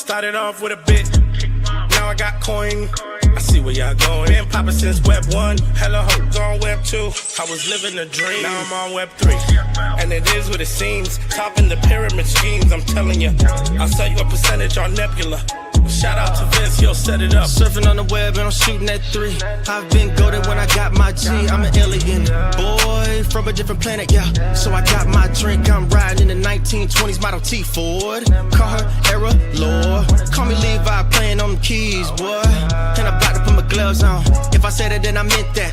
Started off with a bit, now I got coin. I see where y'all going. Been poppin' since Web 1, hella hoes on Web 2. I was living a dream, now I'm on Web 3. And it is what it seems, topping the pyramid schemes, I'm telling you. I'll sell you a percentage on Nebula. Shout out to Vince, he'll set it up. Surfing on the web and I'm shooting at 3. I've been golden when I got my G. I'm an alien boy from a different planet, yeah. So I got my drink, I'm riding in the 1920s Model T Ford. Call her Era Lord. Call me Levi, playing on the keys, boy. And I'm about to put my gloves on. If I said it, then I meant that.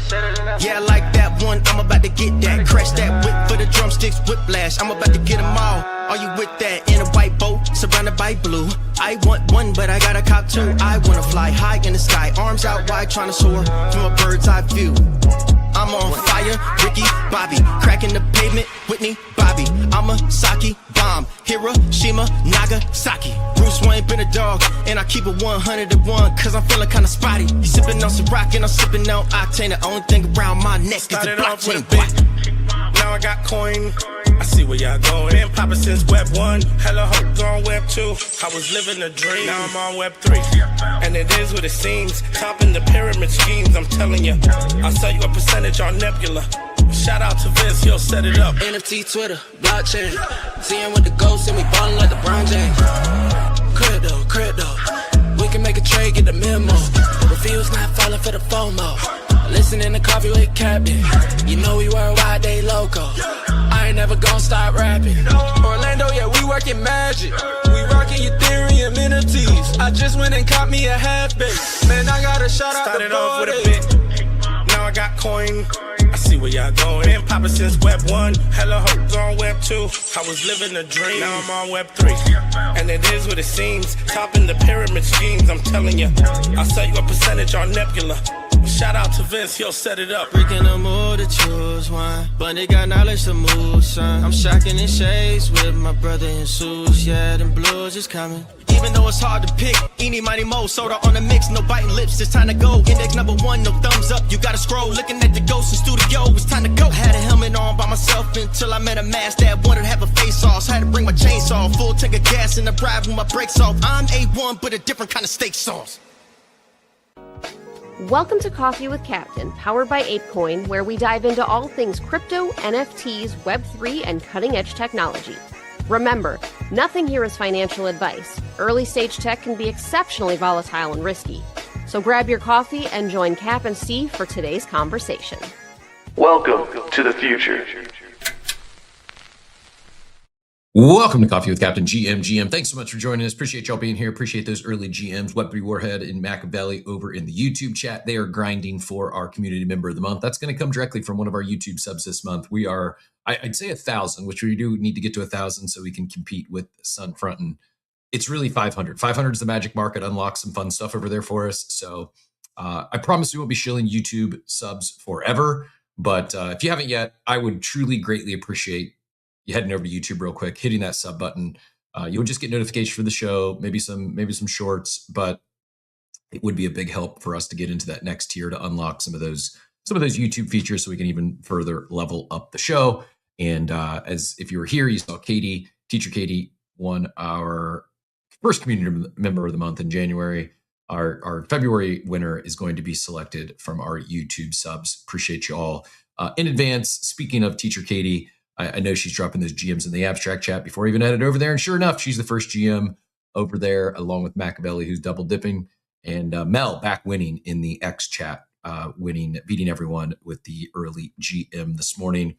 Yeah, I like that one, I'm about to get that. Crash that whip for the drumsticks, whiplash. I'm about to get them all. Are you with that? In a white boat, surrounded by blue. I want one, but I got a cop too. I wanna fly high in the sky, arms out wide, trying to soar from a bird's eye view. I'm on fire, Ricky, Bobby, cracking the pavement, Whitney, Bobby. I'm a Saki bomb, Hiroshima, Nagasaki. Bruce Wayne been a dog, and I keep it 101, cause I'm feeling kinda spotty. You sipping on some rock, and I'm sipping on octane. The only thing around my neck is the blockchain. Now I got coin. I see where y'all going. Been poppin' since Web 1, hella hoes on Web 2. I was living a dream, now I'm on Web 3. And it is what it seems, topping the pyramid schemes, I'm telling you. I'll sell you a percentage on Nebula. Shout out to Vince, he'll set it up. NFT, Twitter, blockchain. Seeing with the ghosts and we ballin' like LeBron James. Crypto. We can make a trade, get the memo. Reviews not falling for the FOMO. Listening to Coffee with Captain. You know we worldwide, they loco. I ain't never gonna stop rapping. Orlando, yeah, we working magic. We rocking Ethereum entities. I just went and caught me a half base. Man, I got a shout out Started to off with a bit, now I got coin. I see where y'all going. Been poppin' since Web 1, hella hoes on Web 2. I was living a dream, now I'm on Web 3. And it is what it seems, topping the pyramid schemes, I'm telling you. I'll sell you a percentage on Nebula. Shout out to Vince, he'll set it up. Freaking the mood to choose one, but they got knowledge to move, son. I'm shocking in shades with my brother in suits. Yeah, them blues is coming. Even though it's hard to pick, eeny, mighty, mo, soda on the mix, no biting lips, it's time to go. Index number 1, no thumbs up, you gotta scroll. Looking at the ghost in studio, it's time to go. Had a helmet on by myself until I met a mask that wanted to have a face off. So I had to bring my chainsaw, full tank of gas in the drive with my brakes off. I'm A1, but a different kind of steak sauce. Welcome to Coffee with Captain, powered by ApeCoin, where we dive into all things crypto, NFTs, Web3, and cutting-edge technology. Remember, nothing here is financial advice. Early-stage tech can be exceptionally volatile and risky. So grab your coffee and join Cap and Steve for today's conversation. Welcome to the future. Welcome to Coffee with Captain GM. Thanks so much for joining us. Appreciate y'all being here. Appreciate those early GMs, Web3 Warhead and Machiavelli over in the YouTube chat. They are grinding for our community member of the month. That's going to come directly from one of our YouTube subs this month. We are, I'd say 1,000, which we do need to get to 1,000 so we can compete with Sunfront. And it's really 500. 500 is the magic mark. It unlocks some fun stuff over there for us. So I promise we won't be shilling YouTube subs forever. But if you haven't yet, I would truly greatly appreciate you heading over to YouTube real quick, hitting that sub button. You'll just get notification for the show, maybe some shorts, but it would be a big help for us to get into that next tier to unlock some of those YouTube features so we can even further level up the show. And as if you were here, you saw Katie, Teacher Katie won our first community member of the month in January. Our February winner is going to be selected from our YouTube subs. Appreciate you all in advance. Speaking of Teacher Katie, I know she's dropping those GMs in the abstract chat before I even headed over there. And sure enough, she's the first GM over there, along with Machiavelli, who's double dipping, and Mel back winning in the X chat, beating everyone with the early GM this morning.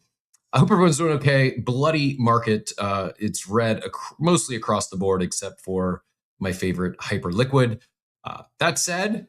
I hope everyone's doing okay. Bloody market. It's red mostly across the board, except for my favorite Hyperliquid. That said,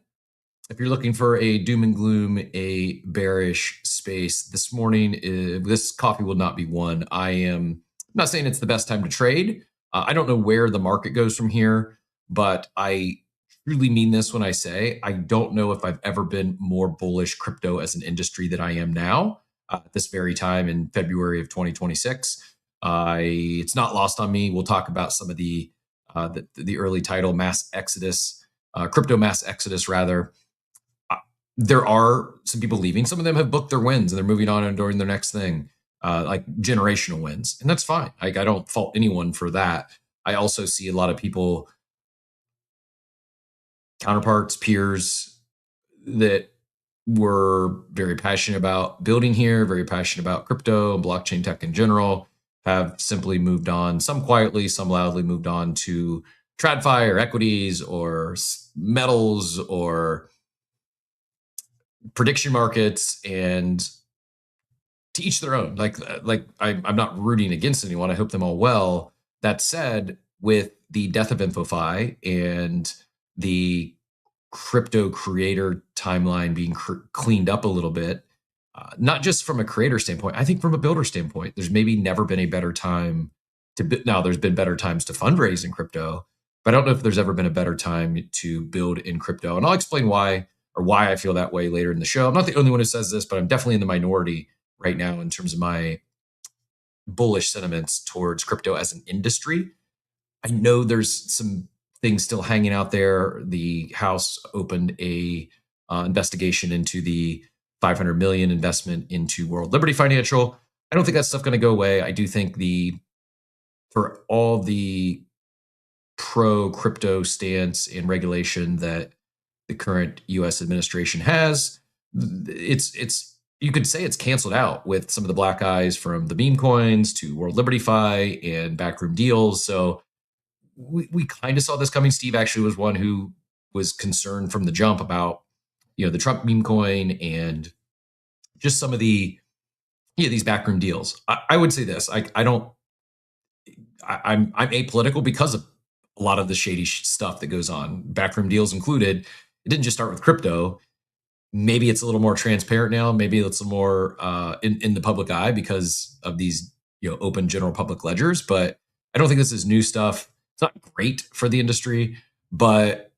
if you're looking for a doom and gloom, a bearish space this morning, this coffee will not be one. I'm not saying it's the best time to trade. I don't know where the market goes from here, but I truly mean this when I say I don't know if I've ever been more bullish crypto as an industry than I am now at this very time in February of 2026. It's not lost on me. We'll talk about some of the early title mass exodus, crypto mass exodus rather. There are some people leaving. Some of them have booked their wins and they're moving on and doing their next thing, like generational wins. And that's fine. I don't fault anyone for that. I also see a lot of people counterparts, peers that were very passionate about building here, very passionate about crypto and blockchain tech in general, have simply moved on, some quietly, some loudly moved on to TradFi or equities or metals or prediction markets, and to each their own. I'm not rooting against anyone. I hope them all well. That said, with the death of InfoFi and the crypto creator timeline being cleaned up a little bit, not just from a creator standpoint, I think from a builder standpoint, there's maybe never been a better time now there's been better times to fundraise in crypto, but I don't know if there's ever been a better time to build in crypto. And I'll explain why I feel that way later in the show. I'm not the only one who says this, but I'm definitely in the minority right now in terms of my bullish sentiments towards crypto as an industry. I know there's some things still hanging out there. The House opened a investigation into the $500 million investment into World Liberty Financial. I don't think that stuff going to go away. I do think for all the pro crypto stance and regulation that the current U.S. administration has, it's you could say it's canceled out with some of the black eyes from the meme coins to World Liberty Fi and backroom deals. So we kind of saw this coming. Steve actually was one who was concerned from the jump about, the Trump meme coin and just some of these backroom deals. I would say this, I'm apolitical because of a lot of the shady stuff that goes on, backroom deals included. It didn't just start with crypto. Maybe it's a little more transparent now. Maybe it's more in the public eye because of these open general public ledgers. But I don't think this is new stuff. It's not great for the industry, but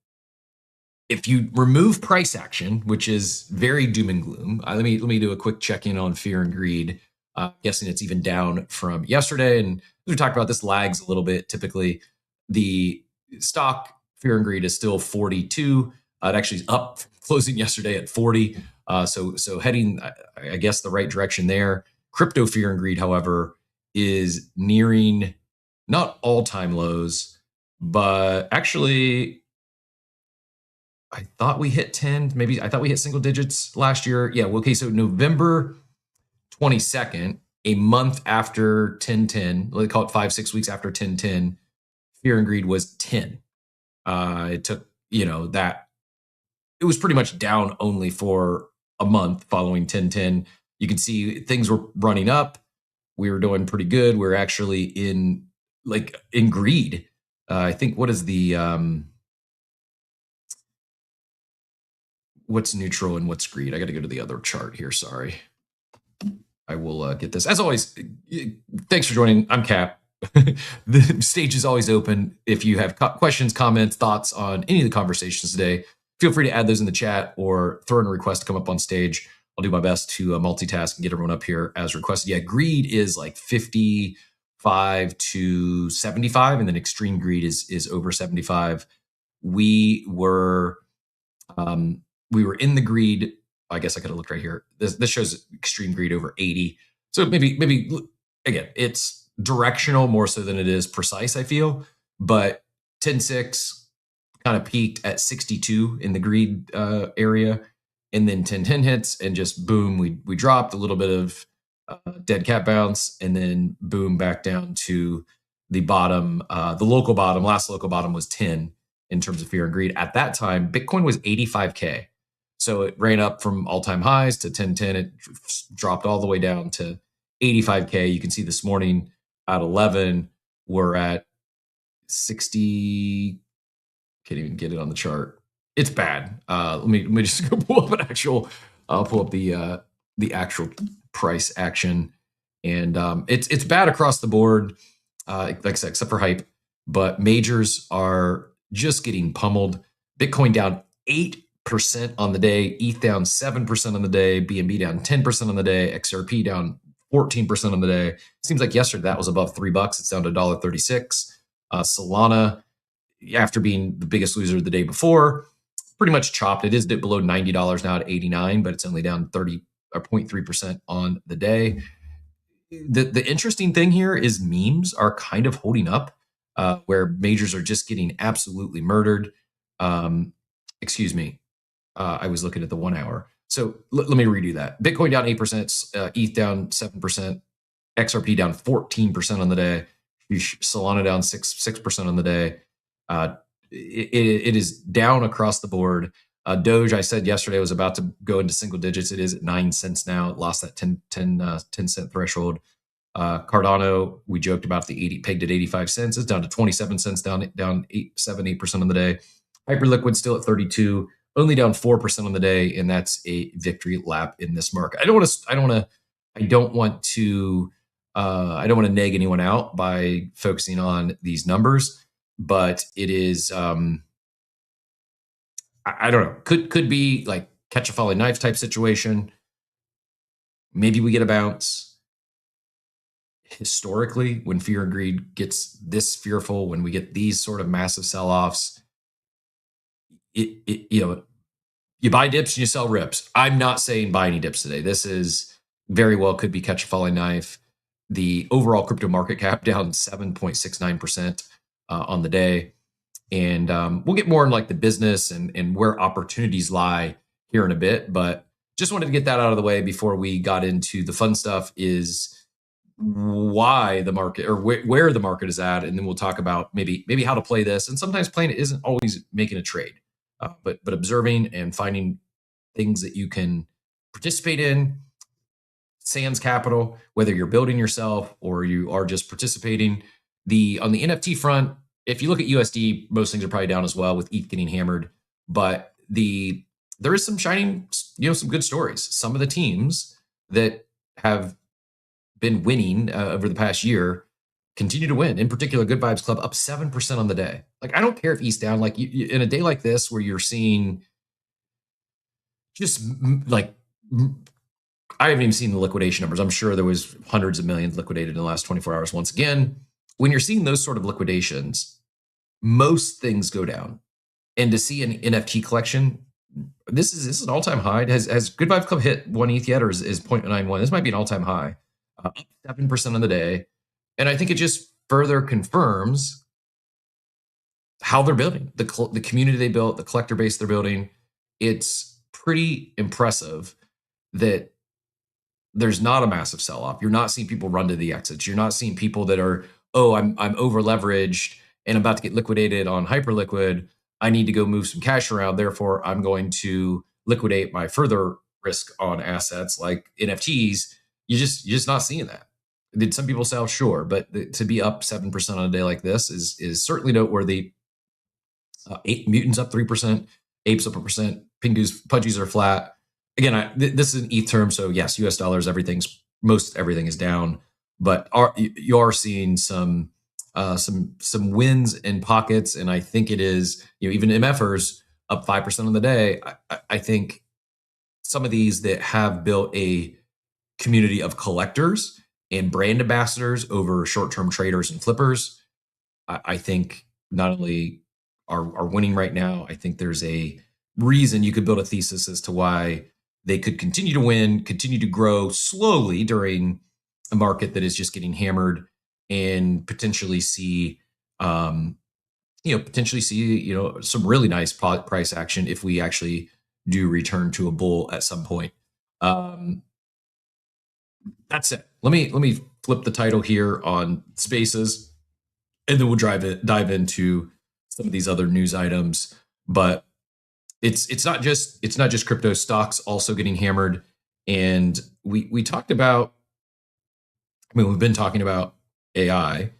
if you remove price action, which is very doom and gloom, let me do a quick check-in on fear and greed. Guessing it's even down from yesterday, and we talked about this lags a little bit. Typically, the stock fear and greed is still 42. It actually is up closing yesterday at 40. So heading, I guess, the right direction there. Crypto fear and greed, however, is nearing not all-time lows, but actually, I thought we hit 10. Maybe I thought we hit single digits last year. Yeah. Okay. So November 22nd, a month after 1010, let's call it 5-6 weeks after 1010, fear and greed was 10. It took that. It was pretty much down only for a month following 1010. You can see things were running up. We were doing pretty good. We were actually in greed. I think what is the what's neutral and what's greed? I got to go to the other chart here. Sorry. I will get this. As always, thanks for joining. I'm Cap. The stage is always open. If you have questions, comments, thoughts on any of the conversations today, feel free to add those in the chat or throw in a request to come up on stage. I'll do my best to multitask and get everyone up here as requested. Yeah, greed is like 55 to 75, and then extreme greed is over 75. We were in the greed. I guess I could have looked right here. This shows extreme greed over 80. So maybe again, it's directional more so than it is precise, I feel. But 10.6 kind of peaked at 62 in the greed area. And then 10.10 hits and just boom, we dropped a little bit of dead cat bounce, and then boom, back down to the bottom. The local bottom, last local bottom was 10 in terms of fear and greed. At that time, Bitcoin was 85K. So it ran up from all-time highs to 1010. It dropped all the way down to 85K. You can see this morning at 11, we're at 60. Can't even get it on the chart. It's bad. Let me just go pull up I'll pull up the actual price action. And it's bad across the board, like I said, except for hype. But majors are just getting pummeled. Bitcoin down 8% on the day, ETH down 7% on the day, BNB down 10% on the day, XRP down 14% on the day. Seems like yesterday that was above $3. It's down to $1.36. Solana, after being the biggest loser the day before, pretty much chopped. It is dipped below $90 now at 89, but it's only down 0.3% on the day. The interesting thing here is memes are kind of holding up, where majors are just getting absolutely murdered. excuse me. I was looking at the 1 hour. So let me redo that. Bitcoin down 8%, ETH down 7%, XRP down 14% on the day, Solana down 6% on the day. It is down across the board. Doge, I said yesterday, was about to go into single digits. It is at 9 cents now. It lost that 10 cent threshold. Cardano, we joked about the 80, pegged at 85 cents. It's down to 27 cents, down 8% on the day. Hyperliquid still at 32, only down 4% on the day, and that's a victory lap in this market. I don't want to neg anyone out by focusing on these numbers, but it is I don't know. Could be like catch a falling knife type situation. Maybe we get a bounce. Historically, when fear and greed gets this fearful, when we get these sort of massive sell-offs, you buy dips and you sell rips. I'm not saying buy any dips today. This is very well could be catch a falling knife. The overall crypto market cap down 7.69% on the day. And we'll get more in like the business and where opportunities lie here in a bit. But just wanted to get that out of the way before we got into the fun stuff, is why the market, or where the market is at. And then we'll talk about maybe how to play this. And sometimes playing it isn't always making a trade, but observing and finding things that you can participate in. Sans capital, whether you're building yourself or you are just participating. On the NFT front, if you look at USD, most things are probably down as well, with ETH getting hammered. But there is some shining, some good stories. Some of the teams that have been winning over the past year continue to win. In particular, Good Vibes Club up 7% on the day. Like, I don't care if ETH's down. Like, in a day like this where you're seeing just like, I haven't even seen the liquidation numbers. I'm sure there was hundreds of millions liquidated in the last 24 hours. Once again, when you're seeing those sort of liquidations, most things go down. And to see an NFT collection, this is an all-time high. Has Good Vibes Club hit 1 ETH yet, or is 0.91? This might be an all-time high, up 7% on the day. And I think it just further confirms how they're building, the community they built, the collector base they're building. It's pretty impressive that there's not a massive sell-off. You're not seeing people run to the exits. You're not seeing people that are, I'm over leveraged and I'm about to get liquidated on Hyperliquid. I need to go move some cash around. Therefore, I'm going to liquidate my further risk on assets like NFTs. You're just not seeing that. Did some people sell? Sure, but to be up 7% on a day like this is certainly noteworthy. Mutants up 3%, Apes up 1%, Pingus, Pudgies are flat. Again, this is an ETH term, so yes, US dollars, most everything is down, but you are seeing some wins in pockets, and I think it is, even MFers up 5% on the day. I think some of these that have built a community of collectors and brand ambassadors over short-term traders and flippers, I think not only are winning right now, I think there's a reason you could build a thesis as to why they could continue to win, continue to grow slowly during a market that is just getting hammered, and potentially see, some really nice price action if we actually do return to a bull at some point. That's it. Let me flip the title here on Spaces, and then we'll dive into some of these other news items. But it's not just crypto. Stocks also getting hammered, and we talked about. We've been talking about AI.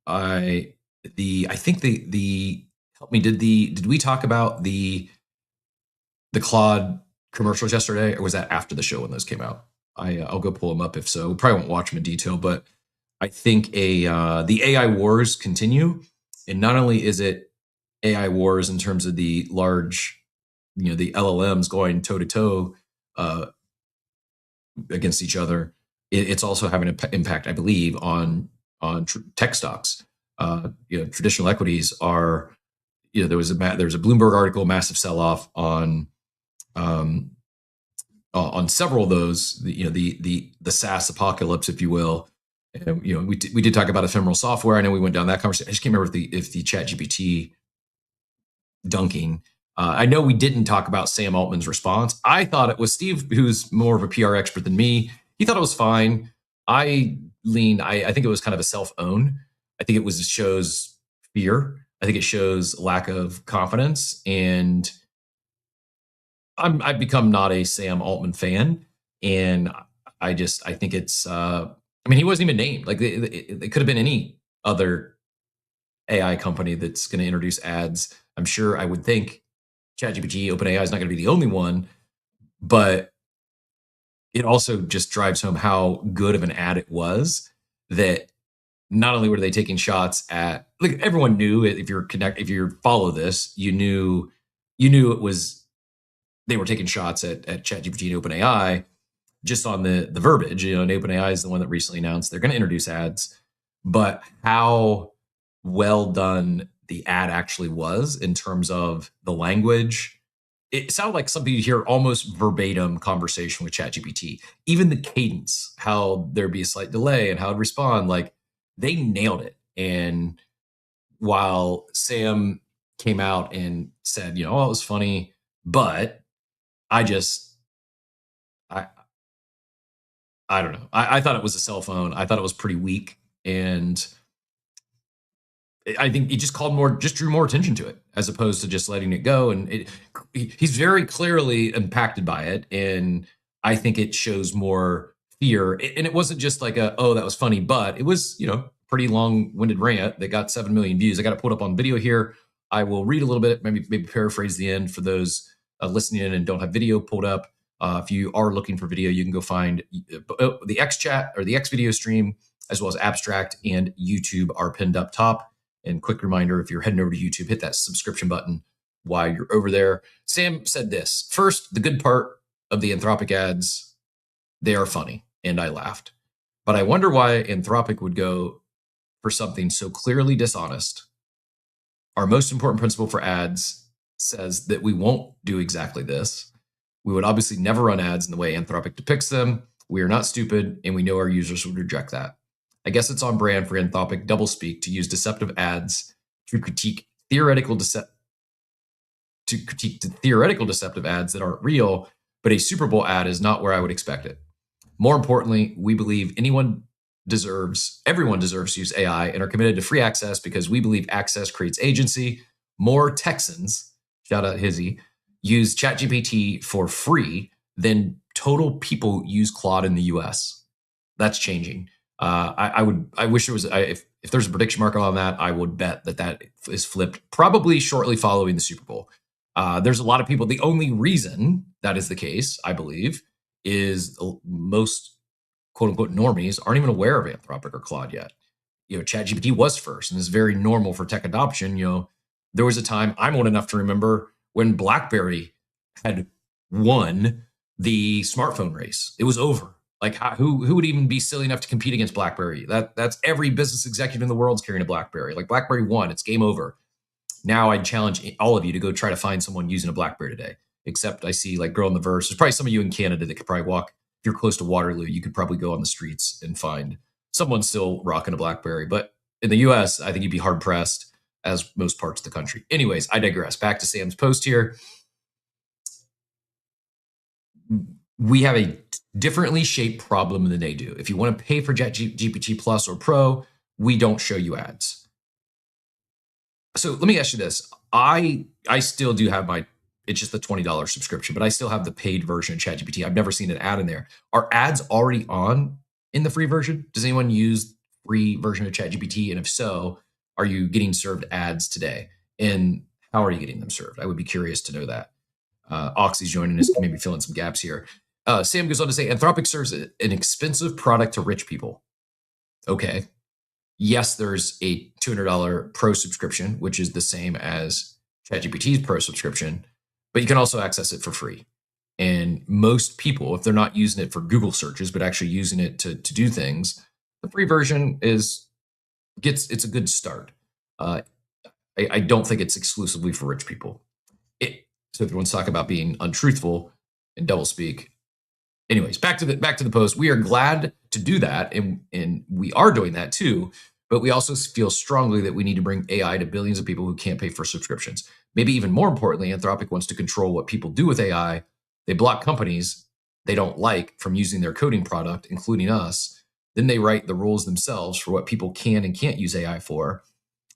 I think the help me. Did we talk about the Claude commercials yesterday, or was that after the show when those came out? I'll go pull them up if so. We probably won't watch them in detail, but I think the AI wars continue, and not only is it AI wars in terms of the large, the LLMs going toe to toe against each other. It's also having an impact, I believe, on tech stocks. Traditional equities are. There was a Bloomberg article, massive sell off on several of those. The SaaS apocalypse, if you will. And, we did talk about ephemeral software. I know we went down that conversation. I just can't remember if the ChatGPT dunking I know we didn't talk about Sam Altman's response. I thought it was Steve, who's more of a PR expert than me. He thought it was fine. I think it was kind of a self-own. I think it shows fear. I think it shows lack of confidence. And I've become not a Sam Altman fan. And I think it's, he wasn't even named. Like it could have been any other AI company that's going to introduce ads. I'm sure, I would think ChatGPT, OpenAI is not going to be the only one, but it also just drives home how good of an ad it was, that not only were they taking shots at, like, everyone knew it. If you follow this, you knew it was, they were taking shots at ChatGPT and OpenAI just on the verbiage. And OpenAI is the one that recently announced they're going to introduce ads, but how well done the ad actually was in terms of the language. It sounded like something you'd hear almost verbatim conversation with ChatGPT. Even the cadence, how there'd be a slight delay and how it'd respond, like, they nailed it. And while Sam came out and said, it was funny, but I don't know. I thought it was a cell phone. I thought it was pretty weak. And I think he just drew more attention to it, as opposed to just letting it go. And he's very clearly impacted by it. And I think it shows more fear. And it wasn't just like that was funny, but it was, pretty long-winded rant that got 7 million views. I got to put up on video here. I will read a little bit, maybe paraphrase the end for those listening in and don't have video pulled up. If you are looking for video, you can go find the X chat or the X video stream, as well as Abstract and YouTube are pinned up top. And quick reminder, if you're heading over to YouTube, hit that subscription button while you're over there. Sam said this: first, the good part of the Anthropic ads, they are funny, and I laughed. But I wonder why Anthropic would go for something so clearly dishonest. Our most important principle for ads says that we won't do exactly this. We would obviously never run ads in the way Anthropic depicts them. We are not stupid, and we know our users would reject that. I guess it's on brand for Anthropic doublespeak to use deceptive ads to critique theoretical deceptive ads that aren't real, but a Super Bowl ad is not where I would expect it. More importantly, we believe everyone deserves to use AI and are committed to free access because we believe access creates agency. More Texans, shout out Hizzy, use ChatGPT for free than total people use Claude in the US. That's changing. I wish there was, if there's a prediction marker on that, I would bet that is flipped probably shortly following the Super Bowl. There's a lot of people. The only reason that is the case, I believe, is most quote unquote normies aren't even aware of Anthropic or Claude yet. ChatGPT was first, and it's very normal for tech adoption. There was a time, I'm old enough to remember, when BlackBerry had won the smartphone race. It was over. Like, who would even be silly enough to compete against BlackBerry? That's every business executive in the world's carrying a BlackBerry. Like, BlackBerry won. It's game over. Now I challenge all of you to go try to find someone using a BlackBerry today. Except I see, like, Girl in the Verse. There's probably some of you in Canada that could probably walk. If you're close to Waterloo, you could probably go on the streets and find someone still rocking a BlackBerry. But in the US, I think you'd be hard pressed, as most parts of the country. Anyways, I digress. Back to Sam's post here. We have a differently shaped problem than they do. If you want to pay for ChatGPT Plus or Pro, we don't show you ads. So let me ask you this. I still do have it's just the $20 subscription, but I still have the paid version of ChatGPT. I've never seen an ad in there. Are ads already on in the free version? Does anyone use free version of ChatGPT? And if so, are you getting served ads today? And how are you getting them served? I would be curious to know that. Oxy's joining us, maybe fill in some gaps here. Sam goes on to say, Anthropic serves an expensive product to rich people. Okay. Yes, there's a $200 Pro subscription, which is the same as ChatGPT's Pro subscription, but you can also access it for free. And most people, if they're not using it for Google searches, but actually using it to do things, the free version it's a good start. I don't think it's exclusively for rich people. So if everyone's talking about being untruthful and doublespeak. Anyways, back to the post. We are glad to do that, and we are doing that too. but we also feel strongly that we need to bring AI to billions of people who can't pay for subscriptions. Maybe even more importantly, Anthropic wants to control what people do with AI. They block companies they don't like from using their coding product, including us. Then they write the rules themselves for what people can and can't use AI for.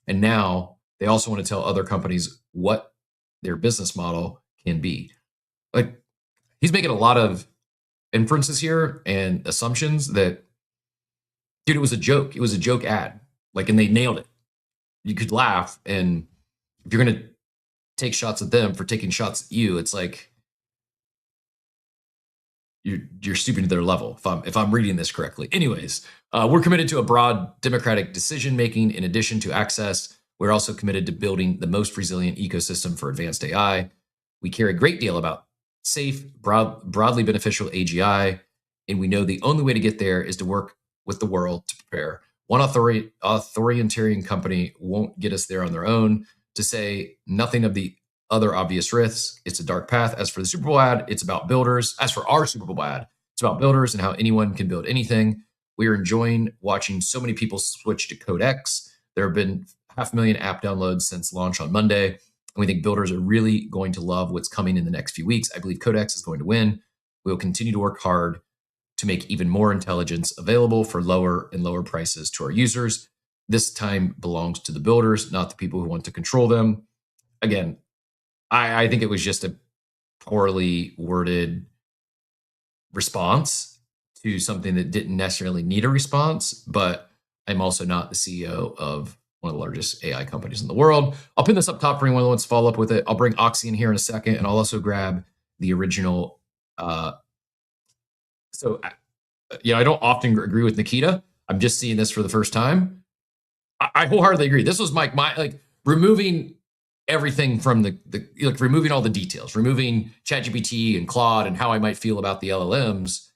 And now they also want to tell other companies what their business model can be. Like, he's making a lot of inferences here and assumptions that, dude, it was a joke. It was a joke ad. Like, and they nailed it. You could laugh, and if you're going to take shots at them for taking shots at you, it's like you're stooping to their level, if I'm reading this correctly. Anyways, we're committed to a broad democratic decision making. In addition to access, we're also committed to building the most resilient ecosystem for advanced AI. We care a great deal about safe, broadly beneficial AGI, and we know the only way to get there is to work with the world to prepare. One authoritarian company won't get us there on their own. To say nothing of the other obvious risks, it's a dark path. As for the Super Bowl ad, it's about builders. As for our Super Bowl ad, it's about builders and how anyone can build anything. We are enjoying watching so many people switch to Codex. There have been 500,000 app downloads since launch on Monday. And we think builders are really going to love what's coming in the next few weeks. I believe Codex is going to win. We will continue to work hard to make even more intelligence available for lower and lower prices to our users. This time belongs to the builders, not the people who want to control them. Again, I think it was just a poorly worded response to something that didn't necessarily need a response, but I'm also not the CEO of one of the largest AI companies in the world. I'll pin this up top for anyone who wants to follow up with it. I'll bring Oxy in here in a second, and I'll also grab the original. I don't often agree with Nikita. I'm just seeing this for the first time. I wholeheartedly agree. This was my like removing everything from removing all the details, removing ChatGPT and Claude and how I might feel about the LLMs.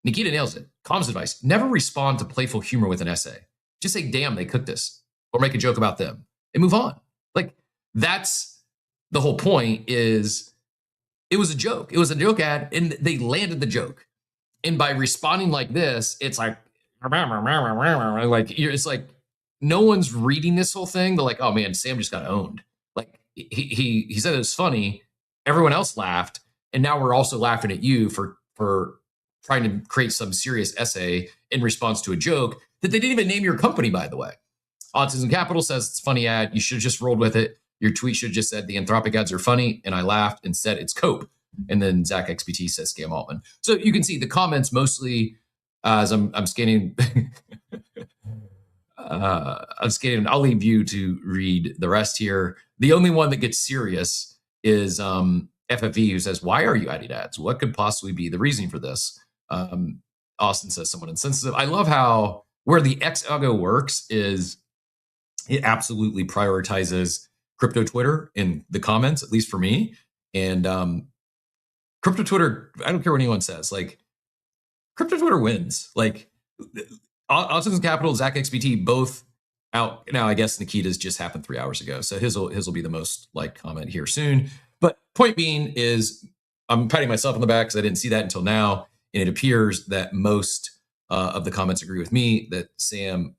Nikita nails it. Comms advice: never respond to playful humor with an essay. Just say, "Damn, they cooked this," or make a joke about them and move on. Like, that's the whole point. Is it was a joke. It was a joke ad, and they landed the joke. And by responding like this, it's like it's like no one's reading this whole thing. They're like, "Oh man, Sam just got owned." Like he said it was funny. Everyone else laughed, and now we're also laughing at you for trying to create some serious essay in response to a joke that they didn't even name your company, by the way. Autism Capital says it's a funny ad. You should have just rolled with it. Your tweet should have just said the Anthropic ads are funny, and I laughed and said it's Cope. And then Zach XBT says Scam Altman. So you can see the comments mostly as I'm scanning. I'm scanning. I'll leave you to read the rest here. The only one that gets serious is FFE, who says, "Why are you adding ads? What could possibly be the reason for this?" Austin says, "Somewhat insensitive." I love how where the X-Algo works is it absolutely prioritizes crypto Twitter in the comments, at least for me. And crypto Twitter, I don't care what anyone says, like crypto Twitter wins. Like Autism Capital, Zach XBT, both out now. I guess Nikita's just happened 3 hours ago, so his will be the most liked comment here soon. But point being is, I'm patting myself on the back because I didn't see that until now, and it appears that most of the comments agree with me that Sam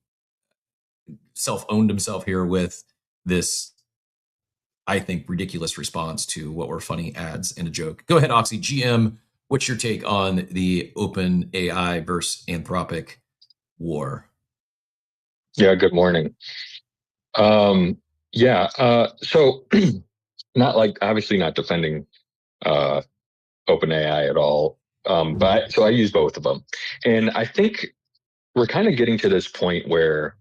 self-owned himself here with this, I think, ridiculous response to what were funny ads and a joke. Go ahead, Oxy. GM, what's your take on the open AI versus Anthropic war? Yeah, good morning. So not like, obviously not defending OpenAI at all. But I use both of them. And I think we're kind of getting to this point where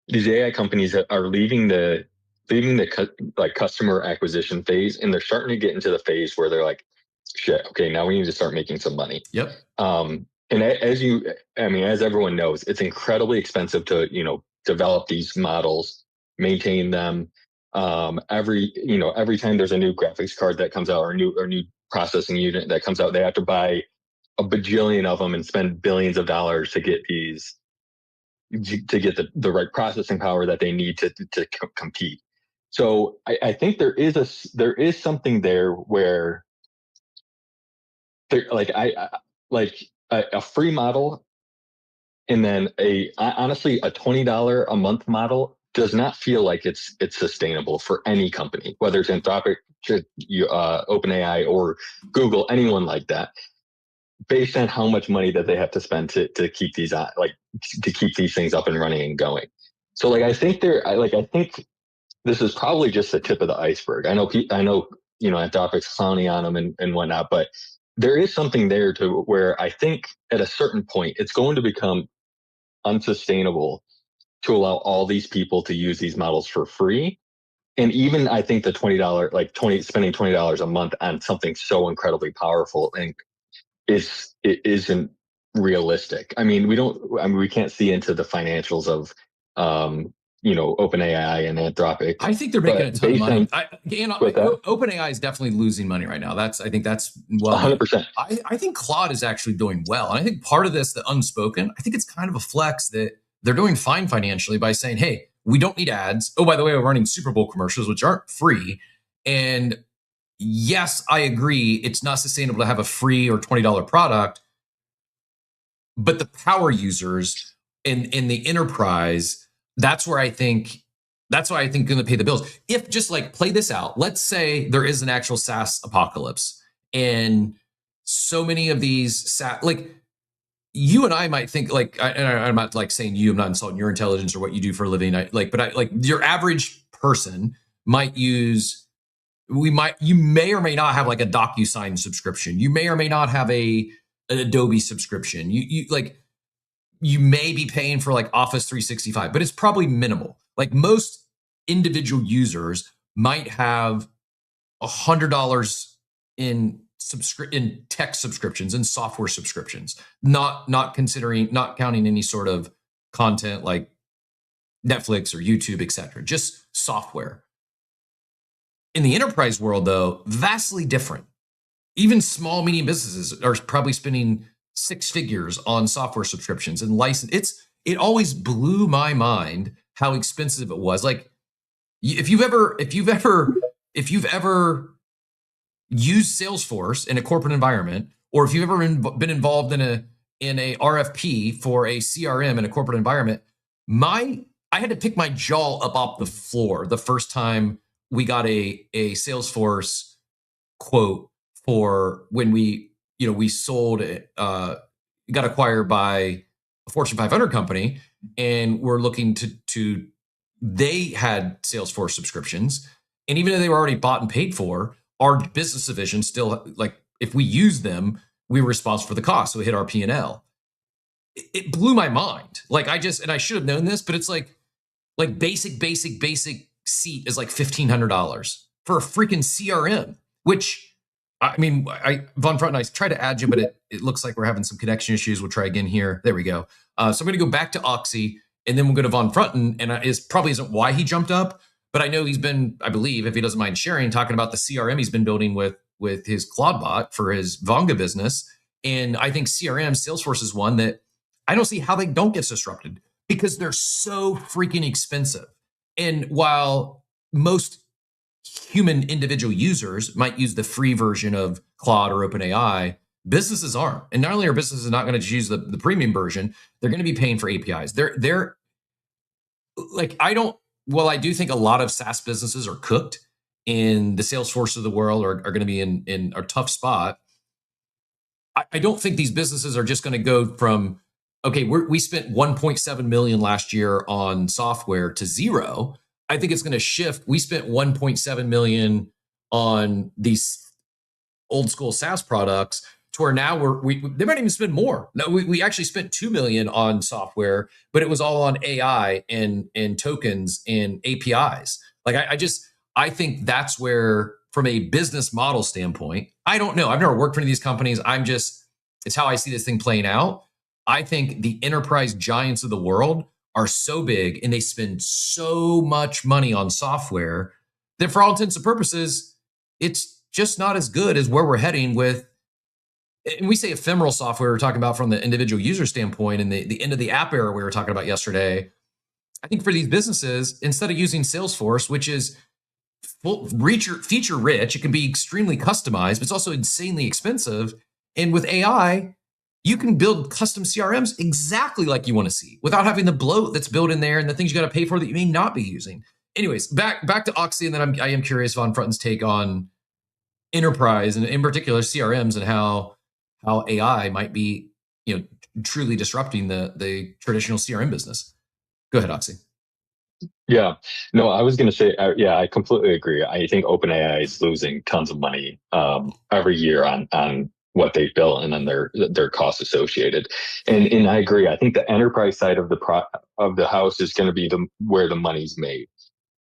these AI companies are leaving the customer acquisition phase, and they're starting to get into the phase where they're like, shit, okay, now we need to start making some money. Yep. And as everyone knows, it's incredibly expensive to, develop these models, maintain them. Every time there's a new graphics card that comes out, or new processing unit that comes out, they have to buy a bajillion of them and spend billions of dollars to get the right processing power that they need to compete. So I think there is something there where a free model And then honestly, a $20 a month model does not feel like it's sustainable for any company, whether it's Anthropic, OpenAI, or Google, anyone like that, based on how much money that they have to spend to keep these to keep these things up and running and going. So I think this is probably just the tip of the iceberg. I know Anthropic's clowning on them and whatnot, but there is something there to where I think at a certain point it's going to become unsustainable to allow all these people to use these models for free. And even I think the spending $20 a month on something so incredibly powerful and it isn't realistic. I mean, we can't see into the financials of OpenAI and Anthropic. I think they're making a ton of money. OpenAI is definitely losing money right now. I think that's 100%. I think Claude is actually doing well. And I think part of this, the unspoken, I think it's kind of a flex that they're doing fine financially by saying, hey, we don't need ads. Oh, by the way, we're running Super Bowl commercials, which aren't free. And yes, I agree. It's not sustainable to have a free or $20 product, but the power users in the enterprise, that's why I think going to pay the bills. If just play this out, let's say there is an actual SaaS apocalypse and so many of these SaaS, you and I might think I'm not saying you, I'm not insulting your intelligence or what you do for a living. But your average person might use, you may or may not have a DocuSign subscription. You may or may not have an Adobe subscription. You may be paying for Office 365, but it's probably minimal. Most individual users might have $100 in tech subscriptions and software subscriptions, not counting any sort of content like Netflix or YouTube, etc. Just software. In the enterprise world, though, vastly different. Even small, medium businesses are probably spending 6 figures on software subscriptions and license. It always blew my mind how expensive it was. If you've ever used Salesforce in a corporate environment, or if you've ever been involved in a RFP for a CRM in a corporate environment, I had to pick my jaw up off the floor the first time we got a Salesforce quote for when we sold it, got acquired by a Fortune 500 company, and we're looking to they had Salesforce subscriptions, and even though they were already bought and paid for, our business division still, if we use them, we were responsible for the cost, so it hit our P&L. It blew my mind. And I should have known this, but it's basic seat is $1,500 for a freaking CRM, which, Von Front and I tried to add you, but it looks like we're having some connection issues. We'll try again here. There we go. So I'm going to go back to Oxy, and then we'll go to Von Frunten, and it probably isn't why he jumped up, but I know he's been, I believe, if he doesn't mind sharing, talking about the CRM he's been building with his Claude bot for his Vonga business. And I think CRM, Salesforce, is one that I don't see how they don't get disrupted because they're so freaking expensive. And while most human individual users might use the free version of Claude or OpenAI, businesses aren't. And not only are businesses not going to use the premium version, they're going to be paying for APIs. I do think a lot of SaaS businesses are cooked, and the Salesforce of the world are going to be in a tough spot. I don't think these businesses are just going to go from, okay, we spent 1.7 million last year on software to zero. I think it's going to shift. We spent 1.7 million on these old school SaaS products to where now they might even spend more. No, we actually spent 2 million on software, but it was all on AI and tokens and APIs. I think that's where, from a business model standpoint, I don't know. I've never worked for any of these companies. It's how I see this thing playing out. I think the enterprise giants of the world are so big and they spend so much money on software that, for all intents and purposes, it's just not as good as where we're heading with. And we say ephemeral software, we're talking about from the individual user standpoint, and the end of the app era we were talking about yesterday. I think for these businesses, instead of using Salesforce, which is feature rich, it can be extremely customized, but it's also insanely expensive. And with AI, you can build custom CRMs exactly like you want to see without having the bloat that's built in there and the things you got to pay for that you may not be using. Anyways, back to Oxy, and then I am curious Von Frutten's take on enterprise and in particular CRMs and how AI might be, truly disrupting the traditional CRM business. Go ahead, Oxy. Yeah, no, I was going to say, I completely agree. I think OpenAI is losing tons of money every year on what they've built and then their costs associated. And I agree. I think the enterprise side of the house is going to be where the money's made.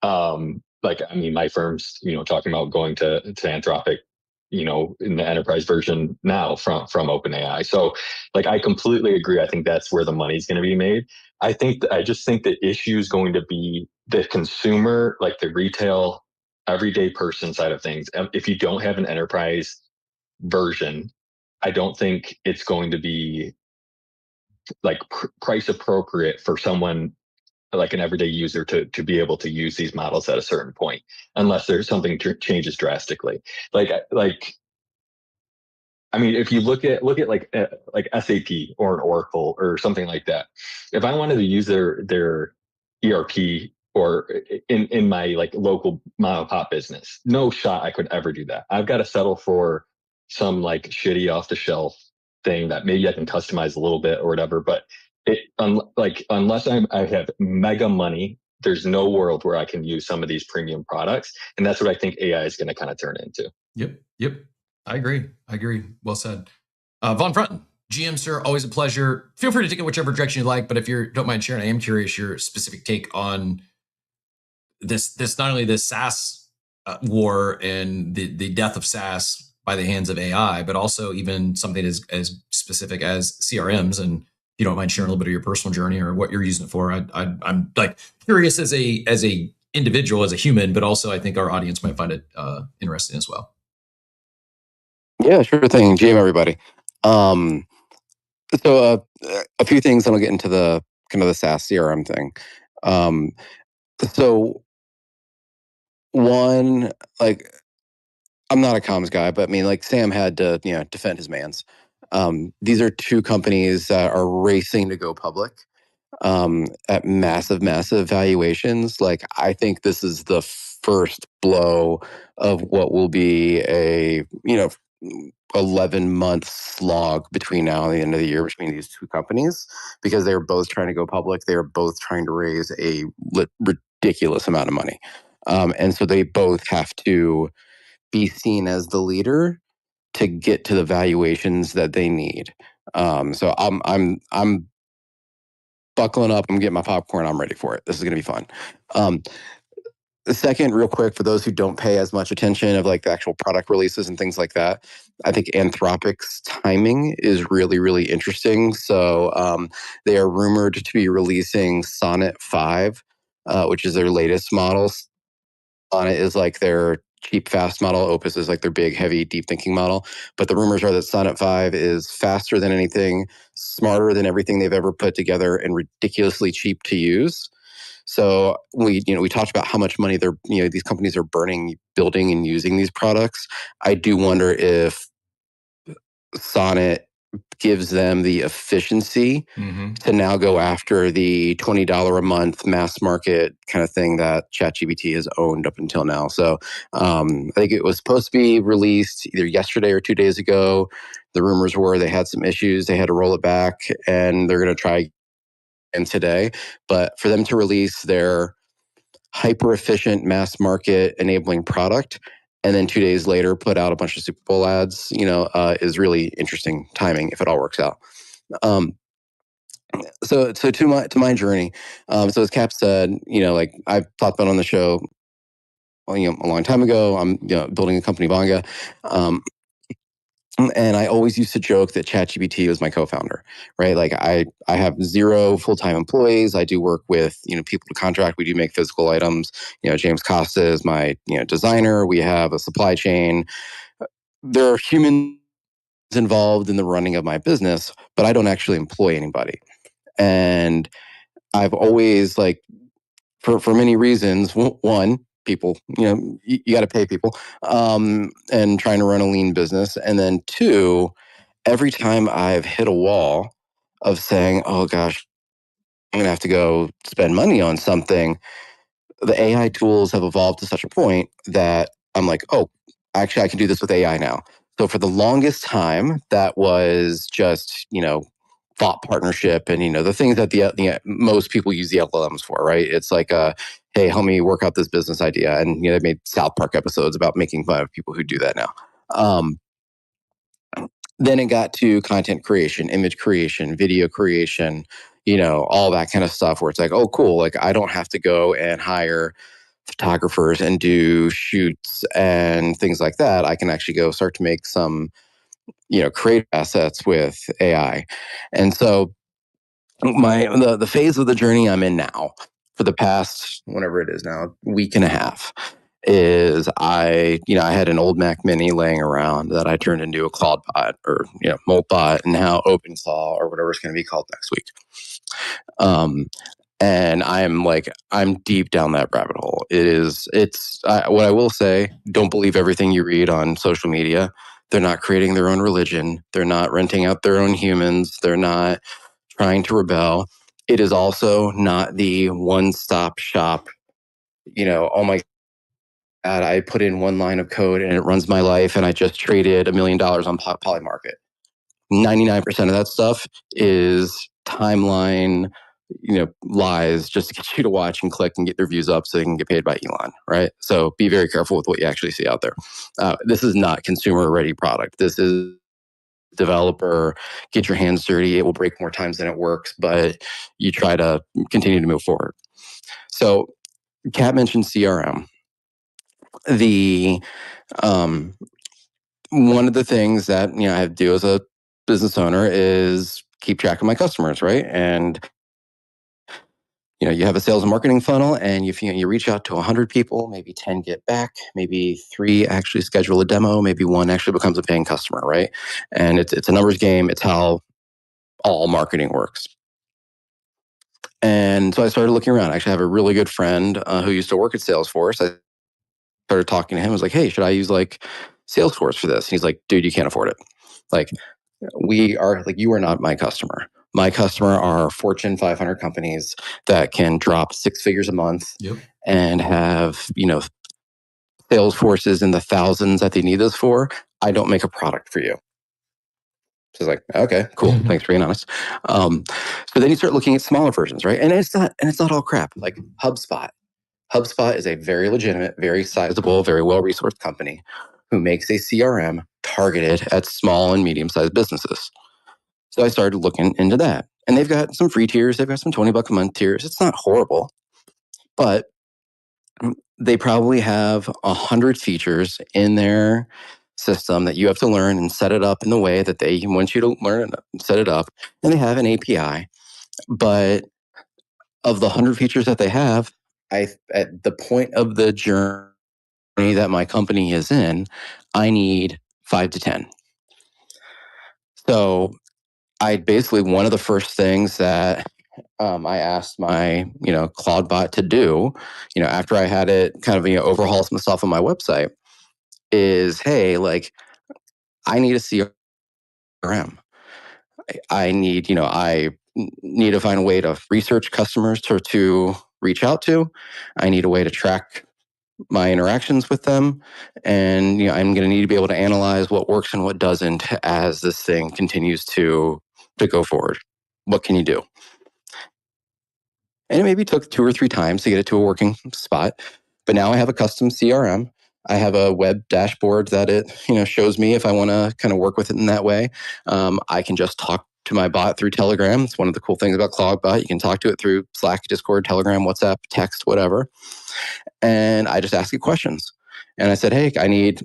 My firm's talking about going to Anthropic, in the enterprise version now from OpenAI. So I completely agree. I think that's where the money's going to be made. I just think the issue is going to be the consumer, like the retail, everyday person side of things. If you don't have an enterprise version, I don't think it's going to be price appropriate for someone like an everyday user to be able to use these models at a certain point, unless there's something changes drastically. If you look at like SAP or an Oracle or something like that, if I wanted to use their ERP or in my local mom and pop business, no shot I could ever do that. I've got to settle for some shitty off the shelf thing that maybe I can customize a little bit or whatever. But unless I have mega money, there's no world where I can use some of these premium products, and that's what I think AI is going to kind of turn into. Yep. I agree. Well said. Von Frutten, GM, sir, always a pleasure. Feel free to take it whichever direction you like, but if you don't mind sharing, I am curious your specific take on this not only the SaaS war and the death of SaaS by the hands of AI, but also even something as specific as CRMs. And if you don't mind sharing a little bit of your personal journey or what you're using it for, I'm curious as a individual, as a human, but also I think our audience might find it interesting as well. Yeah, sure thing. GM, everybody. So a few things, and I'll get into the kind of the SaaS CRM thing. So one, I'm not a comms guy, but Sam had to, defend his mans. These are two companies that are racing to go public at massive valuations. I think this is the first blow of what will be a 11-month slog between now and the end of the year between these two companies, because they're both trying to go public. They are both trying to raise a ridiculous amount of money, and so they both have to be seen as the leader to get to the valuations that they need. So I'm buckling up. I'm getting my popcorn. I'm ready for it. This is going to be fun. The second, real quick, for those who don't pay as much attention of the actual product releases and things like that, I think Anthropic's timing is really, really interesting. So they are rumored to be releasing Sonnet 5, which is their latest model. Sonnet is their cheap, fast model. Opus is their big, heavy, deep thinking model. But the rumors are that Sonnet 5 is faster than anything, smarter than everything they've ever put together, and ridiculously cheap to use. So we talked about how much money these companies are burning building and using these products. I do wonder if Sonnet gives them the efficiency to now go after the $20 a month mass market kind of thing that ChatGPT has owned up until now. So I think it was supposed to be released either yesterday or 2 days ago. The rumors were they had some issues. They had to roll it back, and they're going to try and today. But for them to release their hyper efficient mass market enabling product and then 2 days later put out a bunch of Super Bowl ads, is really interesting timing if it all works out. So to my journey, so as Cap said, I've talked about on the show, a long time ago. I'm building a company, Bonga. And I always used to joke that ChatGPT was my co-founder, right? I have 0 full-time employees. I do work with, people to contract. We do make physical items. James Costa is my, designer. We have a supply chain. There are humans involved in the running of my business, but I don't actually employ anybody. And I've always for many reasons, one, people, you got to pay people, and trying to run a lean business. And then 2, every time I've hit a wall of saying, oh gosh, I'm going to have to go spend money on something, the AI tools have evolved to such a point that I'm like, oh, actually, I can do this with AI now. So for the longest time, that was just, thought partnership and, the things that the most people use the LLMs for, right? It's like, hey, help me work out this business idea. And, they made South Park episodes about making fun of people who do that now. Then it got to content creation, image creation, video creation, all that kind of stuff where it's like, oh, cool. Like I don't have to go and hire photographers and do shoots and things like that. I can actually go start to make some, creative assets with AI. And so the phase of the journey I'm in now for the past, whatever it is now, week and a half, is I had an old Mac Mini laying around that I turned into a Cloud bot or Moltbot and now OpenSaw or whatever it's going to be called next week. And I'm deep down that rabbit hole. What I will say, don't believe everything you read on social media. They're not creating their own religion. They're not renting out their own humans. They're not trying to rebel. It is also not the one-stop shop, oh my God, I put in one line of code and it runs my life and I just traded $1 million on Polymarket. 99% of that stuff is timeline, lies just to get you to watch and click and get their views up so they can get paid by Elon, right? So be very careful with what you actually see out there. This is not consumer ready product. This is developer, get your hands dirty. It will break more times than it works, but you try to continue to move forward. So Kat mentioned CRM. The one of the things that I have to do as a business owner is keep track of my customers, right? And you have a sales and marketing funnel, and you reach out to 100 people, maybe 10 get back, maybe 3 actually schedule a demo, maybe 1 actually becomes a paying customer, right? And it's a numbers game. It's how all marketing works. And so I started looking around. I actually have a really good friend who used to work at Salesforce. I started talking to him. I was like, hey, should I use Salesforce for this? And he's like, dude, you can't afford it. You are not my customer. My customer are Fortune 500 companies that can drop 6 figures a month and have, sales forces in the thousands that they need this for. I don't make a product for you. So it's like, okay, cool. Thanks for being honest. So then you start looking at smaller versions, right? And it's not all crap. Like HubSpot. HubSpot is a very legitimate, very sizable, very well-resourced company who makes a CRM targeted at small and medium-sized businesses. So I started looking into that. And they've got some free tiers. They've got some $20 a month tiers. It's not horrible, but they probably have 100 features in their system that you have to learn and set it up in the way that they want you to learn and set it up. And they have an API. But of the 100 features that they have, at the point of the journey that my company is in, I need 5 to 10. So I basically, one of the first things that I asked my, Cloud bot to do, after I had it kind of, overhaul some stuff on my website is, hey, I need a CRM. I need to find a way to research customers to reach out to. I need a way to track my interactions with them. And, I'm going to need to be able to analyze what works and what doesn't as this thing continues to go forward. What can you do? And it maybe took 2 or 3 times to get it to a working spot. But now I have a custom CRM. I have a web dashboard that it, shows me if I want to kind of work with it in that way. I can just talk to my bot through Telegram. It's one of the cool things about CloudBot. You can talk to it through Slack, Discord, Telegram, WhatsApp, text, whatever. And I just ask it questions. And I said, hey, I need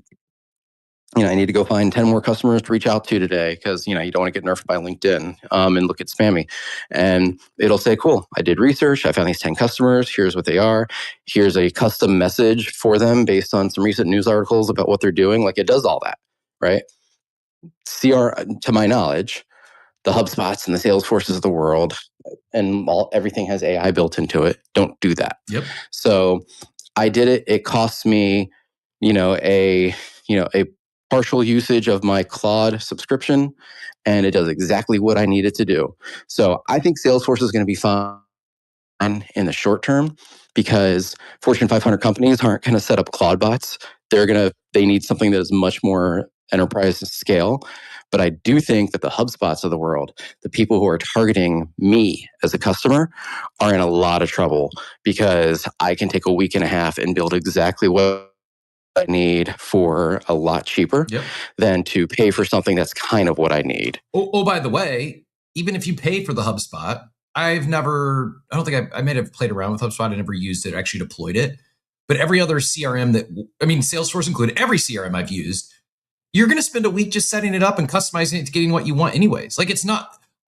to go find 10 more customers to reach out to today because, you don't want to get nerfed by LinkedIn and look at spammy. And it'll say, cool, I did research. I found these 10 customers. Here's what they are. Here's a custom message for them based on some recent news articles about what they're doing. It does all that, right? To my knowledge, the HubSpots and the Salesforces of the world and everything has AI built into it. Don't do that. Yep. So I did it. It cost me, a partial usage of my Claude subscription, and it does exactly what I need it to do. So I think Salesforce is going to be fine in the short term because Fortune 500 companies aren't going to set up Claude bots. They need something that is much more enterprise scale. But I do think that the HubSpots of the world, the people who are targeting me as a customer, are in a lot of trouble because I can take a week and a half and build exactly what I need for a lot cheaper than to pay for something that's kind of what I need. Oh, by the way, even if you pay for the HubSpot, I may have played around with HubSpot. I never used it, actually deployed it. But every other CRM Salesforce included, every CRM I've used, you're going to spend a week just setting it up and customizing it to getting what you want anyways. Like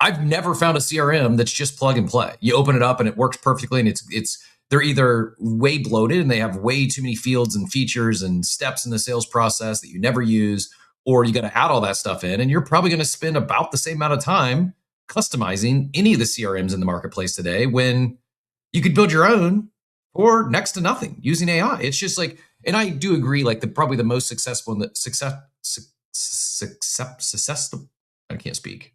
I've never found a CRM that's just plug and play. You open it up and it works perfectly, and they're either way bloated and they have way too many fields and features and steps in the sales process that you never use, or you got to add all that stuff in, and you're probably going to spend about the same amount of time customizing any of the CRMs in the marketplace today when you could build your own for next to nothing using AI. It's just like, and I do agree, like probably the most successful and susceptible. I can't speak.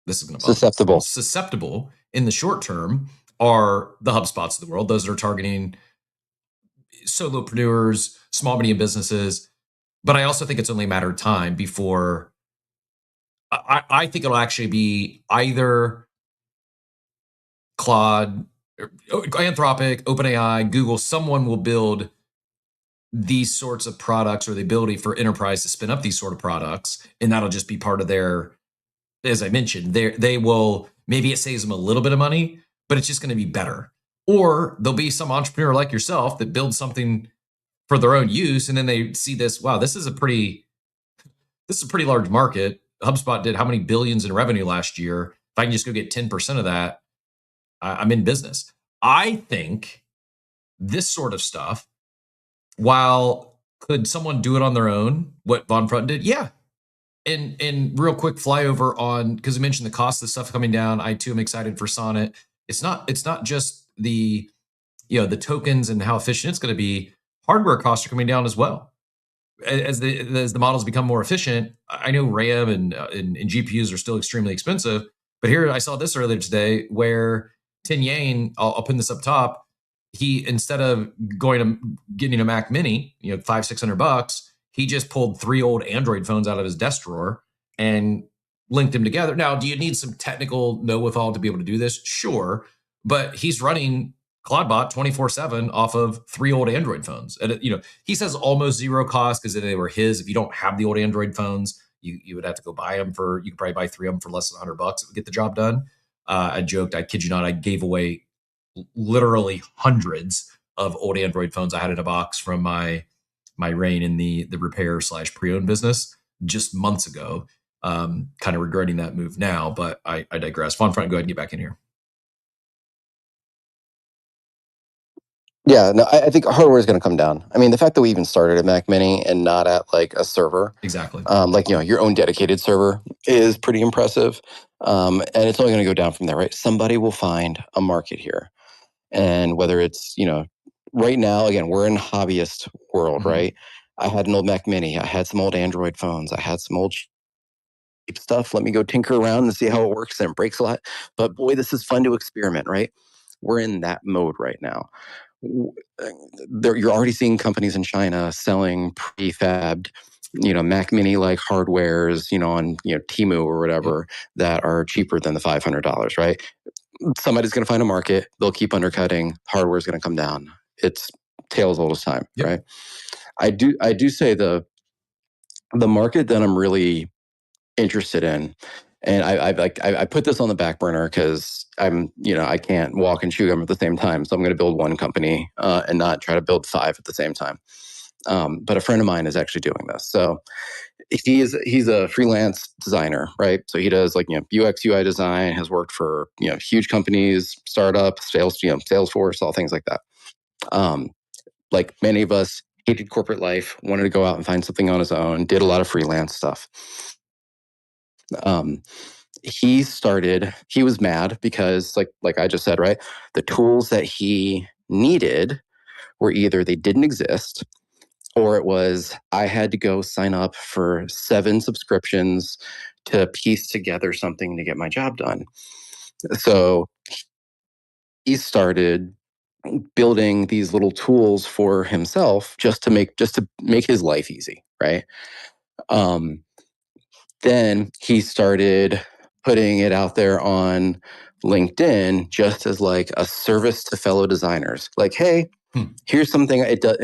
This is going to susceptible in the short term are the HubSpots of the world. Those that are targeting solopreneurs, small, medium businesses. But I also think it's only a matter of time before I think it'll actually be either Claude, Anthropic, OpenAI, Google, someone will build these sorts of products or the ability for enterprise to spin up these sort of products. And that'll just be part of their, as I mentioned, they will, maybe it saves them a little bit of money, but it's just going to be better. Or there'll be some entrepreneur like yourself that builds something for their own use. And then they see this, wow, this is a pretty large market. HubSpot did how many billions in revenue last year? If I can just go get 10% of that, I'm in business. I think this sort of stuff, while could someone do it on their own, what Von Front did? Yeah. And real quick flyover on, because I mentioned the cost of stuff coming down. I too am excited for Sonnet. It's not just the tokens and how efficient it's going to be. Hardware costs are coming down as well. As the models become more efficient, I know RAM and GPUs are still extremely expensive. But here I saw this earlier today where Tin Yang, I'll pin this up top. He, instead of getting a Mac Mini, $500-600, he just pulled 3 old Android phones out of his desk drawer and linked them together. Now, do you need some technical know-withal to be able to do this? Sure, but he's running CloudBot 24/7 off of 3 old Android phones. And he says almost zero cost because they were his. If you don't have the old Android phones, you would have to go buy them you could probably buy 3 of them for less than $100. It would get the job done. I joked, I kid you not, I gave away literally hundreds of old Android phones I had in a box from my reign in the repair/pre-owned business just months ago. Kind of regretting that move now, but I digress. Von Front, go ahead and get back in here. Yeah, no, I think hardware is going to come down. I mean, the fact that we even started at Mac Mini and not at like a server, exactly, your own dedicated server is pretty impressive. And it's only going to go down from there, right? Somebody will find a market here, and whether it's right now, again, we're in hobbyist world, right? I had an old Mac Mini, I had some old Android phones, I had some old cheap stuff. Let me go tinker around and see how it works, and it breaks a lot. But boy, this is fun to experiment, right? We're in that mode right now. You're already seeing companies in China selling prefabbed, Mac Mini like hardwares, on Temu or whatever that are cheaper than the $500, right? Somebody's going to find a market. They'll keep undercutting. Hardware is going to come down. It's tales old as time, right? I do say the market that I'm really interested in, and I put this on the back burner because I'm, I can't walk and chew gum at the same time. So I'm going to build one company and not try to build 5 at the same time. But a friend of mine is actually doing this. So he's a freelance designer, right? So he does UX UI design, has worked for huge companies, startups, Salesforce, all things like that. Like many of us, hated corporate life, wanted to go out and find something on his own, did a lot of freelance stuff. He was mad because like I just said, right? The tools that he needed were either they didn't exist or it was I had to go sign up for 7 subscriptions to piece together something to get my job done. So he started building these little tools for himself just to make his life easy, right? Um, then he started putting it out there on LinkedIn just as like a service to fellow designers. Like, hey, here's something it does.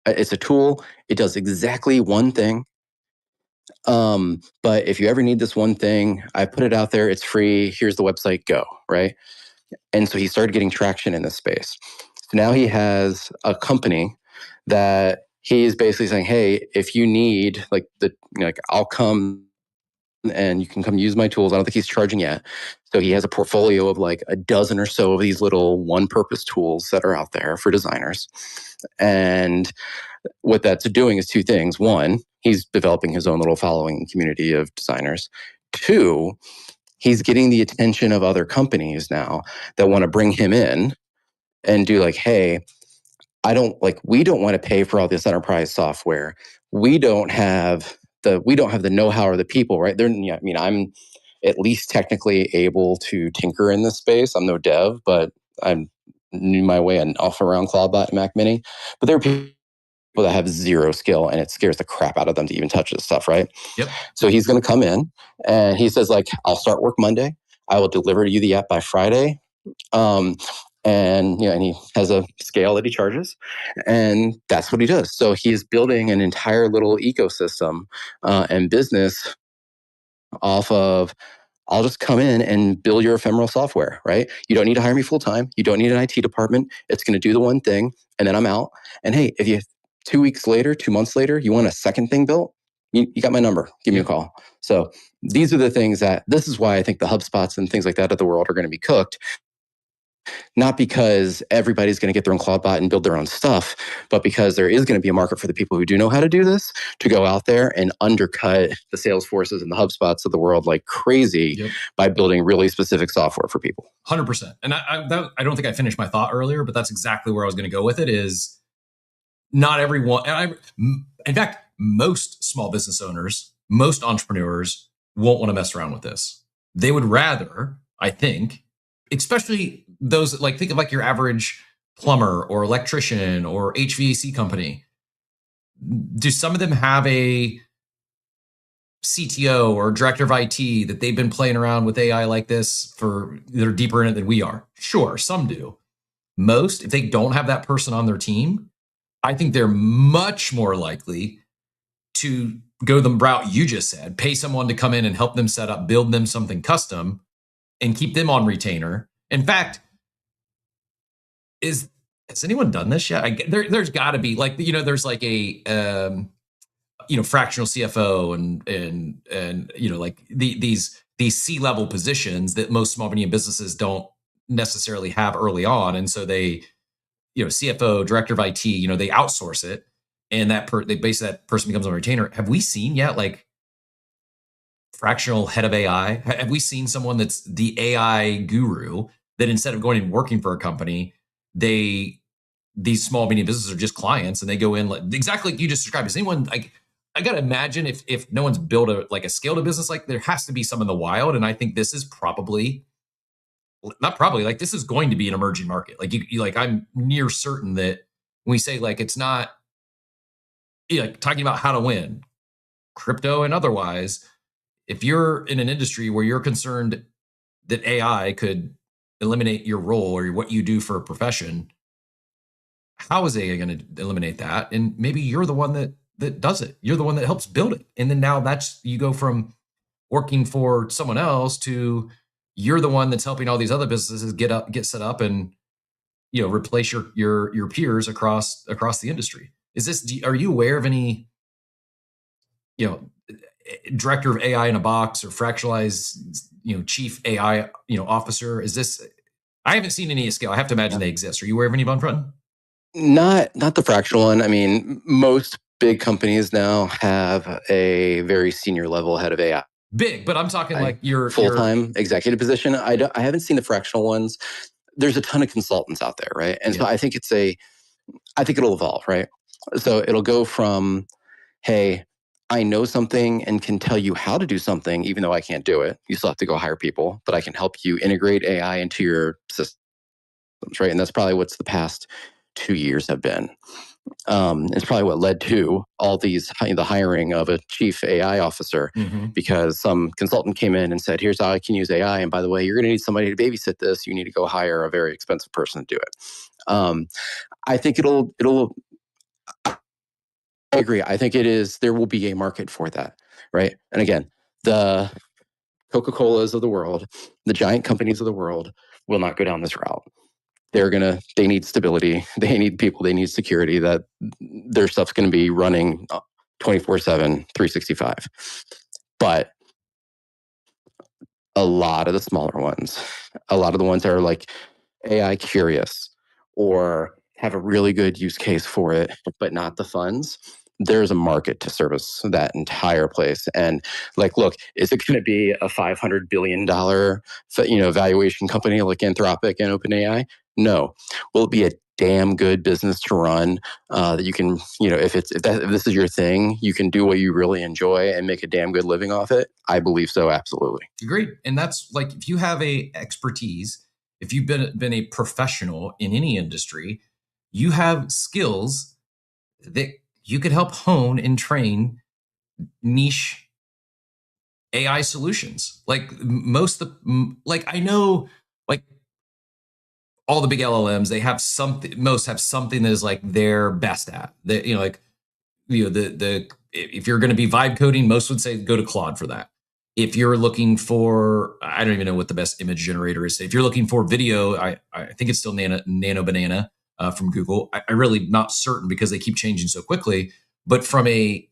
It's a tool. It does exactly one thing. But if you ever need this one thing, I put it out there. It's free. Here's the website. Go, right? And so he started getting traction in this space. So now he has a company that he's basically saying, hey, if you need I'll come and you can come use my tools. I don't think he's charging yet. So he has a portfolio of like a dozen or so of these little one-purpose tools that are out there for designers. And what that's doing is 2 things. 1, he's developing his own little following community of designers. 2, he's getting the attention of other companies now that want to bring him in and do like, hey, we don't want to pay for all this enterprise software. We don't have the know-how or the people, right? I'm at least technically able to tinker in this space. I'm no dev, but I knew my way enough around CloudBot and Mac Mini. But there are people that have zero skill, and it scares the crap out of them to even touch this stuff, right? Yep. So he's going to come in, and he says, like, I'll start work Monday. I will deliver you the app by Friday. And he has a scale that he charges, and that's what he does. So he's building an entire little ecosystem and business off of, I'll just come in and build your ephemeral software, right? You don't need to hire me full time. You don't need an IT department. It's going to do the one thing, and then I'm out. And hey, if you 2 weeks later, 2 months later, you want a second thing built, you got my number. Give me a call. So these are the things this is why I think the HubSpots and things like that of the world are going to be cooked. Not because everybody's going to get their own CloudBot and build their own stuff, but because there is going to be a market for the people who do know how to do this to go out there and undercut the Salesforces and the HubSpots of the world like crazy by building really specific software for people. 100%. And I don't think I finished my thought earlier, but that's exactly where I was going to go with it is not everyone. In fact, most small business owners, most entrepreneurs won't want to mess around with this. They would rather, I think, especially those that think of like your average plumber or electrician or HVAC company. Do some of them have a CTO or director of IT that they've been playing around with AI like this they're deeper in it than we are? Sure, some do. Most, if they don't have that person on their team, I think they're much more likely to go the route you just said, pay someone to come in and help them set up, build them something custom, and keep them on retainer. In fact, has anyone done this yet? There's got to be there's like a fractional CFO and like these C-level positions that most small medium businesses don't necessarily have early on, and so they CFO, director of IT, they outsource it, and that person becomes a retainer. Have we seen yet fractional head of AI? Have we seen someone that's the AI guru that instead of going and working for a company, these small medium businesses are just clients and they go in exactly like you just described? Is anyone I gotta imagine if no one's built a scaled a business, there has to be some in the wild, and I think this is this is going to be an emerging market. I'm near certain that when we say it's not talking about how to win crypto and otherwise, if you're in an industry where you're concerned that AI could eliminate your role or what you do for a profession, how is AI going to eliminate that? And maybe you're the one that does it. You're the one that helps build it. And then now you go from working for someone else to you're the one that's helping all these other businesses get set up and replace your peers across the industry. Are you aware of any director of AI in a box or fractionalized chief AI officer? I haven't seen any at scale. I have to imagine they exist. Are you aware of any, Von Frutton? Not the fractional one. I mean, most big companies now have a very senior level head of AI. Big, but I'm talking your full-time executive position. I haven't seen the fractional ones. There's a ton of consultants out there, right? And so I think it'll evolve, right? So it'll go from, hey, I know something and can tell you how to do something, even though I can't do it. You still have to go hire people, but I can help you integrate AI into your systems, right? And that's probably what's the past 2 years have been. It's probably what led to all these, the hiring of a chief AI officer, because some consultant came in and said, here's how I can use AI. And by the way, you're going to need somebody to babysit this. You need to go hire a very expensive person to do it. I think I agree. I think there will be a market for that, right? And again, the Coca-Colas of the world, the giant companies of the world will not go down this route. They need stability. They need people. They need security, that their stuff's going to be running 24/7, 365. But a lot of the smaller ones, a lot of the ones that are like AI curious or have a really good use case for it, but not the funds, there's a market to service that entire place. And like, look, is it going to be a $500 billion valuation company like Anthropic and OpenAI? No. Will it be a damn good business to run that you can, if this is your thing, you can do what you really enjoy and make a damn good living off it? I believe so, absolutely. Agreed. And that's like, if you have a expertise, if you've been a professional in any industry, you have skills that you could help hone and train niche AI solutions. Like I know, like all the big LLMs, they have something. Most have something that is like they're best at. That if you're going to be vibe coding, most would say go to Claude for that. If you're looking for, I don't even know what the best image generator is. If you're looking for video, I think it's still Nano Banana from Google. I really not certain because they keep changing so quickly. But from a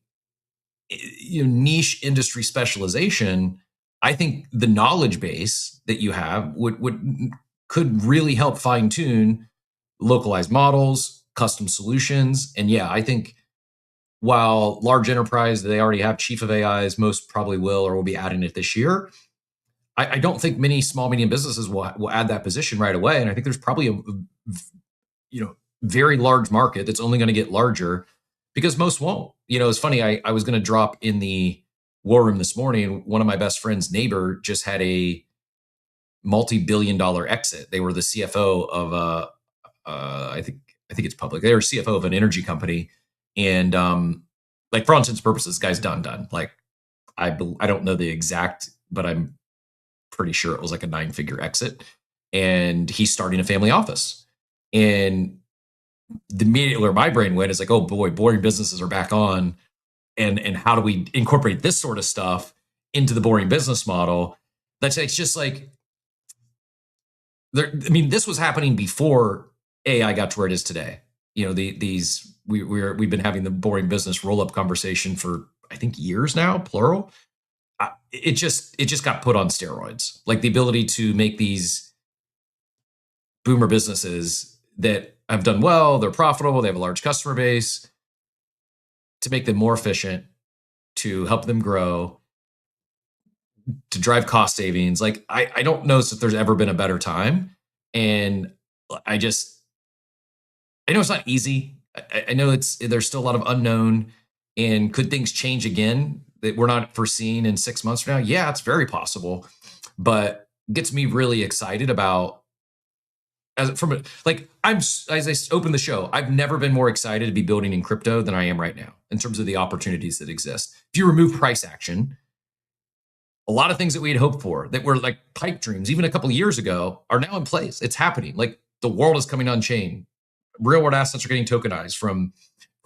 niche industry specialization, I think the knowledge base that you have could really help fine tune localized models, custom solutions. And yeah, I think while large enterprise, they already have chief of AIs, most probably will or will be adding it this year. I don't think many small, medium businesses will add that position right away. And I think there's probably a very large market that's only going to get larger because most won't. It's funny. I was going to drop in the war room this morning. One of my best friend's neighbor just had a multi-billion-dollar exit. They were the CFO of I think it's public. They were CFO of an energy company. And like for all intents and purposes, this guy's done. Like I don't know the exact, but I'm pretty sure it was like a 9-figure exit. And he's starting a family office. And the immediately where my brain went is like, oh boy, boring businesses are back on. And how do we incorporate this sort of stuff into the boring business model? It's just like, this was happening before AI got to where it is today. We've been having the boring business roll-up conversation for I think years now, plural. It just got put on steroids. Like the ability to make these boomer businesses that have done well, they're profitable, they have a large customer base, to make them more efficient, to help them grow, to drive cost savings. Like I don't know if there's ever been a better time. And I know it's not easy. I know there's still a lot of unknown. And could things change again that we're not foreseeing in 6 months from now? Yeah, it's very possible. But gets me really excited about as I opened the show, I've never been more excited to be building in crypto than I am right now in terms of the opportunities that exist. If you remove price action, a lot of things that we had hoped for that were like pipe dreams even a couple of years ago are now in place. It's happening. Like the world is coming on chain. Real world assets are getting tokenized from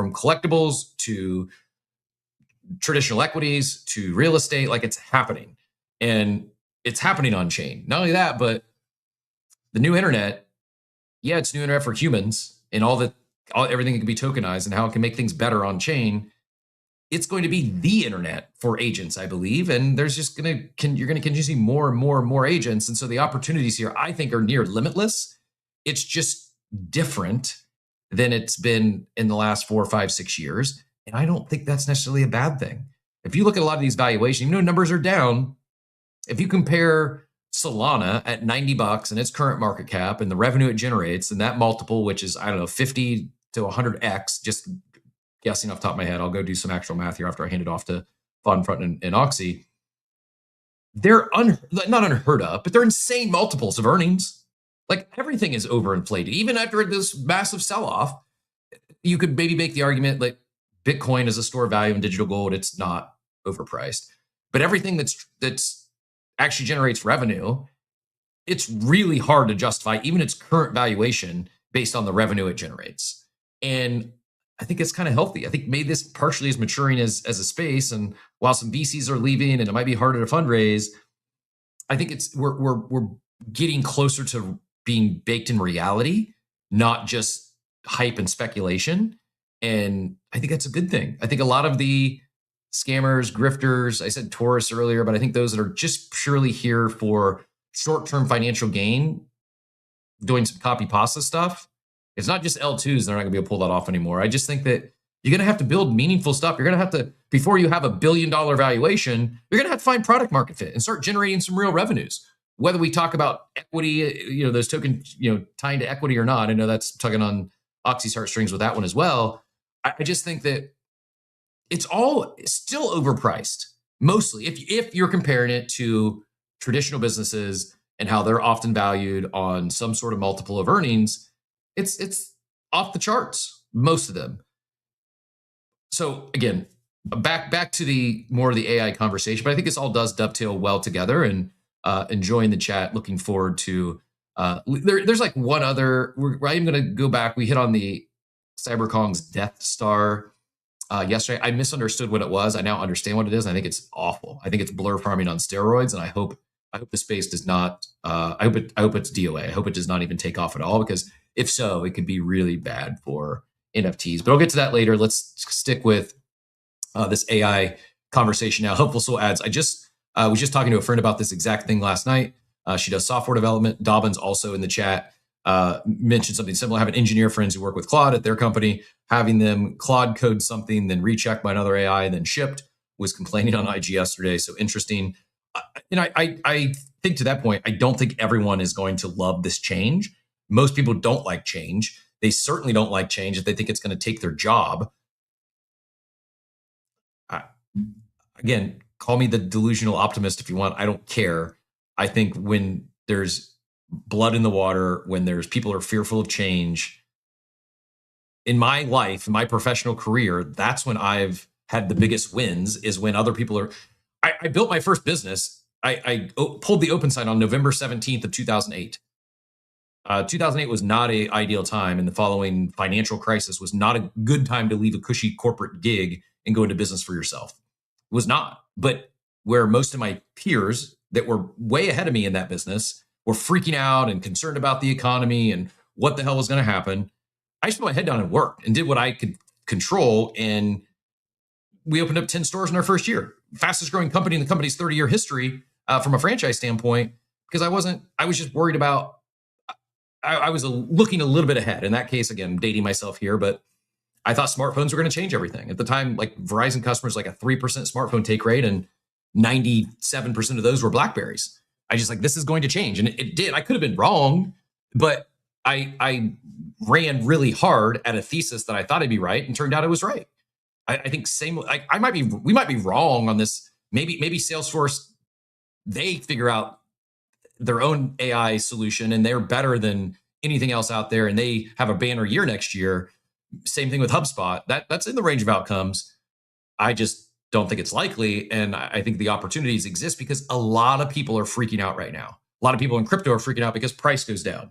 collectibles to traditional equities to real estate. Like it's happening, and it's happening on chain. Not only that, but the new internet, yeah, it's new internet for humans and everything can be tokenized and how it can make things better on chain. It's going to be the internet for agents, I believe. And there's just you're going to continue to see more and more and more agents. And so the opportunities here, I think, are near limitless. It's just different than it's been in the last 4, 5, 6 years. And I don't think that's necessarily a bad thing. If you look at a lot of these valuations, even though numbers are down, if you compare Solana at $90 and its current market cap and the revenue it generates and that multiple, which is, I don't know, 50 to 100x, just guessing off the top of my head. I'll go do some actual math here after I hand it off to Vonfront and Oxy. They're not unheard of, but they're insane multiples of earnings. Like everything is overinflated. Even after this massive sell-off, you could maybe make the argument like Bitcoin is a store of value in digital gold. It's not overpriced, but everything that's actually generates revenue, it's really hard to justify even its current valuation based on the revenue it generates. And I think it's kind of healthy. I think maybe this partially is maturing as a space. And while some VCs are leaving and it might be harder to fundraise, I think we're getting closer to being baked in reality, not just hype and speculation. And I think that's a good thing. I think a lot of the scammers, grifters, I said tourists earlier, but I think those that are just purely here for short-term financial gain, doing some copy pasta stuff, it's not just L2s. They're not going to be able to pull that off anymore. I just think that you're going to have to build meaningful stuff. You're going to have to, before you have $1 billion valuation, you're going to have to find product market fit and start generating some real revenues. Whether we talk about equity, those tokens, tying to equity or not, I know that's tugging on Oxy's heartstrings with that one as well. I just think that it's all still overpriced, mostly if you're comparing it to traditional businesses and how they're often valued on some sort of multiple of earnings. It's off the charts, most of them. So again, back to the more of the AI conversation, but I think this all does dovetail well together, and enjoying the chat. Looking forward to there's like one other. I'm going to go back. We hit on the CyberKongz Death Star yesterday. I misunderstood what it was. I now understand what it is. I think it's awful. I think it's blur farming on steroids, and I hope the space does not. I hope it's DOA. I hope it does not even take off at all, because if so, it could be really bad for NFTs. But I'll get to that later. Let's stick with this AI conversation now. Hopeful Soul Ads. I was just talking to a friend about this exact thing last night. She does software development. Dobbins also in the chat mentioned something similar. I have an engineer friends who work with Claude at their company, having them Claude code something, then rechecked by another AI, then shipped, was complaining on IG yesterday. So interesting. And I think to that point, I don't think everyone is going to love this change. Most people don't like change. They certainly don't like change if they think it's going to take their job. Again, call me the delusional optimist if you want. I don't care. I think when there's blood in the water, when there's people are fearful of change, in my life, in my professional career, that's when I've had the biggest wins, is when other people are. I built my first business. I pulled the open sign on November 17th of 2008. 2008 was not an ideal time, and the following financial crisis was not a good time to leave a cushy corporate gig and go into business for yourself. It was not. But where most of my peers that were way ahead of me in that business were freaking out and concerned about the economy and what the hell was going to happen, I just put my head down and worked and did what I could control. And we opened up 10 stores in our first year. Fastest growing company in the company's 30-year history from a franchise standpoint, because I was just worried about, I was looking a little bit ahead. In that case, again, dating myself here, but I thought smartphones were going to change everything. At the time, like Verizon customers, like a 3% smartphone take rate, and 97% of those were BlackBerries. I just this is going to change. And it did. I could have been wrong, but I ran really hard at a thesis that I thought I'd be right, and turned out it was right. I think we might be wrong on this. Maybe Salesforce, they figure out their own AI solution and they're better than anything else out there, and they have a banner year next year. Same thing with HubSpot. That's in the range of outcomes. I just don't think it's likely. And I think the opportunities exist because a lot of people are freaking out right now. A lot of people in crypto are freaking out because price goes down.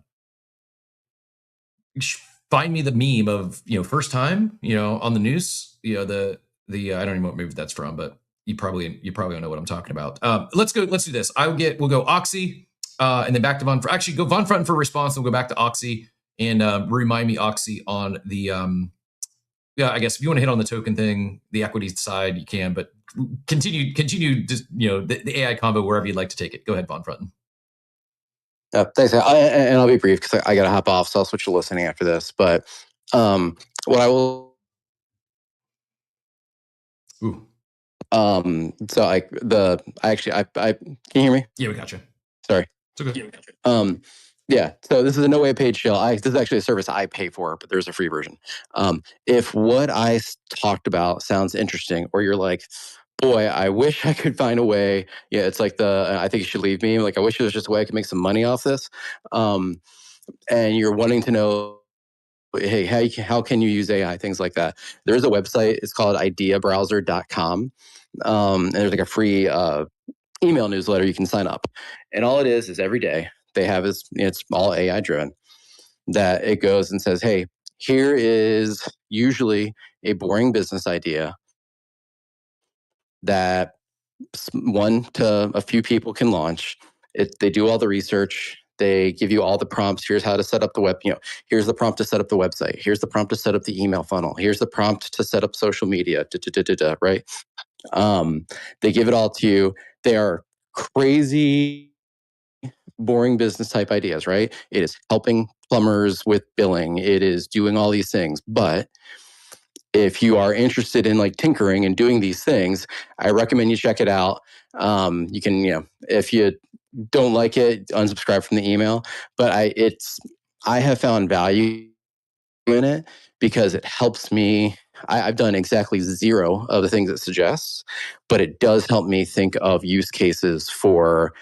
Find me the meme of, first time, on the news, the I don't even know what movie that's from, but you probably don't know what I'm talking about. Let's do this. We'll go Oxy, and then back to Vonfront. Actually, go Vonfront for response, and we'll go back to Oxy, and remind me Oxy on the I guess if you want to hit on the token thing, the equity side, you can, but continue just, the AI combo wherever you'd like to take it. Go ahead, Vonfront. Thanks. And I'll be brief because I got to hop off, so I'll switch to listening after this. But what I will. Ooh. So I can you hear me? Yeah, we got you. Sorry. It's okay. Yeah. So this is a no way paid shill. This is actually a service I pay for, but there's a free version. If what I talked about sounds interesting, or you're like, boy, I wish I could find a way. Yeah, it's like I think you should leave me. Like, I wish there was just a way I could make some money off this. And you're wanting to know, hey, how can you use AI, things like that. There's a website. It's called ideabrowser.com. And there's like a free email newsletter you can sign up. And all it is every day they have it's all AI driven, that it goes and says, hey, here is usually a boring business idea that one to a few people can launch. They do all the research. They give you all the prompts. Here's how to set up the web. Here's the prompt to set up the website. Here's the prompt to set up the email funnel. Here's the prompt to set up social media. Right? They give it all to you. They are crazy boring business type ideas, right? It is helping plumbers with billing. It is doing all these things. But if you are interested in like tinkering and doing these things, I recommend you check it out. You can, if you don't like it, unsubscribe from the email. But I have found value in it because it helps me. I've done exactly zero of the things it suggests, but it does help me think of use cases for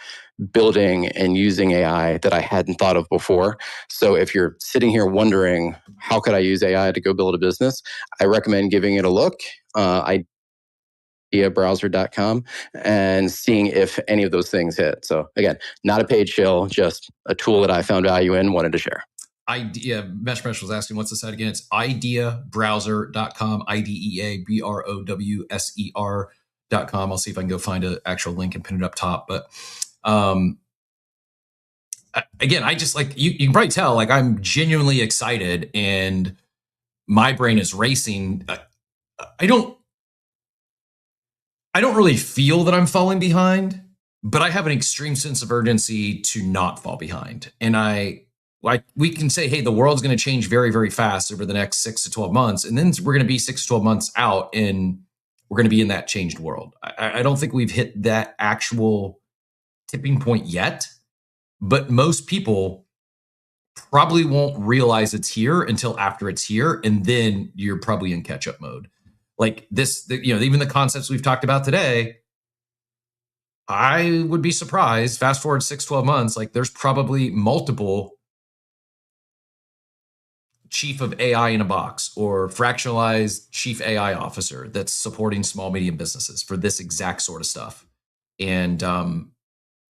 building and using AI that I hadn't thought of before. So if you're sitting here wondering, how could I use AI to go build a business? I recommend giving it a look. Ideabrowser.com and seeing if any of those things hit. So again, not a paid shill, just a tool that I found value in, wanted to share. Mesh was asking, what's the site again? It's ideabrowser.com, ideabrowser.com. I'll see if I can go find an actual link and pin it up top. But again, I just like, you can probably tell, like, I'm genuinely excited and my brain is racing. I don't really feel that I'm falling behind, but I have an extreme sense of urgency to not fall behind. And we can say, hey, the world's going to change very, very fast over the next 6 to 12 months. And then we're going to be 6 to 12 months out and we're going to be in that changed world. I don't think we've hit that actual tipping point yet, but most people probably won't realize it's here until after it's here. And then you're probably in catch-up mode. Like this, even the concepts we've talked about today, I would be surprised, fast forward 6, 12 months, like there's probably multiple chief of AI in a box or fractionalized chief AI officer that's supporting small, medium businesses for this exact sort of stuff. And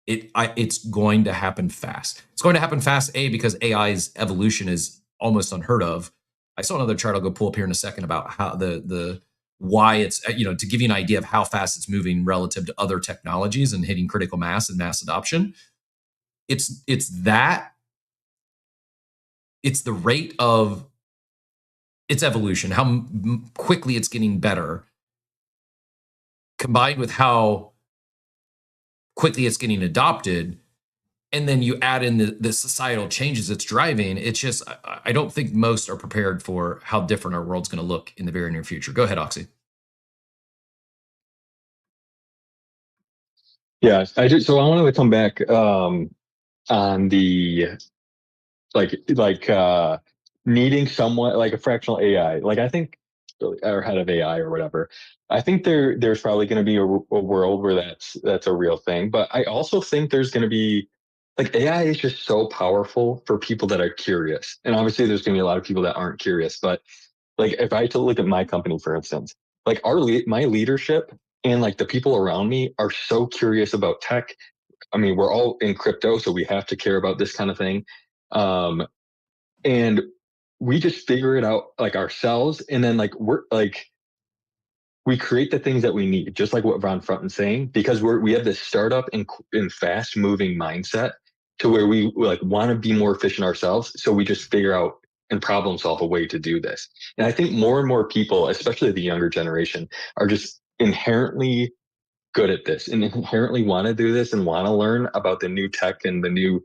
it's going to happen fast. It's going to happen fast, because AI's evolution is almost unheard of. I saw another chart I'll go pull up here in a second about how why it's, to give you an idea of how fast it's moving relative to other technologies and hitting critical mass and mass adoption. It's the rate of its evolution, how quickly it's getting better, combined with how quickly it's getting adopted. And then you add in the societal changes it's driving. It's just, I don't think most are prepared for how different our world's going to look in the very near future. Go ahead, Oxy. Yeah, I do. So I wanted to come back on the needing someone like a fractional AI. Like, I think, or head of AI or whatever. I think there's probably going to be a world where that's a real thing. But I also think there's going to be, like, AI is just so powerful for people that are curious. And obviously there's going to be a lot of people that aren't curious. But like, if I had to look at my company, for instance, like my leadership and like the people around me are so curious about tech. I mean, we're all in crypto, so we have to care about this kind of thing. And we just figure it out like ourselves. And then like, we create the things that we need, just like what Von Frunten's saying, because we have this startup and fast moving mindset to where we like want to be more efficient ourselves. So we just figure out and problem solve a way to do this. And I think more and more people, especially the younger generation, are just inherently good at this and inherently want to do this and want to learn about the new tech and the new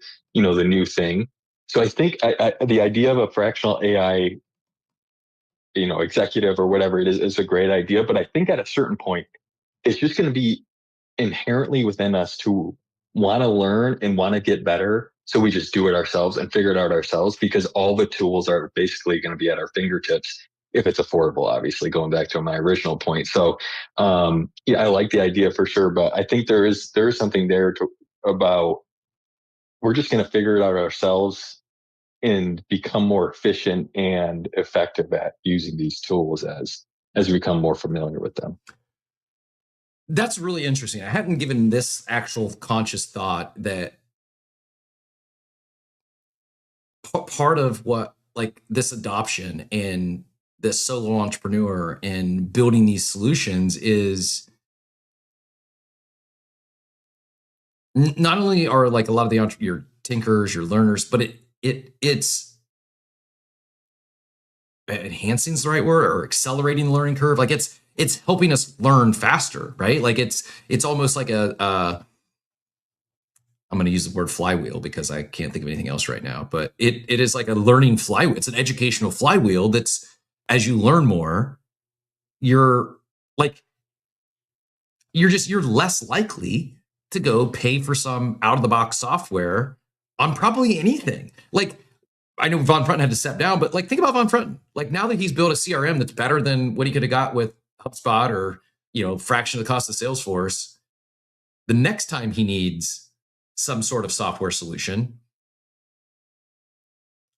thing. So I think the idea of a fractional AI, executive or whatever it is a great idea. But I think at a certain point, it's just going to be inherently within us to want to learn and want to get better. So we just do it ourselves and figure it out ourselves, because all the tools are basically going to be at our fingertips if it's affordable, obviously, going back to my original point. So yeah, I like the idea for sure, but I think there is something there about we're just going to figure it out ourselves and become more efficient and effective at using these tools as we become more familiar with them. That's really interesting. I hadn't given this actual conscious thought that part of what, like, this adoption and this solo entrepreneur and building these solutions is not only are, like, a lot of the your tinkers, your learners, but it's enhancing is the right word, or accelerating the learning curve. Like, it's helping us learn faster, right? Like, it's almost like I'm going to use the word flywheel because I can't think of anything else right now, but it is like a learning flywheel. It's an educational flywheel that's, as you learn more, you're less likely to go pay for some out of the box software on probably anything. Like, I know Von Frunten had to step down, but, like, think about Von Frunten. Like, now that he's built a CRM that's better than what he could have got with HubSpot or, fraction of the cost of Salesforce, the next time he needs some sort of software solution,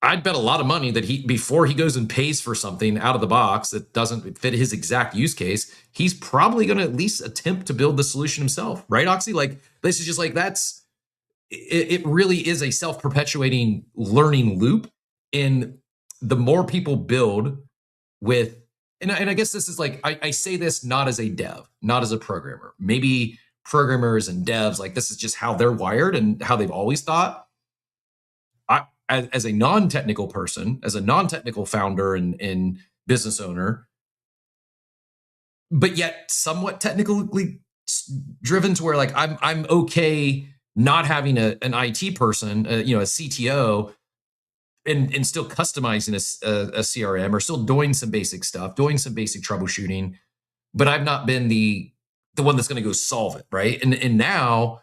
I'd bet a lot of money that before he goes and pays for something out of the box that doesn't fit his exact use case, he's probably going to at least attempt to build the solution himself. Right, Oxy? Like, this is just like, it really is a self-perpetuating learning loop. And the more people build with, and I guess this is like, I say this not as a dev, not as a programmer. Maybe programmers and devs, like, this is just how they're wired and how they've always thought. As a non-technical person, as a non-technical founder and business owner, but yet somewhat technically driven to where, like, I'm okay not having an IT person, a CTO, and still customizing a CRM, or still doing some basic stuff, doing some basic troubleshooting, but I've not been the one that's going to go solve it, right? And now,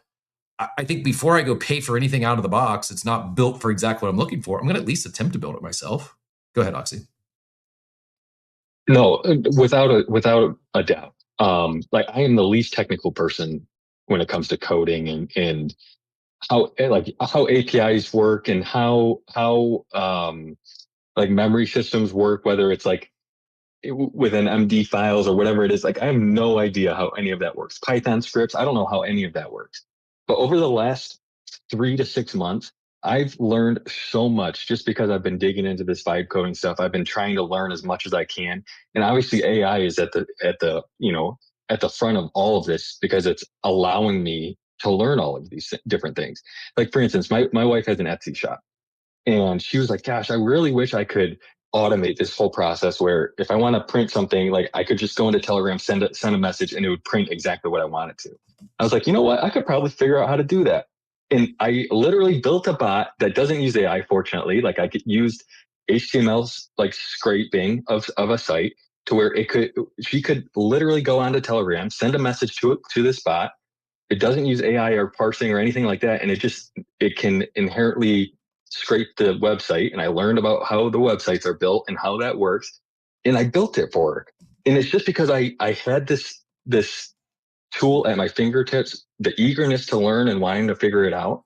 I think before I go pay for anything out of the box, it's not built for exactly what I'm looking for, I'm going to at least attempt to build it myself. Go ahead, Oxy. No, without a doubt. Like, I am the least technical person when it comes to coding and how APIs work and how like memory systems work, whether it's like within MD files or whatever it is. Like, I have no idea how any of that works. Python scripts, I don't know how any of that works. But over the last 3 to 6 months, I've learned so much just because I've been digging into this vibe coding stuff. I've been trying to learn as much as I can. And obviously AI is at the front of all of this, because it's allowing me to learn all of these different things. Like, for instance, my wife has an Etsy shop, and she was like, gosh, I really wish I could automate this whole process where if I want to print something, like, I could just go into Telegram, send a message, and it would print exactly what I want it to. I was like, you know what? I could probably figure out how to do that. And I literally built a bot that doesn't use AI, fortunately. Like, I used HTML's like scraping of a site to where she could literally go onto Telegram, send a message to this bot. It doesn't use AI or parsing or anything like that. And it can inherently scrape the website. And I learned about how the websites are built and how that works. And I built it for her. And it's just because I had this tool at my fingertips, the eagerness to learn and wanting to figure it out.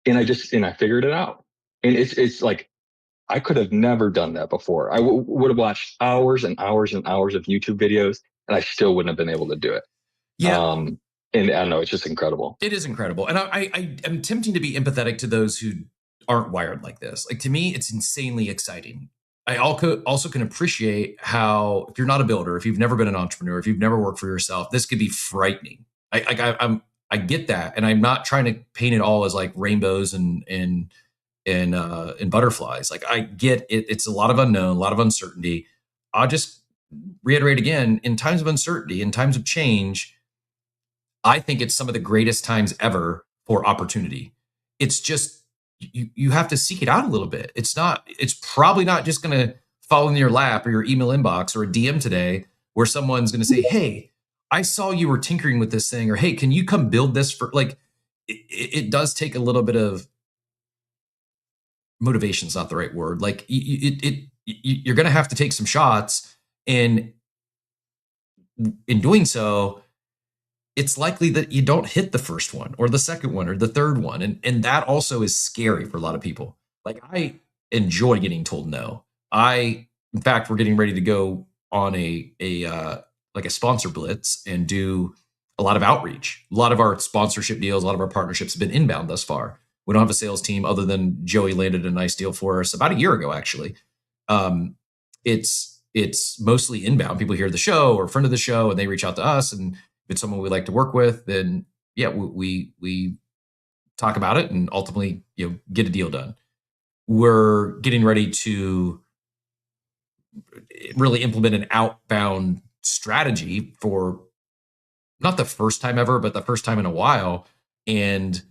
And I figured it out. And it's like, I could have never done that before. I would have watched hours and hours and hours of YouTube videos, and I still wouldn't have been able to do it. Yeah. And I don't know, it's just incredible. It is incredible. And I am tempting to be empathetic to those who aren't wired like this. Like, to me, it's insanely exciting. I also can appreciate how, if you're not a builder, if you've never been an entrepreneur, if you've never worked for yourself, this could be frightening. I get that, and I'm not trying to paint it all as like rainbows and butterflies. Like, I get it. It's a lot of unknown, a lot of uncertainty. I'll just reiterate again: in times of uncertainty, in times of change, I think it's some of the greatest times ever for opportunity. It's just, you have to seek it out a little bit. It's probably not just going to fall in your lap or your email inbox or a DM today where someone's going to say, hey, I saw you were tinkering with this thing, or hey, can you come build this for, like, it does take a little bit of motivation. Is not the right word. Like you're going to have to take some shots, and in doing so, it's likely that you don't hit the first one or the second one or the third one. And that also is scary for a lot of people. Like I enjoy getting told no. In fact, we're getting ready to go on a sponsor blitz and do a lot of outreach. A lot of our sponsorship deals, a lot of our partnerships have been inbound thus far. We don't have a sales team other than Joey landed a nice deal for us about a year ago, actually. It's mostly inbound. People hear the show or a friend of the show and they reach out to us, and if it's someone we like to work with, then yeah, we talk about it and ultimately, get a deal done. We're getting ready to really implement an outbound strategy for not the first time ever, but the first time in a while. And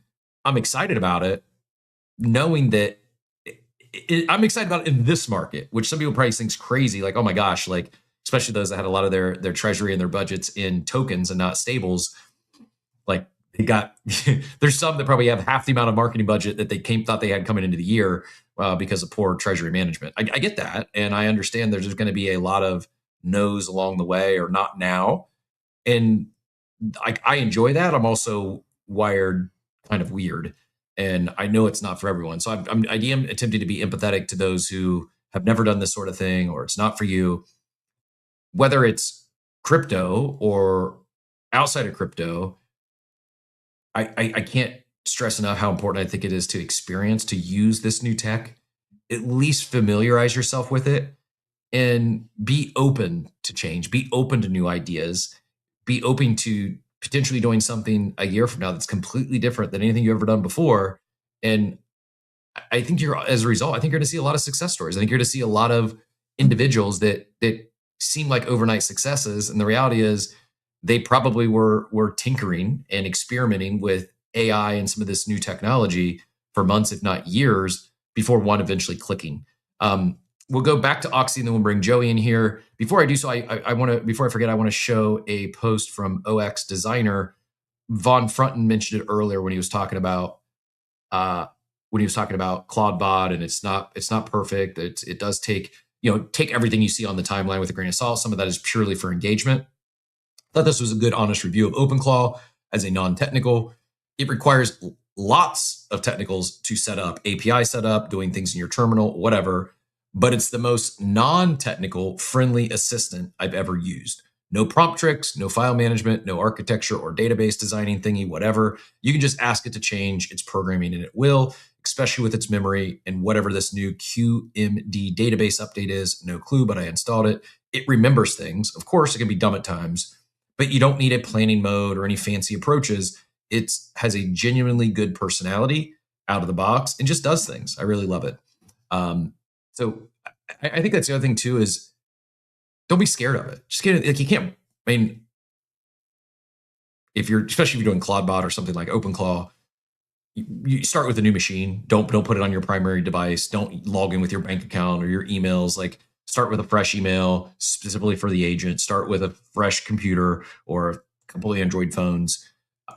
I'm excited about it, knowing that I'm excited about it in this market, which some people probably think is crazy. Like, oh my gosh, like, especially those that had a lot of their treasury and their budgets in tokens and not stables. Like they got, there's some that probably have half the amount of marketing budget that they thought they had coming into the year because of poor treasury management. I get that. And I understand there's going to be a lot of no's along the way or not now. And I enjoy that. I'm also wired kind of weird. And I know it's not for everyone. So I am attempting to be empathetic to those who have never done this sort of thing, or it's not for you. Whether it's crypto or outside of crypto, I can't stress enough how important I think it is to experience, to use this new tech, at least familiarize yourself with it, and be open to change, be open to new ideas, be open to potentially doing something a year from now that's completely different than anything you've ever done before. And I think as a result, I think you're going to see a lot of success stories. I think you're going to see a lot of individuals that seem like overnight successes. And the reality is they probably were tinkering and experimenting with AI and some of this new technology for months, if not years, before one eventually clicking. We'll go back to Oxy and then we'll bring Joey in here. Before I do so, I want to, before I forget, I want to show a post from OX Designer. Von Frunten mentioned it earlier when he was talking about CloudBot, and it's not perfect. It does take everything you see on the timeline with a grain of salt. Some of that is purely for engagement. I thought this was a good, honest review of OpenClaw as a non-technical. It requires lots of technicals to set up, API setup, doing things in your terminal, whatever. But it's the most non-technical friendly assistant I've ever used. No prompt tricks, no file management, no architecture or database designing thingy, whatever. You can just ask it to change its programming and it will, especially with its memory and whatever this new QMD database update is. No clue, but I installed it. It remembers things. Of course, it can be dumb at times, but you don't need a planning mode or any fancy approaches. It has a genuinely good personality out of the box and just does things. I really love it. So I think that's the other thing too, is don't be scared of it. Just get it. Like you can't, I mean, especially if you're doing CloudBot or something like OpenClaw, you start with a new machine. Don't put it on your primary device. Don't log in with your bank account or your emails. Like start with a fresh email specifically for the agent. Start with a fresh computer or a couple of Android phones,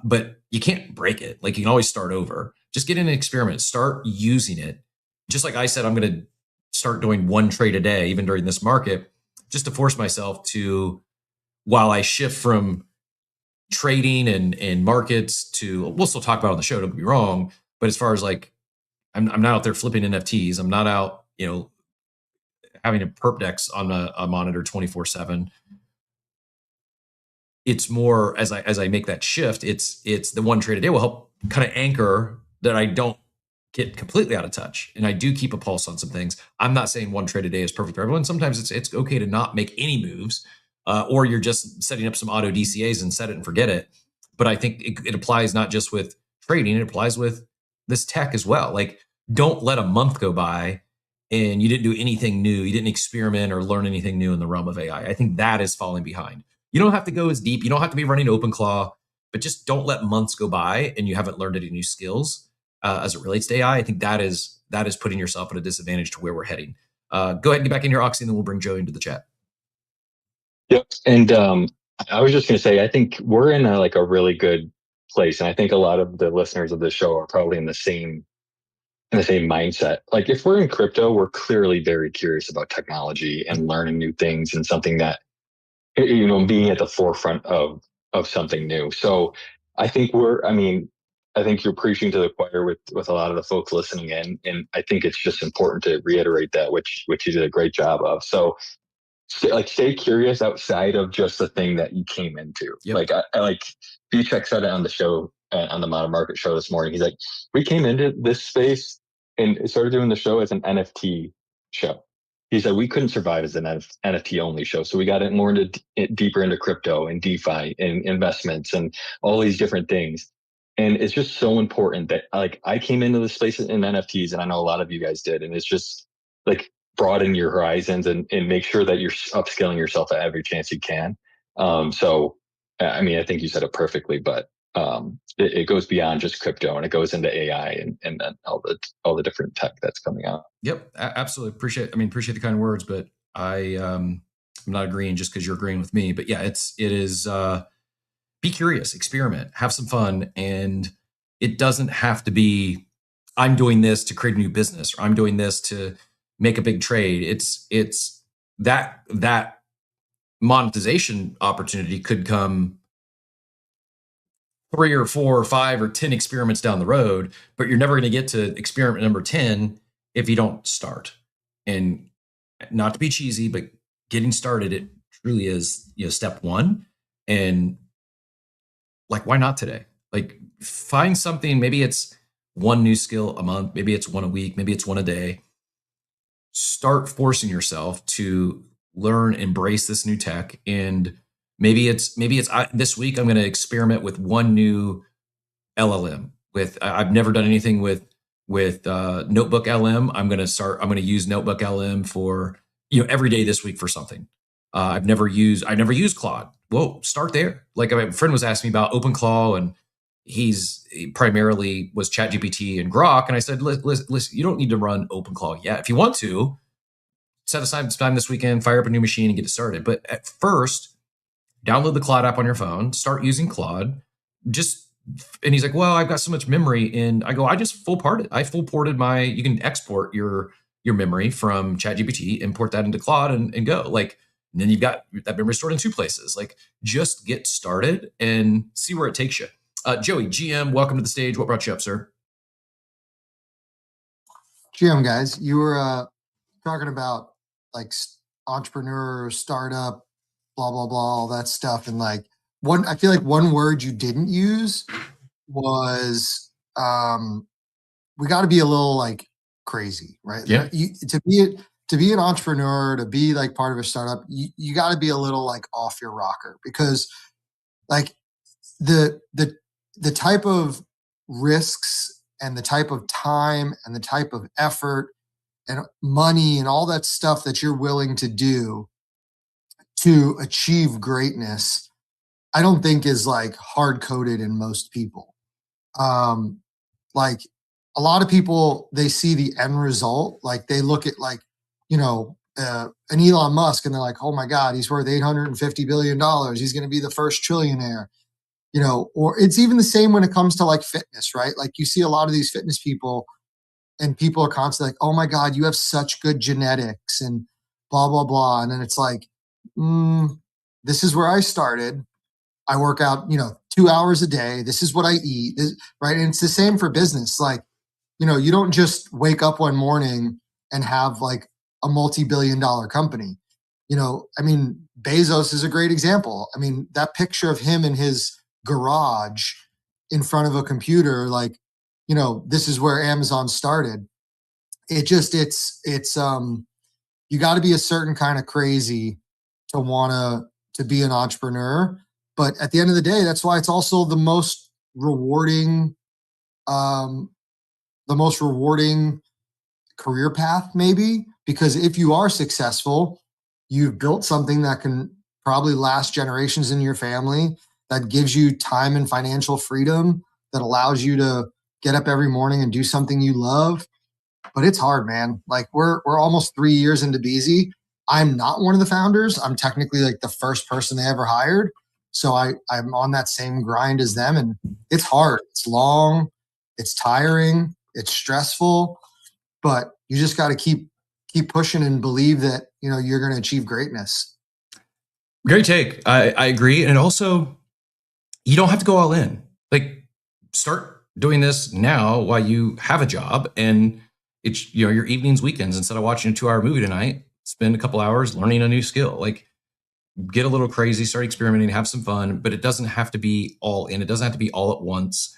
but you can't break it. Like you can always start over. Just get in an experiment. Start using it. Just like I said, I'm going to start doing one trade a day, even during this market, just to force myself to, while I shift from trading and markets to, we'll still talk about it on the show, don't get me wrong, but as far as like, I'm not out there flipping NFTs. I'm not out, having a perp dex on a monitor 24/7. It's more as I make that shift, it's the one trade a day will help kind of anchor that I don't get completely out of touch. And I do keep a pulse on some things. I'm not saying one trade a day is perfect for everyone. Sometimes it's okay to not make any moves, or you're just setting up some auto DCAs and set it and forget it. But I think it applies not just with trading, it applies with this tech as well. Like don't let a month go by and you didn't do anything new. You didn't experiment or learn anything new in the realm of AI. I think that is falling behind. You don't have to go as deep. You don't have to be running OpenClaw, but just don't let months go by and you haven't learned any new skills. As it relates to AI, I think that is putting yourself at a disadvantage to where we're heading. Go ahead and get back in here, Oxy, and then we'll bring Joey into the chat. Yep. And I was just going to say, I think we're in a really good place. And I think a lot of the listeners of this show are probably in the same mindset. Like if we're in crypto, we're clearly very curious about technology and learning new things, and something that, being at the forefront of something new. So I think I think you're preaching to the choir with a lot of the folks listening in. And I think it's just important to reiterate that, which you did a great job of. So stay curious outside of just the thing that you came into. Yep. Like I like Vchek said it on the show, on the Modern Market show this morning. He's like, we came into this space and started doing the show as an NFT show. He said we couldn't survive as an NFT only show, so we got it more deeper into crypto and DeFi and investments and all these different things. And it's just so important that like I came into this space in NFTs, and I know a lot of you guys did, and it's just like broaden your horizons and make sure that you're upskilling yourself at every chance you can. So I mean, I think you said it perfectly, but it goes beyond just crypto, and it goes into AI and then all the different tech that's coming out. Yep, absolutely. Appreciate the kind words, but I'm not agreeing just because you're agreeing with me. But yeah, it is be curious, experiment, have some fun, and it doesn't have to be I'm doing this to create a new business, or I'm doing this to make a big trade. It's that monetization opportunity could come 3 or 4 or 5 or 10 experiments down the road, but you're never going to get to experiment number 10 if you don't start. And not to be cheesy, but getting started, it truly is, step one. And like, why not today? Like, find something. Maybe it's one new skill a month, maybe it's one a week, maybe it's one a day. Start forcing yourself to learn, embrace this new tech. And maybe it's this week I'm going to experiment with one new LLM. I've never done anything with Notebook LM. I'm going to use Notebook LM for every day this week for something. I've never used Claude. Whoa, start there. Like my friend was asking me about OpenClaw, and he primarily was ChatGPT and Grok. And I said, listen, you don't need to run OpenClaw yet. If you want to, set aside some time this weekend, fire up a new machine and get it started. But at first, download the Claude app on your phone, start using Claude. And he's like, well, I've got so much memory. And I go, I just full ported you can export your memory from ChatGPT, import that into Claude and go. Like, and then you've got that memory stored in 2 places. Like, just get started and see where it takes you. Joey, GM, welcome to the stage. What brought you up, sir? GM guys, you were talking about like entrepreneur, startup, blah, blah, blah, all that stuff. And like I feel like one word you didn't use was we got to be a little like crazy, right? Yeah. To be an entrepreneur, to be like part of a startup, you got to be a little like off your rocker, because like the type of risks and the type of time and the type of effort and money and all that stuff that you're willing to do to achieve greatness, I don't think is like hard coded in most people. Like a lot of people, they see the end result. Like they look at like, an Elon Musk, and they're like, oh my God, he's worth $850 billion. He's going to be the first trillionaire, or it's even the same when it comes to like fitness, right? Like you see a lot of these fitness people, and people are constantly like, oh my God, you have such good genetics and blah, blah, blah. And then it's like, this is where I started. I work out, 2 hours a day. This is what I eat, right? And it's the same for business. Like, you don't just wake up one morning and have like a multi-billion-dollar company. Bezos is a great example. I mean, that picture of him in his garage in front of a computer, like, this is where Amazon started. It's you got to be a certain kind of crazy to be an entrepreneur. But at the end of the day, that's why it's also the most rewarding career path, maybe, because if you are successful, you've built something that can probably last generations in your family, that gives you time and financial freedom, that allows you to get up every morning and do something you love. But it's hard, man. Like we're almost 3 years into Beezy. I'm not one of the founders. I'm technically like the first person they ever hired. So I'm on that same grind as them. And it's hard. It's long. It's tiring. It's stressful. But you just got to keep pushing and believe that you're going to achieve greatness. Great take. I agree. And also, you don't have to go all in. Like, start doing this now while you have a job, and it's your evenings, weekends. Instead of watching a 2-hour movie tonight, spend a couple hours learning a new skill. Like, get a little crazy, start experimenting, have some fun. But it doesn't have to be all in. It doesn't have to be all at once.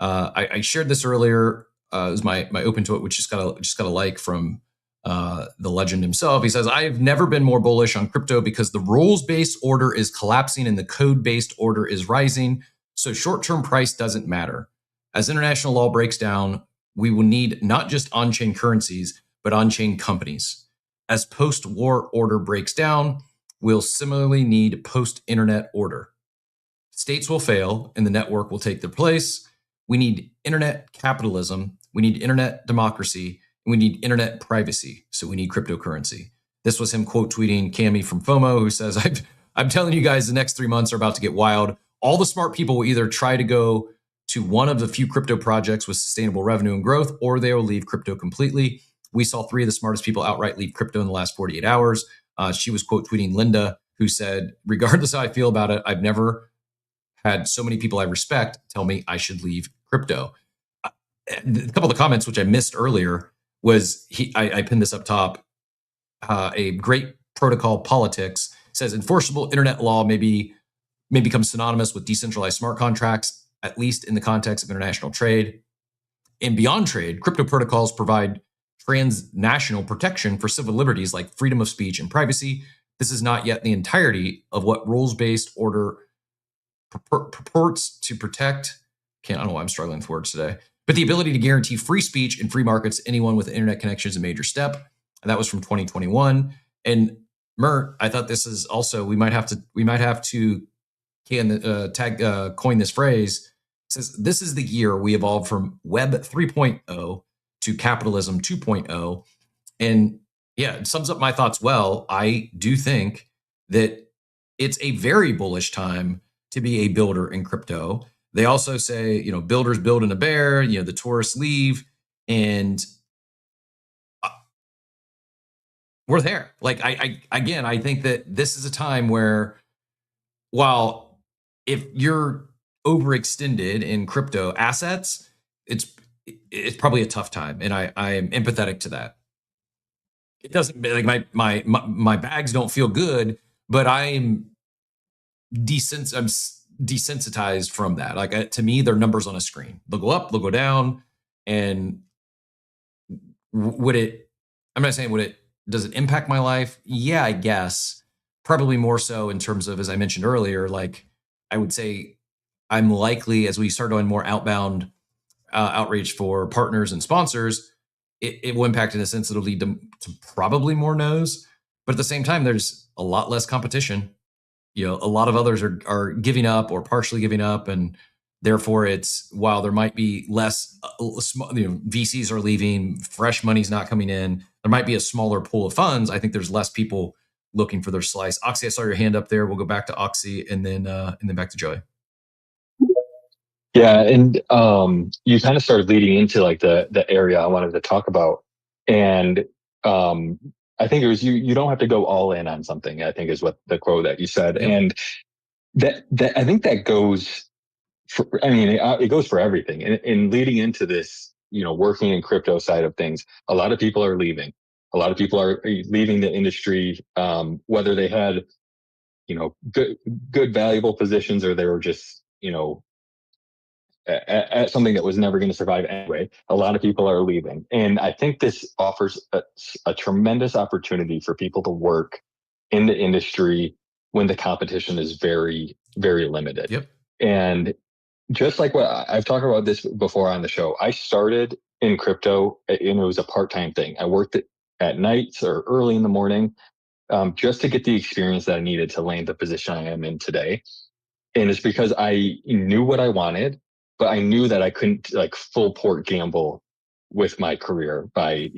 I shared this earlier. It was my open to it, which just got a like from the legend himself. He says, "I've never been more bullish on crypto because the rules-based order is collapsing and the code-based order is rising. So short-term price doesn't matter. As international law breaks down, we will need not just on-chain currencies, but on-chain companies. As post-war order breaks down, we'll similarly need post-internet order. States will fail and the network will take their place. We need internet capitalism. We need internet democracy. And we need internet privacy. So we need cryptocurrency." This was him quote tweeting Cami from FOMO, who says, I'm telling you guys, the next 3 months are about to get wild. All the smart people will either try to go to one of the few crypto projects with sustainable revenue and growth, or they will leave crypto completely. We saw 3 of the smartest people outright leave crypto in the last 48 hours. She was quote tweeting Linda, who said, "Regardless how I feel about it, I've never had so many people I respect tell me I should leave crypto." A couple of the comments, which I missed earlier, was I pinned this up top. A great protocol politics says enforceable internet law may become synonymous with decentralized smart contracts, at least in the context of international trade. And beyond trade, crypto protocols provide transnational protection for civil liberties like freedom of speech and privacy. This is not yet the entirety of what rules-based order purports to protect. I don't know why I'm struggling with words today. But the ability to guarantee free speech and free markets to anyone with an internet connection is a major step. And that was from 2021. And Mert, I thought this is also, we might have to coin this phrase. It says, this is the year we evolved from Web 3.0 to capitalism 2.0. And yeah, it sums up my thoughts well. I do think that it's a very bullish time to be a builder in crypto. They also say, builders build in a bear, the tourists leave, and we're there. Like, I think that this is a time where, while if you're overextended in crypto assets, it's probably a tough time, and I am empathetic to that. It doesn't, like, my bags don't feel good, but I'm desensitized from that. Like, to me, they're numbers on a screen. They'll go up, they'll go down, and does it impact my life? Yeah, I guess. Probably more so in terms of, as I mentioned earlier, like, I would say I'm likely, as we start doing more outbound outreach for partners and sponsors, it will impact in a sense that'll lead to probably more no's. But at the same time, there's a lot less competition. A lot of others are giving up or partially giving up, and therefore while there might be less, VCs are leaving, fresh money's not coming in, there might be a smaller pool of funds. I think there's less people looking for their slice. Oxy, I saw your hand up there. We'll go back to Oxy and then back to Joey. Yeah, and you kind of started leading into like the area I wanted to talk about, and I think it was you don't have to go all in on something, I think is what the quote that you said. Yeah. And that I think that goes for, it goes for everything. And leading into this, working in crypto side of things, a lot of people are leaving. A lot of people are leaving the industry, whether they had, good valuable positions, or they were just, at something that was never going to survive anyway. A lot of people are leaving. And I think this offers a tremendous opportunity for people to work in the industry when the competition is very, very limited. Yep. And just like what I've talked about this before on the show, I started in crypto and it was a part-time thing. I worked at nights or early in the morning just to get the experience that I needed to land the position I am in today. And it's because I knew what I wanted, but I knew that I couldn't like full port gamble with my career by,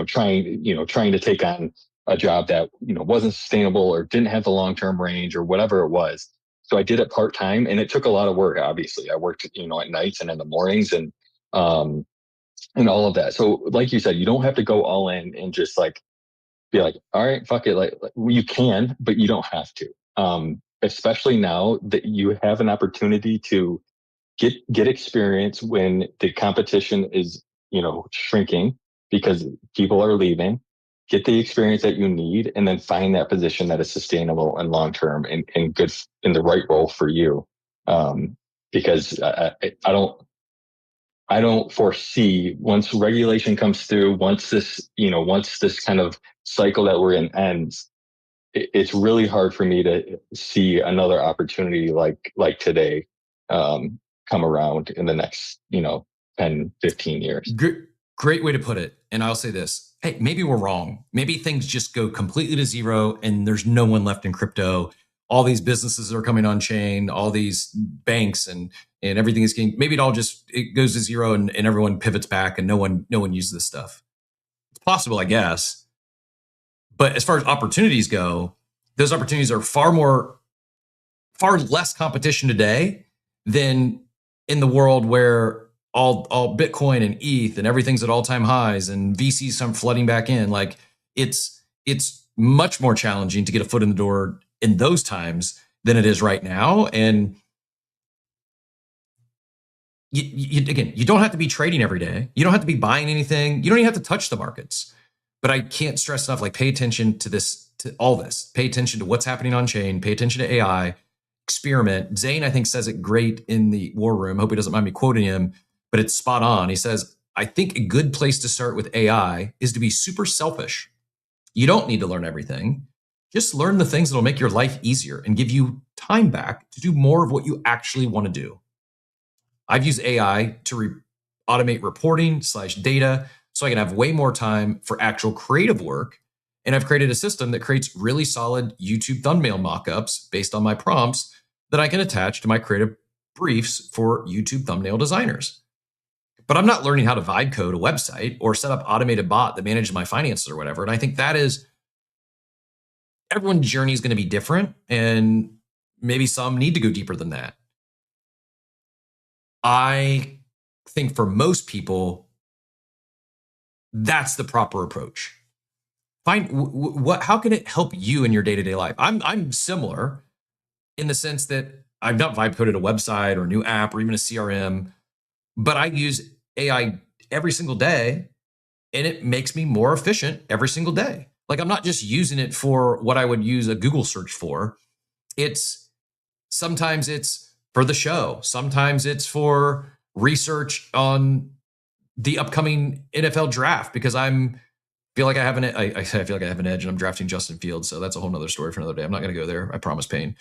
trying to take on a job that, wasn't sustainable or didn't have the long-term range or whatever it was. So I did it part-time, and it took a lot of work. Obviously, I worked, at nights and in the mornings, and all of that. So like you said, you don't have to go all in and just like be like, all right, fuck it. Like you can, but you don't have to. Especially now that you have an opportunity to get experience when the competition is, shrinking because people are leaving. Get the experience that you need, and then find that position that is sustainable and long term and good in the right role for you. Because I don't foresee, once regulation comes through, once this kind of cycle that we're in ends, it's really hard for me to see another opportunity like today come around in the next 10, 15 years. Great way to put it. And I'll say this: hey, maybe we're wrong. Maybe things just go completely to zero, and there's no one left in crypto. All these businesses are coming on chain, all these banks and everything is getting, maybe it goes to zero, and everyone pivots back, and no one uses this stuff. It's possible, I guess. But as far as opportunities go, those opportunities are far less competition today than in the world where all Bitcoin and ETH and everything's at all-time highs and VCs flooding back in. Like it's much more challenging to get a foot in the door in those times than it is right now. And you don't have to be trading every day. You don't have to be buying anything. You don't even have to touch the markets. But I can't stress enough, like, pay attention to all this. Pay attention to what's happening on chain. Pay attention to AI. Experiment. Zane, I think, says it great in the War Room. Hope he doesn't mind me quoting him, but it's spot on. He says, I think a good place to start with AI is to be super selfish. You don't need to learn everything. Just learn the things that'll make your life easier and give you time back to do more of what you actually want to do. I've used AI to automate reporting / data so I can have way more time for actual creative work. And I've created a system that creates really solid YouTube thumbnail mockups based on my prompts that I can attach to my creative briefs for YouTube thumbnail designers. But I'm not learning how to vibe code a website or set up automated bot that manages my finances or whatever. And I think that is, everyone's journey is going to be different, and maybe some need to go deeper than that. I think for most people, that's the proper approach. Find how can it help you in your day-to-day life? I'm similar in the sense that I've not vibe coded a website or a new app or even a CRM, but I use AI every single day, and it makes me more efficient every single day. Like, I'm not just using it for what I would use a Google search for. Sometimes it's for the show. Sometimes it's for research on the upcoming NFL draft, because I feel like I have an edge and I'm drafting Justin Fields. So that's a whole nother story for another day. I'm not going to go there. I promise, Payne.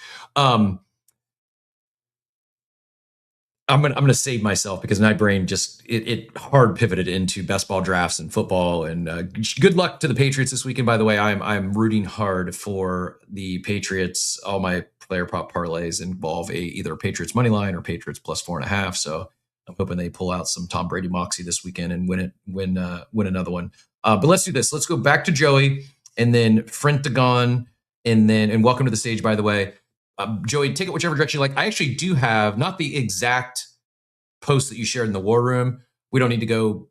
I'm going to save myself because my brain just, it hard pivoted into best ball drafts and football. And good luck to the Patriots this weekend. By the way, I'm rooting hard for the Patriots. All my player prop parlays involve either a Patriots money line or Patriots plus 4.5. So I'm hoping they pull out some Tom Brady moxie this weekend and win another one. But let's do this. Let's go back to Joey and then Frentagon, and welcome to the stage, by the way. Joey, take it whichever direction you like. I actually do have not the exact post that you shared in the War Room. We don't need to go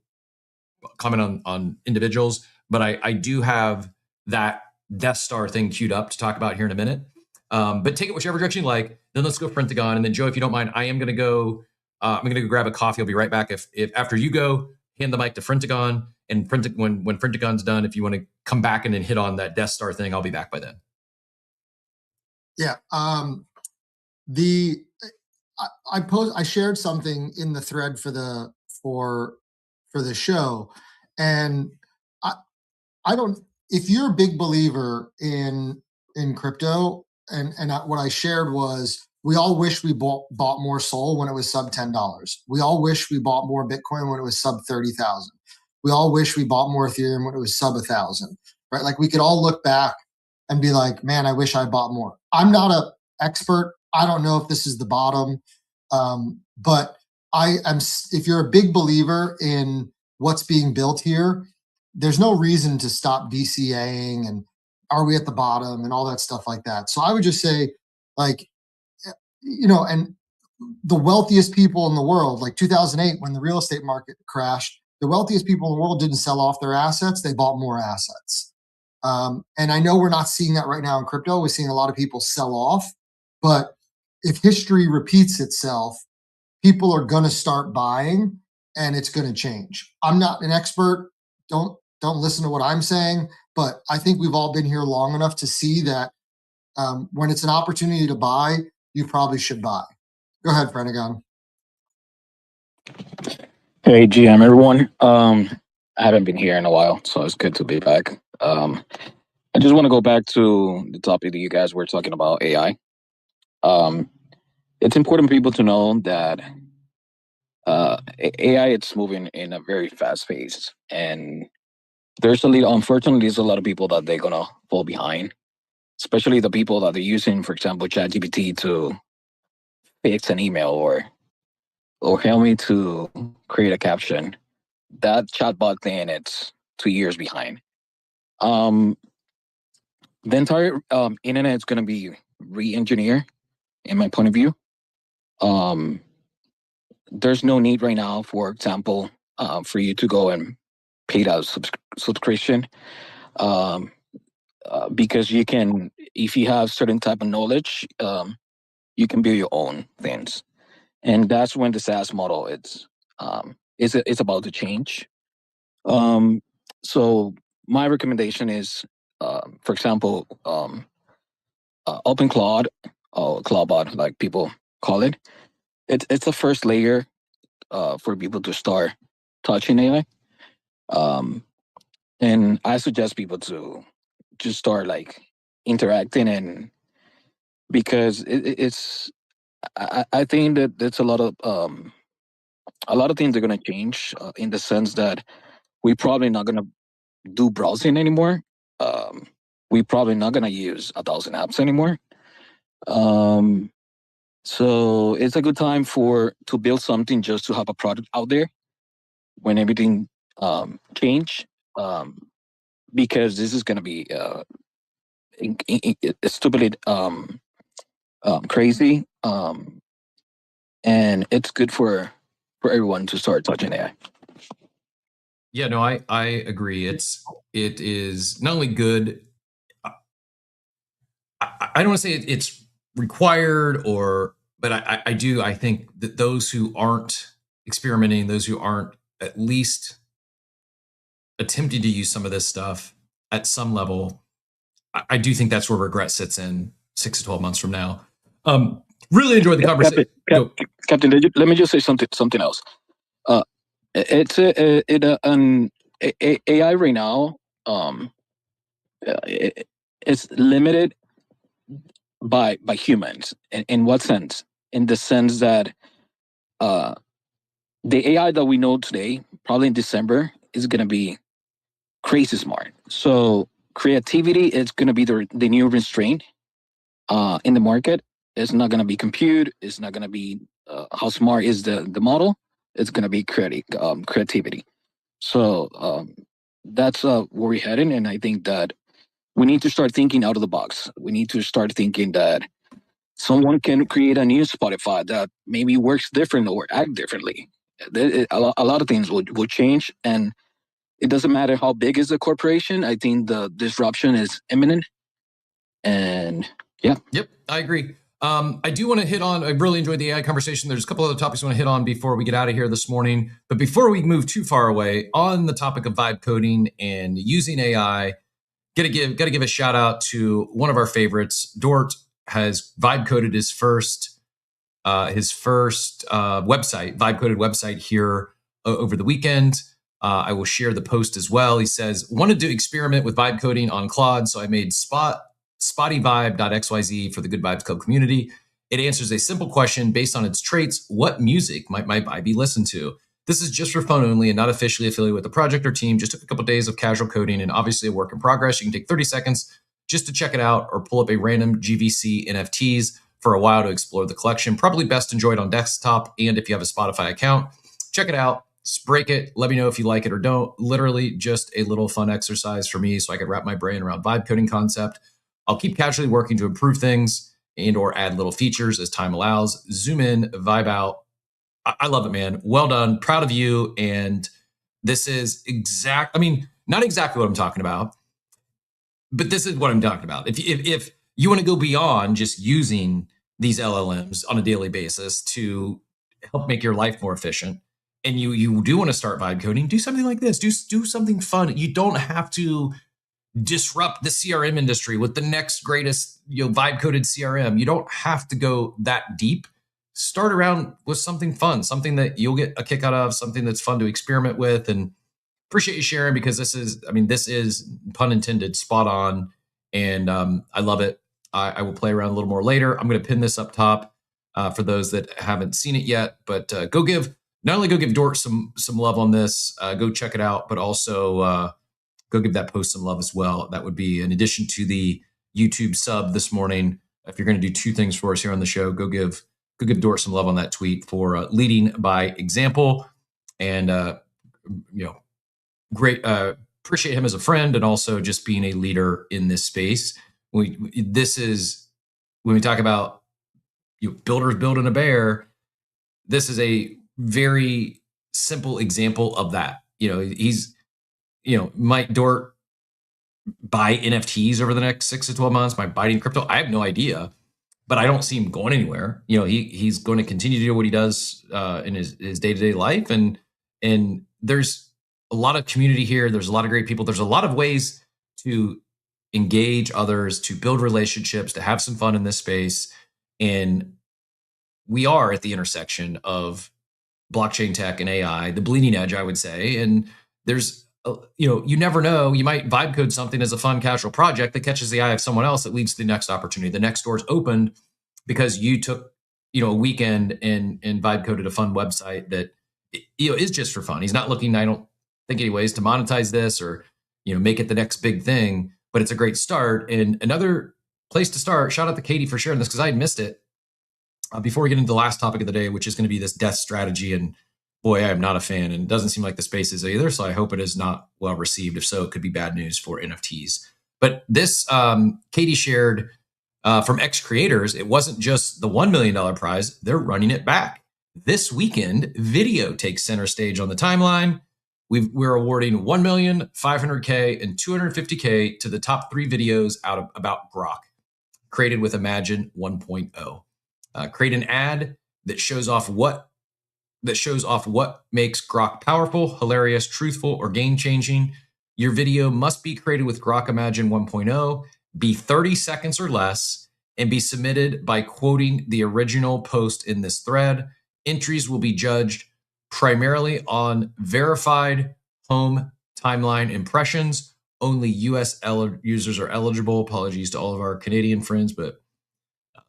comment on individuals, but I do have that Death Star thing queued up to talk about here in a minute. But take it whichever direction you like. Then let's go Frentagon, and then Joe, if you don't mind, I'm going to go grab a coffee. I'll be right back. If after you go, hand the mic to Frentagon, and when Frentagon's done, if you want to come back and then hit on that Death Star thing, I'll be back by then. Yeah. I shared something in the thread for the show, and I don't, if you're a big believer in crypto, and what I shared was, we all wish we bought more Sol when it was sub $10. We all wish we bought more Bitcoin when it was sub 30,000. We all wish we bought more Ethereum when it was sub 1,000, right? Like, we could all look back and be like, man, I wish I bought more. I'm not an expert. I don't know if this is the bottom. But if you're a big believer in what's being built here, there's no reason to stop DCAing and are we at the bottom and all that stuff like that. So I would just say, like, and the wealthiest people in the world, like 2008, when the real estate market crashed, the wealthiest people in the world didn't sell off their assets. They bought more assets. And I know we're not seeing that right now in crypto. We're seeing a lot of people sell off. But if history repeats itself, people are going to start buying and it's going to change. I'm not an expert. Don't listen to what I'm saying. But I think we've all been here long enough to see that when it's an opportunity to buy, you probably should buy. Go ahead, Frenegon. Hey, GM, everyone. I haven't been here in a while, so it's good to be back. I just want to go back to the topic that you guys were talking about, AI. It's important for people to know that AI, it's moving in a very fast pace, and unfortunately, there's a lot of people that they're gonna fall behind, especially the people that are using, for example, ChatGPT to fix an email or help me to create a caption. That chatbot thing, it's 2 years behind. The entire internet is going to be re-engineered, in my point of view. There's no need right now, for example, for you to go and pay that subscription, because you can, if you have certain type of knowledge, you can build your own things, and that's when the SaaS model it's about to change. So my recommendation is, for example, Open Claude, or Clawbot, like people call it. It's a first layer for people to start touching AI. And I suggest people to just start like interacting, and because I think that there's a lot of things are going to change, in the sense that we're probably not going to do browsing anymore. We're probably not going to use 1,000 apps anymore. So it's a good time to build something, just to have a product out there when everything change, because this is going to be stupidly crazy, and it's good for everyone to start touching AI. Yeah, no, I agree. It is not only good. I don't want to say it's required, but I think that those who aren't experimenting, those who aren't at least attempting to use some of this stuff at some level, I do think that's where regret sits in 6 to 12 months from now. Really enjoyed the conversation. Captain, let me just say something else. It's AI right now. It's limited by humans. In what sense? In the sense that the AI that we know today, probably in December, is going to be crazy smart. So creativity is going to be the new restraint in the market. It's not going to be compute. It's not going to be how smart is the model. It's going to be creativity. So that's where we're heading, and I think that we need to start thinking out of the box. We need to start thinking that someone can create a new Spotify that maybe works different or act differently. A lot of things will change, and it doesn't matter how big is the corporation. I think the disruption is imminent, and yeah. Yep, I agree. I do want to hit on, I really enjoyed the AI conversation. There's a couple other topics I want to hit on before we get out of here this morning. But before we move too far away, on the topic of vibe coding and using AI, gotta give a shout out to one of our favorites. Dort has vibe coded his first website, vibe coded website here over the weekend. I will share the post as well. He says, wanted to experiment with vibe coding on Claude, so I made spottyvibe.xyz for the Good Vibes Club community. It answers a simple question based on its traits. What music might my vibe be listened to? This is just for fun only and not officially affiliated with the project or team. Just took a couple of days of casual coding and obviously a work in progress. You can take 30 seconds just to check it out or pull up a random GVC NFTs for a while to explore the collection. Probably best enjoyed on desktop, and if you have a Spotify account, check it out. Break it. Let me know if you like it or don't. Literally just a little fun exercise for me so I could wrap my brain around vibe coding concept. I'll keep casually working to improve things and or add little features as time allows. Zoom in, vibe out. I love it, man. Well done. Proud of you. And this is not exactly what I'm talking about, but this is what I'm talking about. If you want to go beyond just using these LLMs on a daily basis to help make your life more efficient, and you do want to start vibe coding, do something like this. Do something fun. You don't have to disrupt the CRM industry with the next greatest vibe coded CRM. You don't have to go that deep. Start around with something fun, something that you'll get a kick out of, something that's fun to experiment with. And appreciate you sharing, because this is pun intended, spot on. And I love it. I will play around a little more later. I'm going to pin this up top for those that haven't seen it yet, but go give Dort some love on this. Go check it out, but also go give that post some love as well. That would be in addition to the YouTube sub this morning. If you're going to do two things for us here on the show, go give Dort some love on that tweet for leading by example. And great. Appreciate him as a friend, and also just being a leader in this space. This is when we talk about builders building a bear. This is a very simple example of that. Might Dort buy NFTs over the next 6 to 12 months? Might buy in crypto? I have no idea, but I don't see him going anywhere. He's going to continue to do what he does in his day-to-day life. And there's a lot of community here. There's a lot of great people. There's a lot of ways to engage others, to build relationships, to have some fun in this space. And we are at the intersection of blockchain tech and AI, the bleeding edge, I would say. And there's, you never know, you might vibe code something as a fun, casual project that catches the eye of someone else that leads to the next opportunity. The next door's opened because you took, a weekend and vibe coded a fun website that, is just for fun. He's not looking, I don't think anyways, to monetize this or, make it the next big thing, but it's a great start. And another place to start, shout out to Katie for sharing this, because I had missed it. Before we get into the last topic of the day, which is going to be this death strategy. And boy, I am not a fan, and it doesn't seem like the space is either. So I hope it is not well received. If so, it could be bad news for NFTs. But this, Katie shared from X Creators, it wasn't just the $1 million prize. They're running it back. This weekend, video takes center stage on the timeline. We're awarding $1 million, $500K, and $250K to the top 3 videos about Grok, created with Imagine 1.0. Create an ad that shows off what makes Grok powerful, hilarious, truthful, or game-changing. Your video must be created with Grok Imagine 1.0, be 30 seconds or less, and be submitted by quoting the original post in this thread. Entries will be judged primarily on verified home timeline impressions. Only US users are eligible. Apologies to all of our Canadian friends, but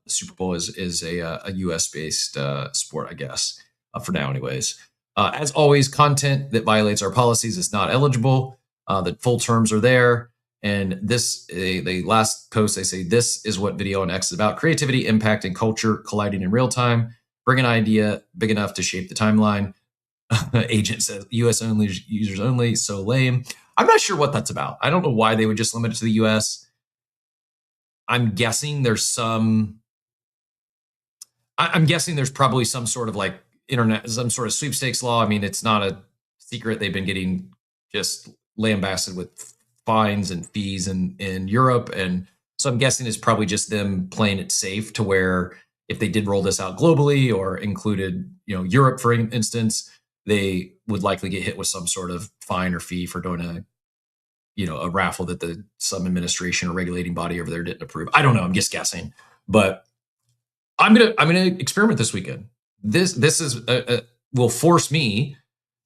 the Super Bowl is a US-based sport, I guess, for now anyways. As always, content that violates our policies is not eligible. The full terms are there. And the last post, they say, this is what video on X is about. Creativity, impact, and culture colliding in real time. Bring an idea big enough to shape the timeline. Agent says, US only, users only, so lame. I'm not sure what that's about. I don't know why they would just limit it to the US. I'm guessing there's probably some sort of some sort of sweepstakes law. I mean, it's not a secret. They've been getting just lambasted with fines and fees in Europe. And so I'm guessing it's probably just them playing it safe to where if they did roll this out globally or included, Europe, for instance, they would likely get hit with some sort of fine or fee for doing a raffle that some administration or regulating body over there didn't approve. I don't know. I'm just guessing, but I'm gonna experiment this weekend. This will force me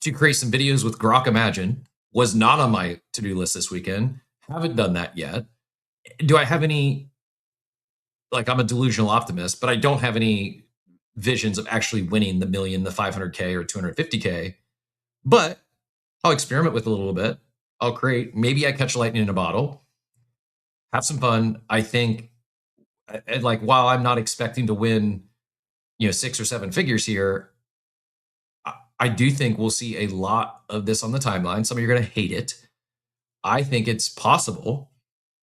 to create some videos with Grok Imagine. Was not on my to-do list this weekend. Haven't done that yet. Do I have any? I'm a delusional optimist, but I don't have any visions of actually winning the $1 million, the $500K, or $250K. But I'll experiment with a little bit. I'll create. Maybe I catch lightning in a bottle. Have some fun. I think. And while I'm not expecting to win, 6 or 7 figures here, I do think we'll see a lot of this on the timeline. Some of you are going to hate it. I think it's possible.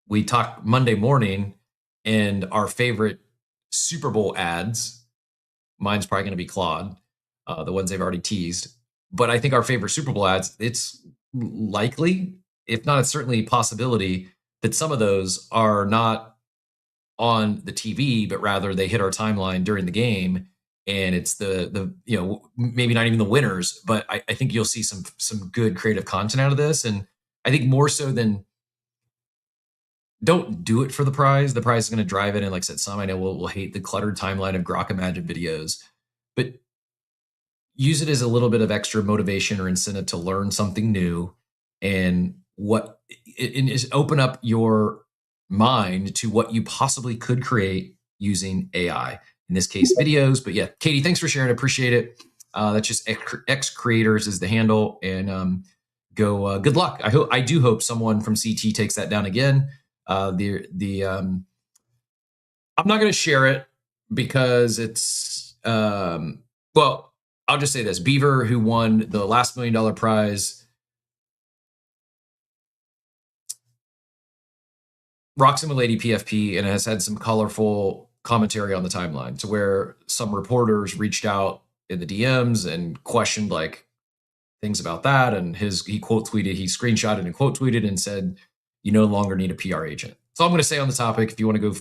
We talked Monday morning, and our favorite Super Bowl ads. Mine's probably going to be Claude, the ones they've already teased. But I think our favorite Super Bowl ads, it's likely, if not, it's certainly a possibility that some of those are not on the TV, but rather they hit our timeline during the game. And it's the maybe not even the winners, but I think you'll see some good creative content out of this. And I think more so than don't do it for the prize. The prize is going to drive it. And like I said, some I know will hate the cluttered timeline of Grok Imagine videos, but use it as a little bit of extra motivation or incentive to learn something new and is open up your mind to what you possibly could create using AI. In this case, videos. But yeah, Katie, thanks for sharing. I appreciate it. That's just X Creators is the handle, and good luck. I do hope someone from CT takes that down again. I'm not going to share it because it's well, I'll just say this: Beaver, who won the last $1 million prize, rocks him with Lady PFP and has had some colorful commentary on the timeline, to where some reporters reached out in the DMs and questioned like things about that. And he screenshotted and quote tweeted and said, "You no longer need a PR agent." So I'm going to say on the topic, if you want to go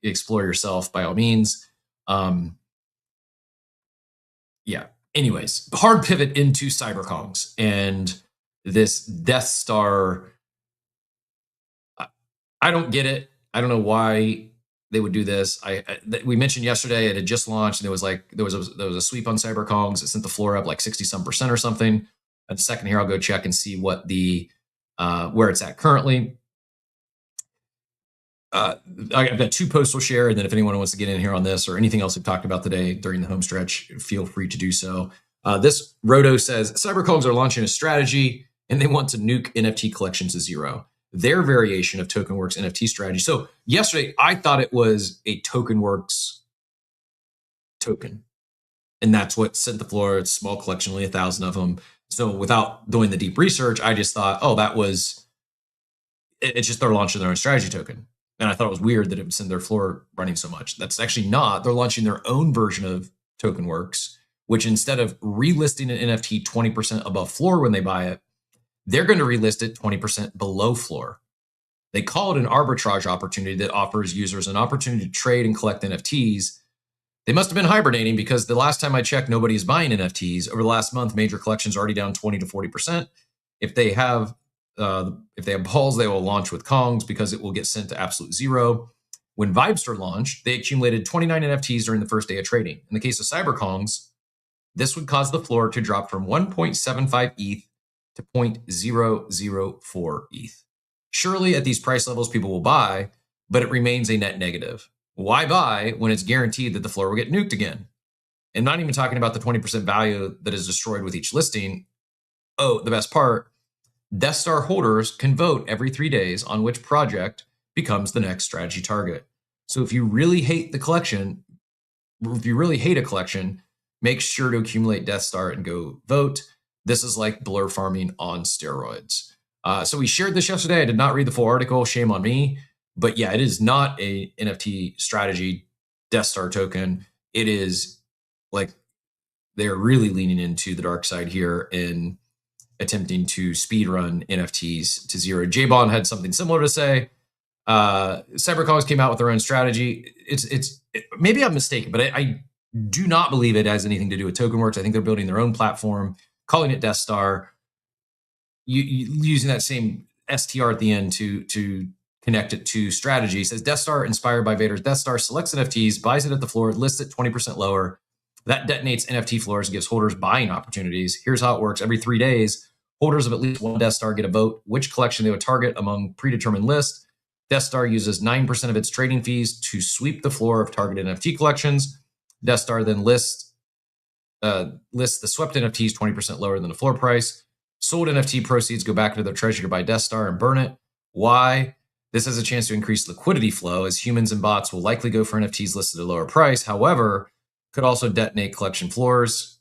explore yourself, by all means. Yeah. Anyways, hard pivot into CyberKongz and this Death Star. I don't get it. I don't know why they would do this. We mentioned yesterday it had just launched, and there was a sweep on CyberKongz. It sent the floor up like 60% or something. In a second here, I'll go check and see what the where it's at currently. I've got 2 posts we'll share, and then if anyone wants to get in here on this or anything else we've talked about today during the home stretch, feel free to do so. This Roto says CyberKongz are launching a strategy, and they want to nuke NFT collections to zero. Their variation of TokenWorks NFT strategy. So yesterday, I thought it was a TokenWorks token, and that's what sent the floor. It's a small collection, only 1,000 of them. So without doing the deep research, I just thought, oh, it's just they're launching their own strategy token. And I thought it was weird that it would send their floor running so much. That's actually not. They're launching their own version of TokenWorks, which instead of relisting an NFT 20% above floor when they buy it, they're going to relist it 20% below floor. They call it an arbitrage opportunity that offers users an opportunity to trade and collect NFTs. They must have been hibernating, because the last time I checked, nobody is buying NFTs. Over the last month, major collections are already down 20 to 40%. If they have balls, they will launch with Kongs, because it will get sent to absolute zero. When Vibester launched, they accumulated 29 NFTs during the first day of trading. In the case of CyberKongz, this would cause the floor to drop from 1.75 ETH to 0.004 ETH. Surely at these price levels, people will buy, but it remains a net negative. Why buy when it's guaranteed that the floor will get nuked again? And not even talking about the 20% value that is destroyed with each listing. Oh, the best part, Death Star holders can vote every 3 days on which project becomes the next strategy target. So if you really hate a collection, make sure to accumulate Death Star and go vote. This is like blur farming on steroids. So we shared this yesterday. I did not read the full article. Shame on me. But yeah, it is not a NFT strategy Death Star token. It is like they're really leaning into the dark side here and attempting to speedrun NFTs to zero. J-Bond had something similar to say. CyberKongz came out with their own strategy. Maybe I'm mistaken, but I do not believe it has anything to do with TokenWorks. I think they're building their own platform, calling it Death Star, using that same STR at the end to connect it to strategy. It says Death Star inspired by Vader's Death Star, selects NFTs, buys it at the floor, lists it 20% lower. That detonates NFT floors and gives holders buying opportunities. Here's how it works. Every 3 days, holders of at least one Death Star get a vote which collection they would target among predetermined lists. Death Star uses 9% of its trading fees to sweep the floor of targeted NFT collections. Death Star then lists the swept NFTs 20% lower than the floor price. Sold NFT proceeds go back into their treasury to buy Death Star and burn it. Why? This has a chance to increase liquidity flow, as humans and bots will likely go for NFTs listed at a lower price. However, could also detonate collection floors.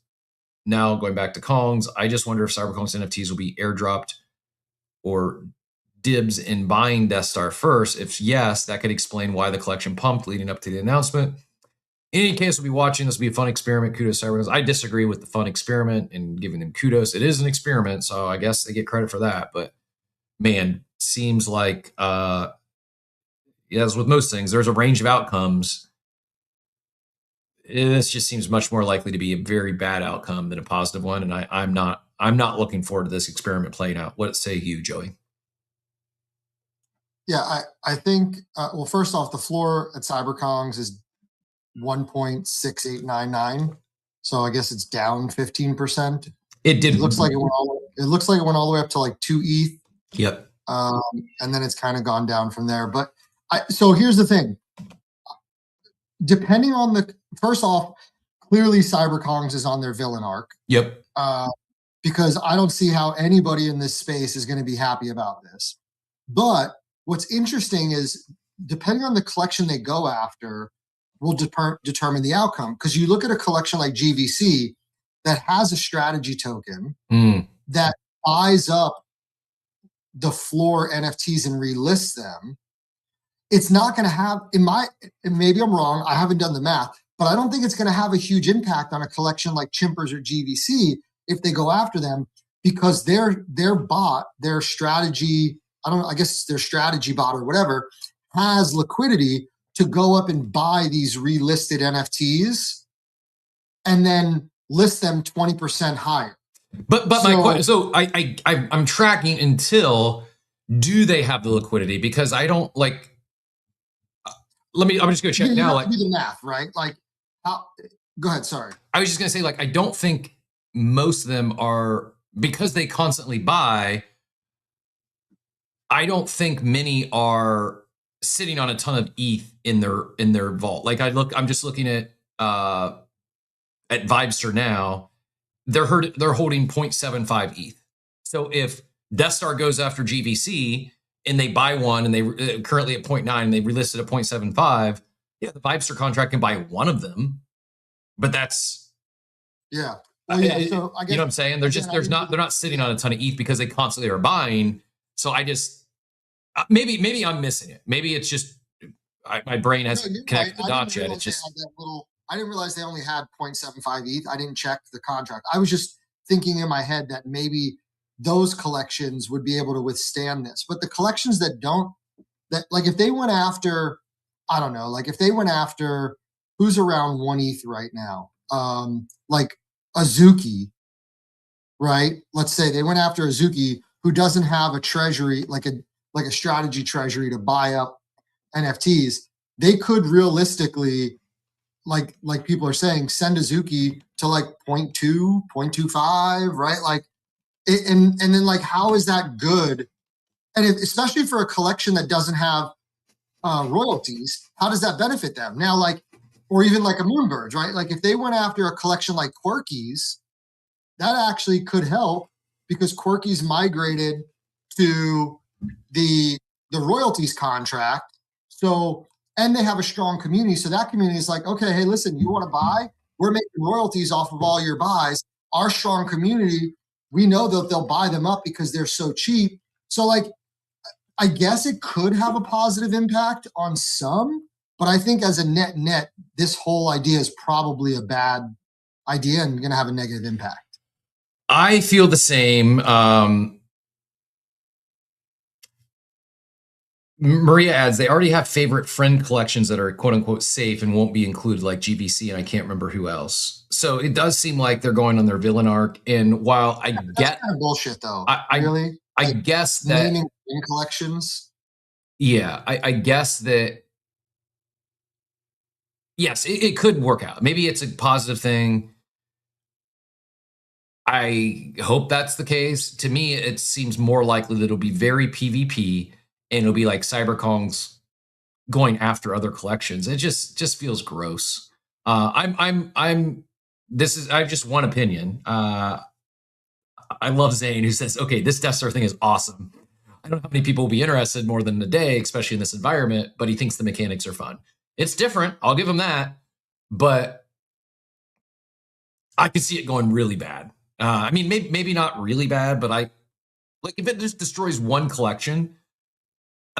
Now, going back to Kongs, I just wonder if CyberKongz NFTs will be airdropped or dibs in buying Death Star first? If yes, that could explain why the collection pumped leading up to the announcement. In any case, we'll be watching. This will be a fun experiment. Kudos to CyberKongz. I disagree with the fun experiment and giving them kudos. It is an experiment, so I guess they get credit for that. But man, seems like as with most things, there's a range of outcomes. This just seems much more likely to be a very bad outcome than a positive one, and I'm not looking forward to this experiment playing out. What say you, Joey? Yeah, I think well, first off, the floor at CyberKongz is 1.6899, so I guess it's down 15%. It did. It looks like it went all the way up to like 2 ETH. Yep. And then it's kind of gone down from there. But so here's the thing. Depending on first off, clearly CyberKongz is on their villain arc. Yep. Because I don't see how anybody in this space is going to be happy about this. But what's interesting is depending on the collection they go after will determine the outcome. Because you look at a collection like GVC that has a strategy token that buys up the floor NFTs and relists them. It's not going to have, and maybe I'm wrong, I haven't done the math, but I don't think it's going to have a huge impact on a collection like Chimpers or GVC if they go after them, because their bot, their strategy, I guess it's their strategy bot or whatever, has liquidity to go up and buy these relisted NFTs and then list them 20% higher. But my question, so I'm tracking until, do they have the liquidity? Because I don't like. I'm just going to check now. Like do the math, right? Like, go ahead. Sorry, I was just going to say, like, I don't think most of them are, because they constantly buy. I don't think many are sitting on a ton of ETH in their vault. Like I'm just looking at Vibester now. They're holding 0.75 ETH. So if Death Star goes after GVC and they buy one and they currently at 0.9 and they relisted at 0.75, yeah, the Vibester contract can buy one of them, but that's so you I guess, know what I'm saying? They're not sitting on a ton of ETH because they constantly are buying. So I just maybe I'm missing it. Maybe it's just my brain hasn't connected the dots yet. It's just I didn't realize they only had 0.75 ETH. I didn't check the contract. I was just thinking in my head that maybe those collections would be able to withstand this. But the collections that don't, that like if they went after, I don't know, like if they went after who's around 1 ETH right now, like Azuki, right? Let's say they went after Azuki, who doesn't have a treasury, like a strategy treasury to buy up NFTs. They could realistically, like people are saying, send Azuki to like 0.2, 0.25, right? Like, and then like, how is that good? And especially for a collection that doesn't have royalties, how does that benefit them? Now, like, or even like a Moonbirds, right? Like if they went after a collection like Quirkies, that actually could help because Quirkies migrated to the royalties contract. So, and they have a strong community. So that community is like, okay, hey, listen, you want to buy? We're making royalties off of all your buys. Our strong community, we know that they'll buy them up because they're so cheap. So like, I guess it could have a positive impact on some, but I think as a net, this whole idea is probably a bad idea and going to have a negative impact. I feel the same. Maria adds, they already have favorite friend collections that are quote unquote safe and won't be included, like GVC, and I can't remember who else. So it does seem like they're going on their villain arc. And while I get kind of bullshit though, really, I guess that naming in collections. Yeah, I guess that yes, it could work out. Maybe it's a positive thing. I hope that's the case. To me, it seems more likely that it'll be very PvP. And it'll be like CyberKongz going after other collections. It just feels gross. I have just one opinion. I love Zane, who says, okay, this Death Star thing is awesome. I don't know how many people will be interested more than a day, especially in this environment, but he thinks the mechanics are fun. It's different. I'll give him that. But I could see it going really bad. I mean, maybe not really bad, but if it just destroys one collection,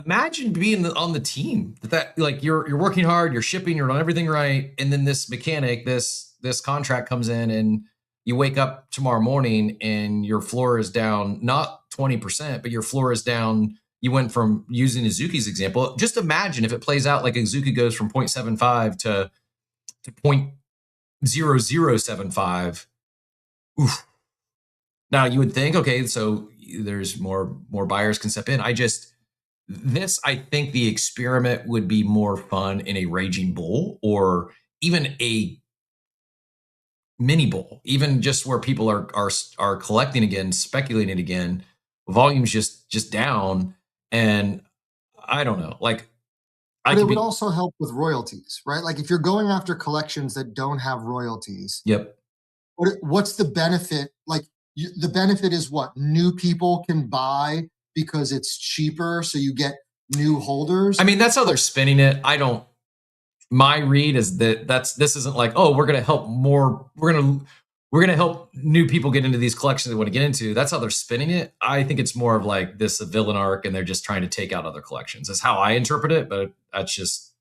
imagine being on the team that like you're working hard, you're shipping, you're on everything right, and then this mechanic, this contract comes in, and you wake up tomorrow morning and your floor is down not 20%, but your floor is down. You went from using Azuki's example. Just imagine if it plays out like Azuki goes from 0.75 to 0.0075. Oof. Now you would think, okay, so there's more buyers can step in. I think the experiment would be more fun in a raging bull or even a mini bull, even just where people are collecting again, speculating again, volume's just down, and I don't know. Like, but it would also help with royalties, right? Like if you're going after collections that don't have royalties. Yep. What's the benefit? Like the benefit is what? New people can buy because it's cheaper, so you get new holders. I mean, that's how they're spinning it. My read is that this isn't like, oh, we're going to help more. We're going to help new people get into these collections they want to get into. That's how they're spinning it. I think it's more of like this a villain arc, and they're just trying to take out other collections. That's how I interpret it, but that's just.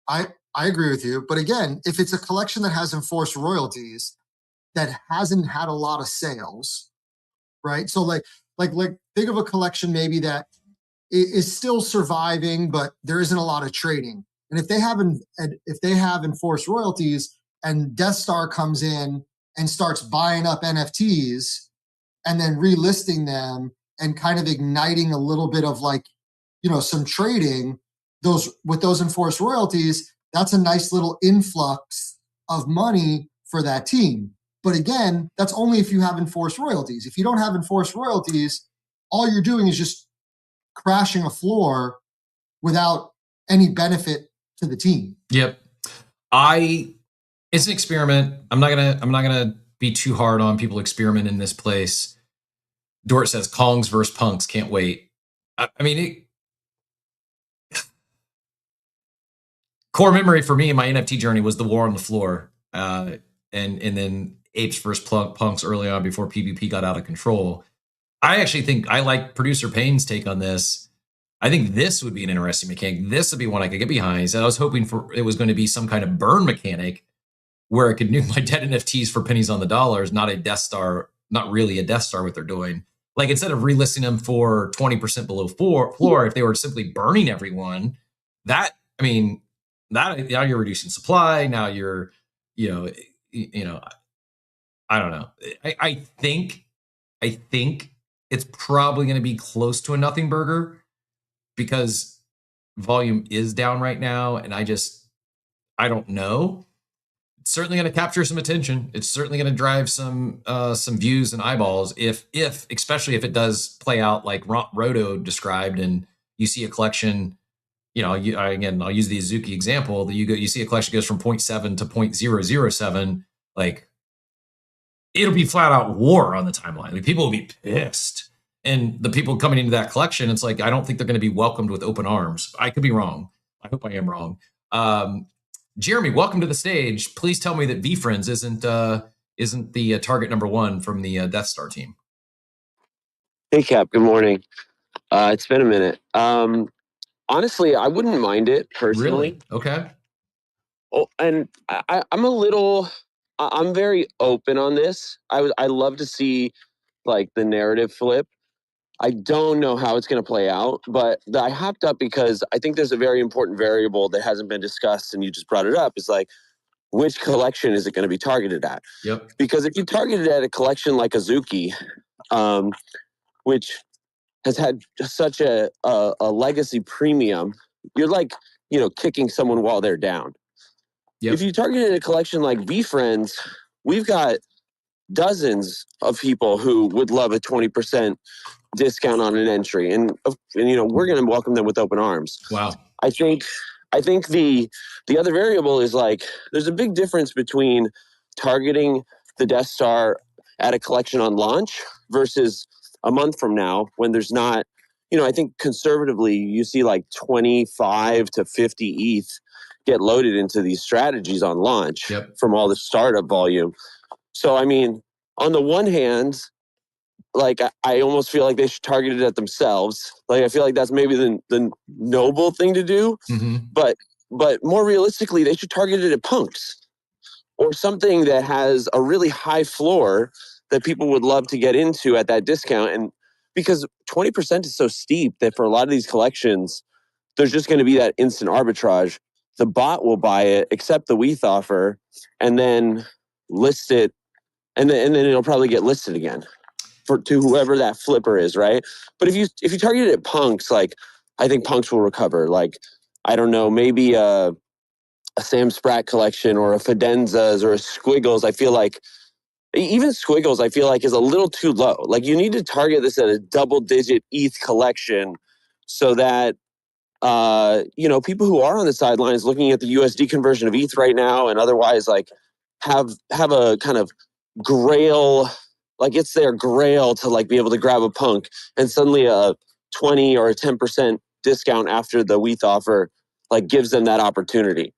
I agree with you, but again, if it's a collection that has enforced royalties that hasn't had a lot of sales, right? So like think of a collection maybe that is still surviving, but there isn't a lot of trading. And if they have enforced royalties and Death Star comes in and starts buying up NFTs and then relisting them and kind of igniting a little bit of like, some trading with those enforced royalties, that's a nice little influx of money for that team. But again, that's only if you have enforced royalties. If you don't have enforced royalties, all you're doing is just crashing a floor without any benefit to the team. Yep. It's an experiment. I'm not gonna be too hard on people experiment in this place. Dort says Kongs versus Punks, can't wait. I mean, core memory for me in my NFT journey was the war on the floor, and then apes versus punks early on before PvP got out of control. I actually think I like producer Payne's take on this. I think this would be an interesting mechanic. This would be one I could get behind. So I was hoping it was going to be some kind of burn mechanic where I could nuke my dead NFTs for pennies on the dollars, not a Death Star, not really a Death Star what they're doing. Like instead of relisting them for 20% below floor, if they were simply burning everyone, now you're reducing supply. Now you're, I don't know. I think it's probably going to be close to a nothing burger because volume is down right now. And I don't know. It's certainly going to capture some attention. It's certainly going to drive some views and eyeballs especially if it does play out like Roto described and you see a collection, I'll use the Azuki example that you see a collection goes from 0.7 to 0.007, like it'll be flat out war on the timeline. Like people will be pissed. And the people coming into that collection, it's like, I don't think they're going to be welcomed with open arms. I could be wrong. I hope I am wrong. Jeremy, welcome to the stage. Please tell me that VFriends isn't the target number one from the Death Star team. Hey, Cap. Good morning. It's been a minute. Honestly, I wouldn't mind it personally. Really? Okay. Oh, and I'm very open on this. I love to see like the narrative flip. I don't know how it's going to play out, but I hopped up because I think there's a very important variable that hasn't been discussed, and you just brought it up. It's like, which collection is it going to be targeted at? Yep. Because if you target it at a collection like Azuki, which has had such a legacy premium, you're like, kicking someone while they're down. Yep. If you targeted a collection like VFriends, we've got dozens of people who would love a 20% discount on an entry, and we're going to welcome them with open arms. Wow. I think the other variable is like there's a big difference between targeting the Death Star at a collection on launch versus a month from now when there's not, I think conservatively you see like 25 to 50 ETH get loaded into these strategies on launch. Yep. From all the startup volume. So, I mean, on the one hand, like I almost feel like they should target it at themselves. Like I feel like that's maybe the noble thing to do, but more realistically, they should target it at punks or something that has a really high floor that people would love to get into at that discount. And because 20% is so steep that for a lot of these collections, there's just going to be that instant arbitrage. The bot will buy it, accept the WETH offer, and then list it, and then it'll probably get listed again to whoever that flipper is, right? But if you target it at punks, like I think punks will recover. Like I don't know, maybe a Sam Spratt collection or a Fidenzas or a Squiggles. I feel like even Squiggles, I feel like is a little too low. Like you need to target this at a double-digit ETH collection so that people who are on the sidelines looking at the USD conversion of ETH right now and otherwise like have a kind of grail, like it's their grail to like be able to grab a punk, and suddenly a 20 or a 10% discount after the WETH offer like gives them that opportunity.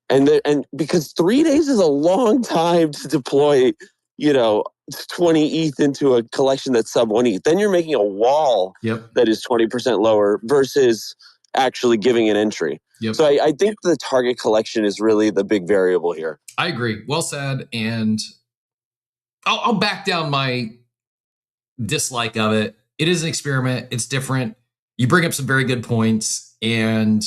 And because 3 days is a long time to deploy, 20 ETH into a collection that's sub 1 ETH. Then you're making a wall that is 20% lower versus actually giving an entry. So I think the target collection is really the big variable here. I agree. Well said. And I'll back down my dislike of it. It is an experiment. It's different. You bring up some very good points, and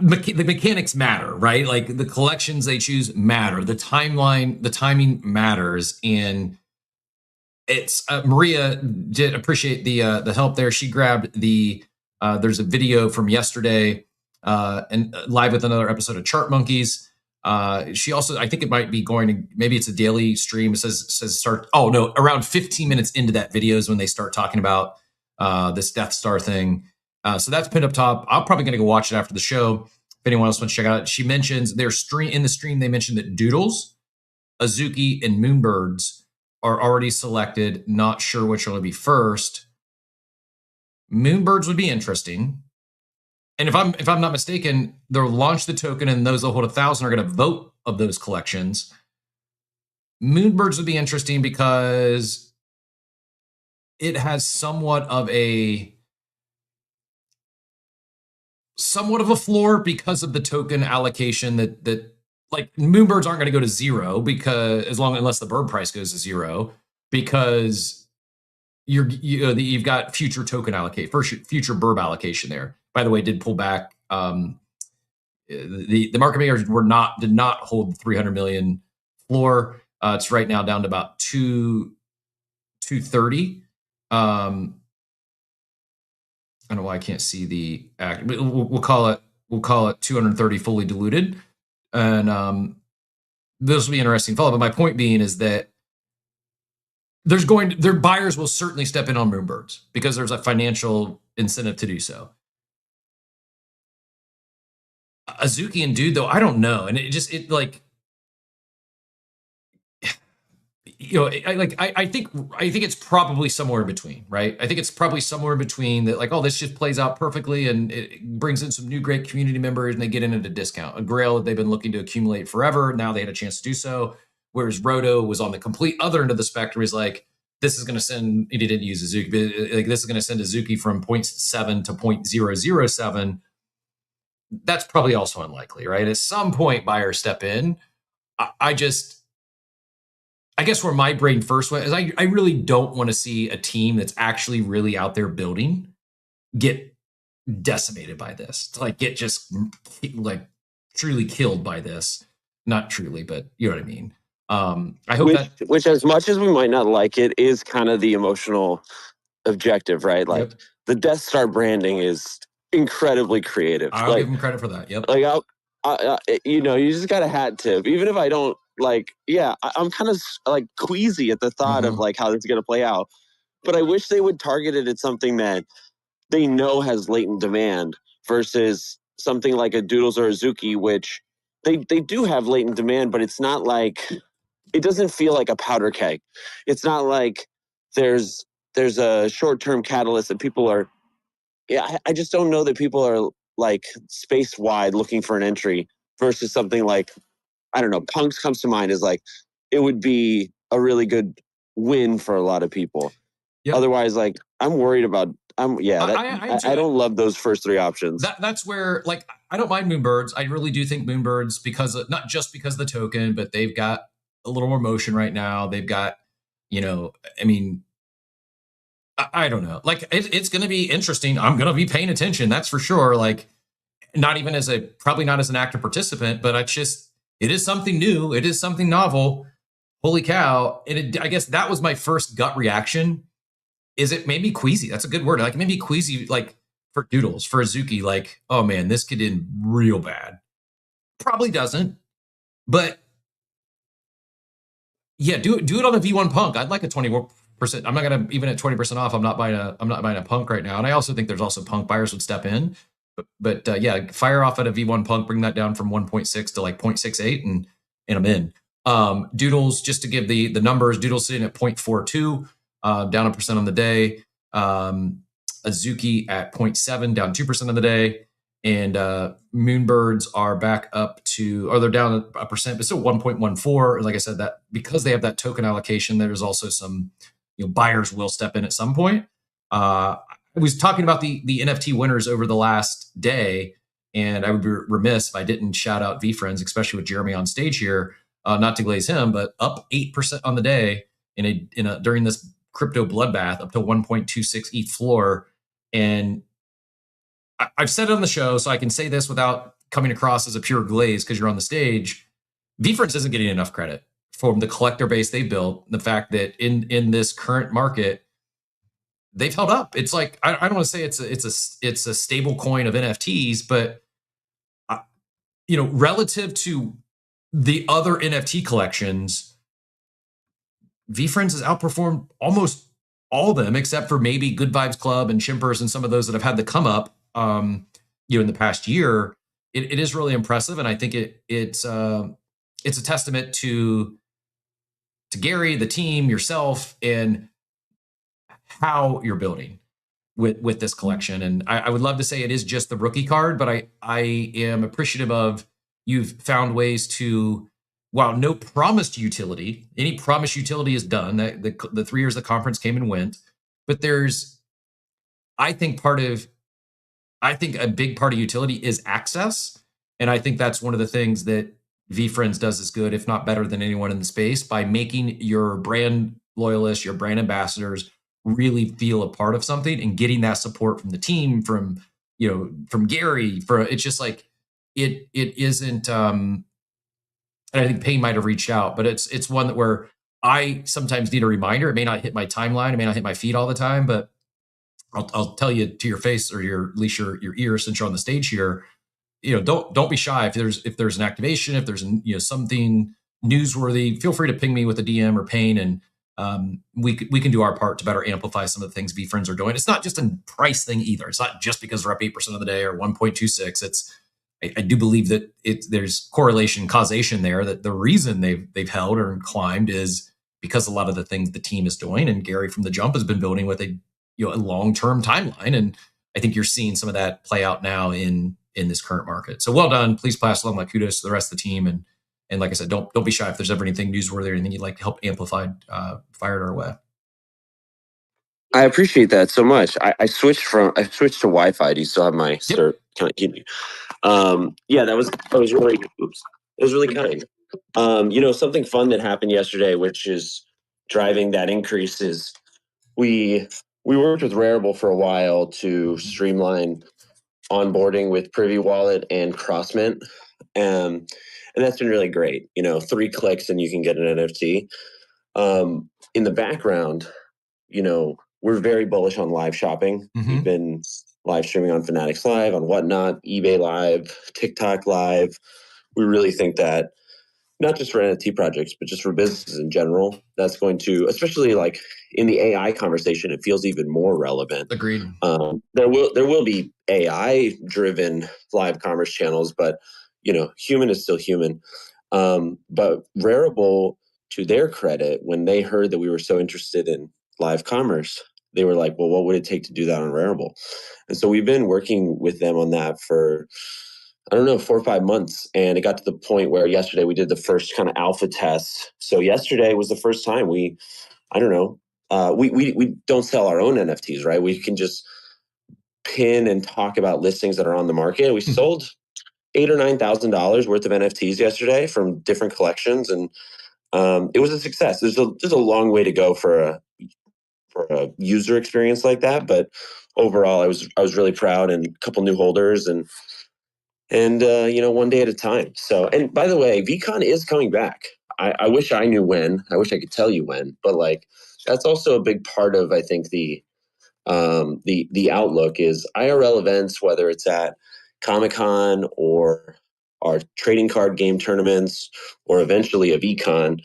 the mechanics matter, right? Like the collections they choose matter. The timeline, the timing matters. And it's Maria did appreciate the help there. She grabbed there's a video from yesterday and live with another episode of Chart Monkeys. She also, I think it might be going to, maybe it's a daily stream. It says start. Oh no, around 15 minutes into that video is when they start talking about this Death Star thing. So that's pinned up top. I'm probably going to go watch it after the show. If anyone else wants to check it out, she mentions their stream in the stream. They mentioned that Doodles, Azuki, and Moonbirds are already selected. Not sure which one will be first. Moonbirds would be interesting. And if I'm not mistaken, they'll launch the token, and those that hold 1,000 are going to vote of those collections. Moonbirds would be interesting because it has somewhat of a floor because of the token allocation that like Moonbirds aren't going to go to zero because unless the bird price goes to zero, because you've got future token future burb allocation there. By the way, did pull back. The market makers did not hold the 300 million floor. It's right now down to about 230. I don't know why I can't see the act. We'll call it 230 fully diluted, and this will be interesting follow. But my point being is that their buyers will certainly step in on Moonbirds because there's a financial incentive to do so. Azuki and Dude, though, I don't know, and I think it's probably somewhere in between, right? I think it's probably somewhere in between that, like, oh, this just plays out perfectly and it brings in some new great community members and they get in at a discount. A grail that they've been looking to accumulate forever. Now they had a chance to do so. Whereas Roto was on the complete other end of the spectrum. He's like, this is going to send, he didn't use Azuki, but like, this is going to send Azuki from 0.7 to 0.007. That's probably also unlikely, right? At some point, buyers step in. I guess where my brain first went is I really don't want to see a team that's actually really out there building get decimated by this, to like get just like truly killed by this. Not truly, but you know what I mean. I hope which as much as we might not like it, is kind of the emotional objective, right? Like the Death Star branding is incredibly creative. I'll give them credit for that. Yep. Like you just got a hat tip, even if I don't like. Yeah, I'm kind of like queasy at the thought of like how this is going to play out. But I wish they would target it at something that they know has latent demand versus something like a Doodles or a Azuki, which they do have latent demand, but it's not like, it doesn't feel like a powder keg. It's not like there's a short-term catalyst that people are, I just don't know that people are like space-wide looking for an entry versus something like, I don't know, Punks comes to mind as like, it would be a really good win for a lot of people. Yep. Otherwise, like I'm worried about. I don't love those first three options. That's where, like, I don't mind Moonbirds. I really do think Moonbirds, because of, not just because of the token, but they've got a little more motion right now. They've got, I mean, I don't know. Like, it's going to be interesting. I'm going to be paying attention. That's for sure. Like, probably not as an active participant, but it is something new. It is something novel. Holy cow. And I guess that was my first gut reaction. Is it made me queasy? That's a good word. Like, it made me queasy, like, for Doodles, for Azuki, like, oh man, this could end real bad. Probably doesn't, but yeah, do it on the V1 Punk. I'd like a 20%. I'm not gonna, even at 20% off, I'm not buying a Punk right now. And I also think there's also Punk buyers would step in, but yeah, fire off at a V1 Punk, bring that down from 1.6 to like 0.68, and I'm in. Doodles, just to give the numbers, Doodles sitting at 0.42. Down 1% on the day. Azuki at 0.7, down 2% on the day. And Moonbirds are back up to, or they're down 1%, but still 1.14. Like I said, that because they have that token allocation, there's also some, buyers will step in at some point. I was talking about the NFT winners over the last day, and I would be remiss if I didn't shout out VFriends, especially with Jeremy on stage here, not to glaze him, but up 8% on the day during this crypto bloodbath, up to 1.26 ETH floor. And I've said it on the show, so I can say this without coming across as a pure glaze because you're on the stage. VFriends isn't getting enough credit for the collector base they built. The fact that in this current market, they've held up. It's like, I don't want to say it's a stable coin of NFTs, but relative to the other NFT collections, VFriends has outperformed almost all of them, except for maybe Good Vibes Club and Chimpers and some of those that have had the come up, in the past year. It is really impressive, and I think it's a testament to Gary, the team, yourself, and how you're building with this collection. And I would love to say it is just the rookie card, but I am appreciative of you've found ways to. While no promised utility, any promised utility is done. The 3 years the conference came and went, but there's, I think a big part of utility is access, and I think that's one of the things that VFriends does as good, if not better than anyone in the space, by making your brand loyalists, your brand ambassadors really feel a part of something and getting that support from the team, from Gary. It's just like it isn't. And I think Payne might have reached out, but it's one that where I sometimes need a reminder. It may not hit my timeline, it may not hit my feed all the time, but I'll tell you to your face, or at least your ear, since you're on the stage here. Don't be shy if there's an activation, if there's something newsworthy. Feel free to ping me with a DM or Payne, and we can do our part to better amplify some of the things VFriends are doing. It's not just a price thing either. It's not just because we're up 8% of the day or 1.26. I do believe that there's correlation, causation there, that the reason they've held or climbed is because a lot of the things the team is doing, and Gary from the jump has been building with a long-term timeline. And I think you're seeing some of that play out now in this current market. So well done. Please pass along my kudos to the rest of the team. And like I said, don't be shy if there's ever anything newsworthy or anything you'd like to help amplify, fire it our way. I appreciate that so much. I switched to Wi-Fi. Do you still have my cert? Can I keep you? Yeah, that was really, it was really kind. Something fun that happened yesterday, which is driving that increase, is we worked with Rarible for a while to streamline onboarding with Privy Wallet and Crossmint, and that's been really great. 3 clicks and you can get an NFT. In the background, we're very bullish on live shopping. Mm-hmm. We've been live streaming on Fanatics Live, on Whatnot, eBay Live, TikTok Live. We really think that not just for NFT projects, but just for businesses in general, that's going to, especially like in the AI conversation, it feels even more relevant. Agreed. There will be AI driven live commerce channels, but human is still human. But Rarible, to their credit, when they heard that we were so interested in live commerce, they were like, well, what would it take to do that on Rarible? And so we've been working with them on that for, 4 or 5 months. And it got to the point where yesterday we did the first kind of alpha test. So yesterday was the first time we I don't know. We don't sell our own NFTs, right? We can just pin and talk about listings that are on the market. We sold $8,000 or $9,000 worth of NFTs yesterday from different collections, and it was a success. There's a long way to go for a user experience like that, but overall, I was really proud, and a couple new holders, and one day at a time. So, and by the way, VCon is coming back. I wish I knew when. I wish I could tell you when, but like that's also a big part of, I think, the outlook is IRL events, whether it's at Comic-Con or our trading card game tournaments or eventually a VCon.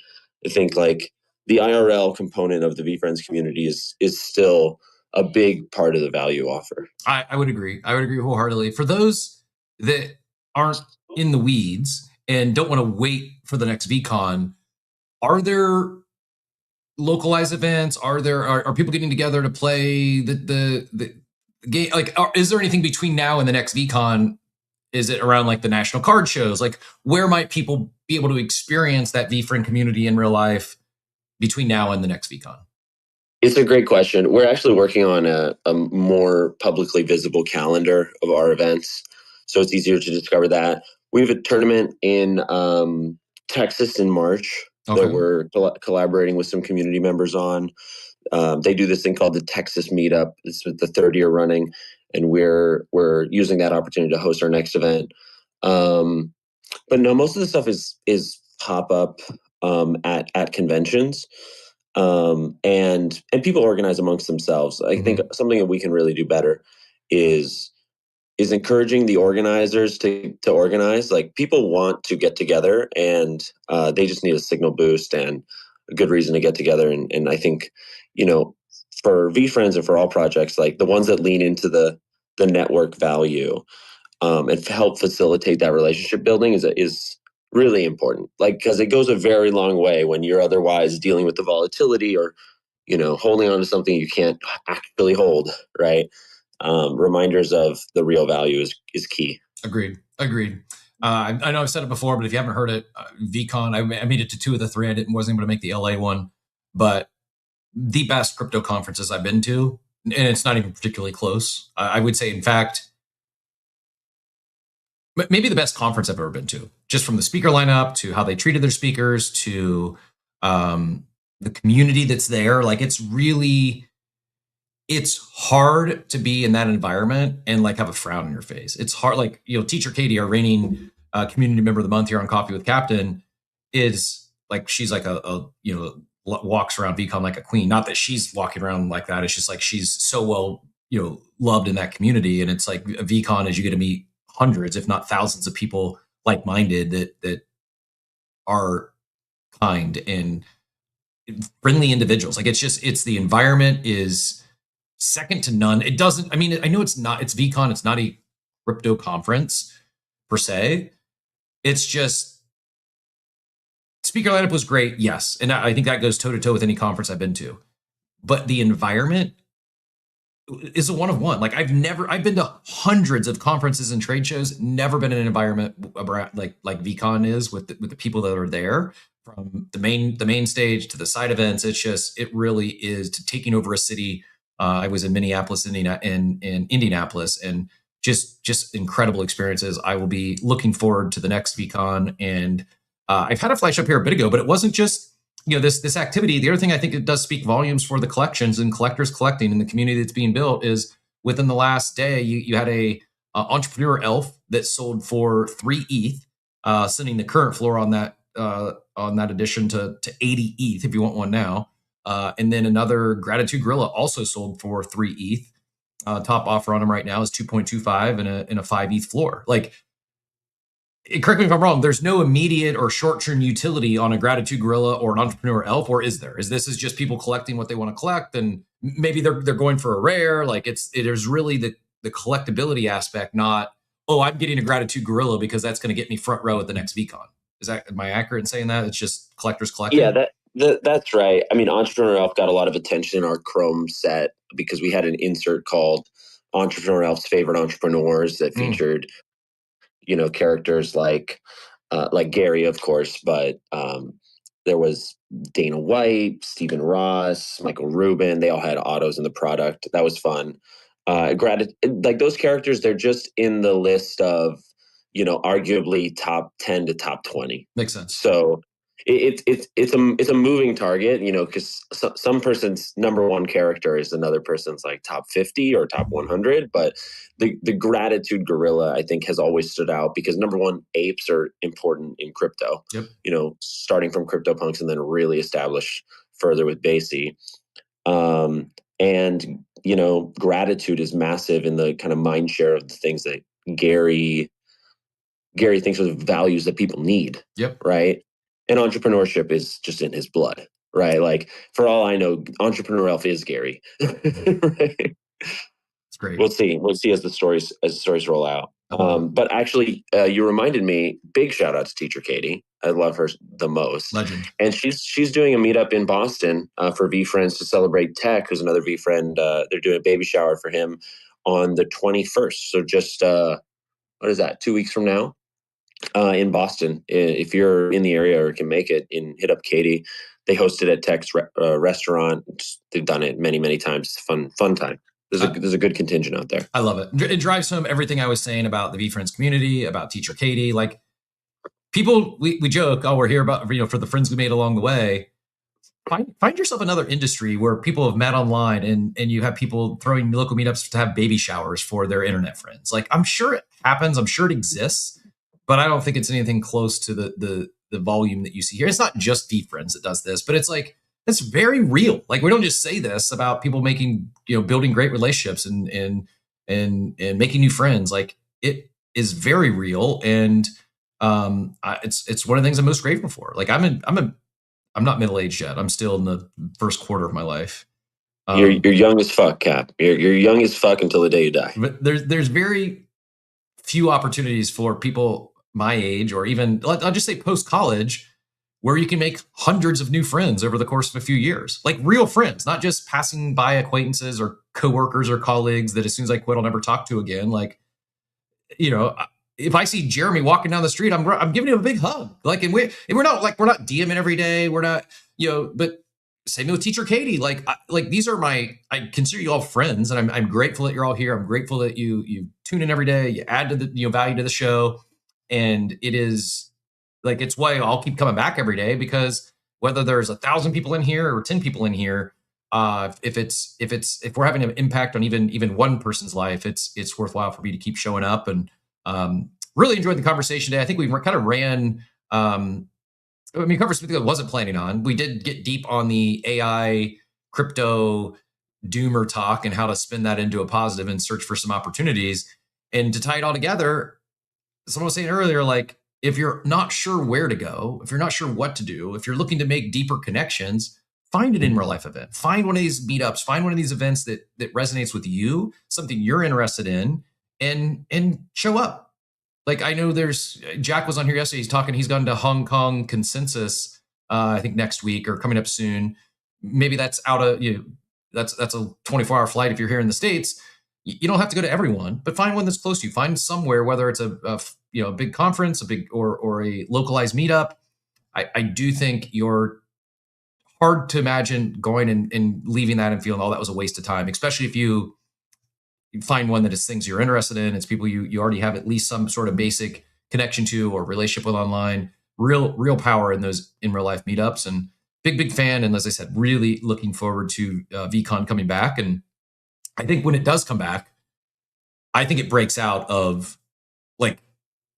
I think like the IRL component of the VFriends community is still a big part of the value offer. I would agree. I would agree wholeheartedly. For those that aren't in the weeds and don't want to wait for the next VCon, are there localized events? Are people getting together to play the game? Like, is there anything between now and the next VCon? Is it around like the national card shows? Like, where might people be able to experience that VFriend community in real life between now and the next VCon? It's a great question. We're actually working on a more publicly visible calendar of our events, so it's easier to discover that. We have a tournament in Texas in March that we're collaborating with some community members on. They do this thing called the Texas Meetup. It's the third year running, and we're using that opportunity to host our next event. But no, most of the stuff is pop up at conventions. And people organize amongst themselves. I think something that we can really do better is encouraging the organizers to organize. Like people want to get together, and they just need a signal boost and a good reason to get together. And I think, for VFriends and for all projects, like the ones that lean into the network value and help facilitate that relationship building is really important, like because it goes a very long way when you're otherwise dealing with the volatility or holding on to something you can't actually hold, right? Reminders of the real value is key. Agreed. I know I've said it before, but if you haven't heard it, VCon, I made it to 2 of the 3. Wasn't able to make the LA one, but the best crypto conferences I've been to, and it's not even particularly close. I would say, in fact, maybe the best conference I've ever been to, just from the speaker lineup to how they treated their speakers to the community that's there. Like it's hard to be in that environment and like have a frown on your face. It's hard. Like, Teacher Katie, our reigning community member of the month here on Coffee with Captain, is like, she's like walks around VCon like a queen. Not that she's walking around like that. It's just like, she's so well, loved in that community. And it's like a VCon is you get to meet hundreds, if not thousands of people like-minded that are kind and friendly individuals. Like it's the environment is second to none. It doesn't, I know it's VCon. It's not a crypto conference per se. It's just speaker lineup was great. Yes. And I think that goes toe to toe with any conference I've been to, but the environment is a one of one. Like I've been to hundreds of conferences and trade shows, never been in an environment like VCon is with the people that are there, from the main stage to the side events. It really is to taking over a city. I was in Minneapolis, in Indianapolis, and just incredible experiences. I will be looking forward to the next VCon, and I've had a flash up here a bit ago, but it wasn't just this activity. The other thing I think it does speak volumes for the collections and collectors collecting and the community that's being built is within the last day, you had a entrepreneur elf that sold for 3 ETH, sending the current floor on that edition to 80 ETH if you want one now. And then another Gratitude Gorilla also sold for 3 ETH. Top offer on them right now is 2.25 and a 5 ETH floor. Like, correct me if I'm wrong, there's no immediate or short-term utility on a Gratitude Gorilla or an Entrepreneur Elf, or is there? Is this just people collecting what they want to collect, and maybe they're going for a rare? Like there's really the collectability aspect, not, oh, I'm getting a Gratitude Gorilla because that's going to get me front row at the next VCon. Am I accurate in saying that? It's just collectors collecting? Yeah, that's right. Entrepreneur Elf got a lot of attention in our Chrome set because we had an insert called Entrepreneur Elf's Favorite Entrepreneurs that featured characters like Gary, of course, but there was Dana White, Stephen Ross, Michael Rubin. They all had autos in the product. That was fun. Like those characters, they're just in the list of, arguably top 10 to top 20. Makes sense. So it's a moving target, because some person's number one character is another person's like top 50 or top 100. But the gratitude gorilla, I think, has always stood out because number one, apes are important in crypto. Yep. Starting from CryptoPunks and then really established further with Basie. And gratitude is massive in the kind of mind share of the things that Gary thinks are the values that people need. Yep. Right. And entrepreneurship is just in his blood. Right. Like, for all I know, entrepreneurial is Gary. Right? It's great. We'll see as the stories roll out. But actually, you reminded me, big shout out to teacher Katie. I love her the most. Legend. And she's doing a meetup in Boston for VFriends to celebrate Tech, who's another VFriend. They're doing a baby shower for him on the 21st. So just, what is that, 2 weeks from now? In Boston. If you're in the area or can make it, hit up Katie. They host it at Tech's restaurant. They've done it many, many times. It's a fun time. There's a good contingent out there. I love it. It drives home everything I was saying about the VFriends community, about teacher Katie. Like, people, we joke, we're here about, for the friends we made along the way. Find yourself another industry where people have met online and you have people throwing local meetups to have baby showers for their internet friends. Like, I'm sure it happens. I'm sure it exists, but I don't think it's anything close to the volume that you see here. It's not just VFriends that does this, but it's like, it's very real. Like, we don't just say this about people making, building great relationships and making new friends. Like, it is very real. And it's one of the things I'm most grateful for. Like, I'm not middle-aged yet. I'm still in the first quarter of my life. You're young as fuck, Cap. You're young as fuck until the day you die. But there's very few opportunities for people my age, or even, I'll just say post-college, where you can make hundreds of new friends over the course of a few years. Like, real friends, not just passing by acquaintances or coworkers or colleagues that as soon as I quit, I'll never talk to again. Like, if I see Jeremy walking down the street, I'm giving him a big hug. Like, and we're not DMing every day. We're not, but same with teacher Katie. Like these are I consider you all friends, and I'm grateful that you're all here. I'm grateful that you tune in every day. You add to the value to the show, and it is like, it's why I'll keep coming back every day, because whether there's 1,000 people in here or 10 people in here, if we're having an impact on even one person's life, it's worthwhile for me to keep showing up. And really enjoyed the conversation today. I think we kind of ran, conversation I wasn't planning on. We did get deep on the AI crypto doomer talk and how to spin that into a positive and search for some opportunities. And to tie it all together, someone was saying earlier, like, if you're not sure where to go, if you're not sure what to do, if you're looking to make deeper connections, find an in real life event. Find one of these meetups. Find one of these events that resonates with you, something you're interested in, and show up. Like, I know Jack was on here yesterday. He's gone to Hong Kong Consensus, I think next week or coming up soon. Maybe that's that's a 24-hour flight if you're here in the States. You don't have to go to everyone, but find one that's close to you. Find somewhere, whether it's a big conference, or a localized meetup. I do think you're hard to imagine going and leaving that and feeling, that was a waste of time, especially if you find one that is things you're interested in. It's people you already have at least some sort of basic connection to or relationship with online. Real power in those in real life meetups, and big fan. And as I said, really looking forward to VCon coming back. And I think when it does come back, I think it breaks out of, like,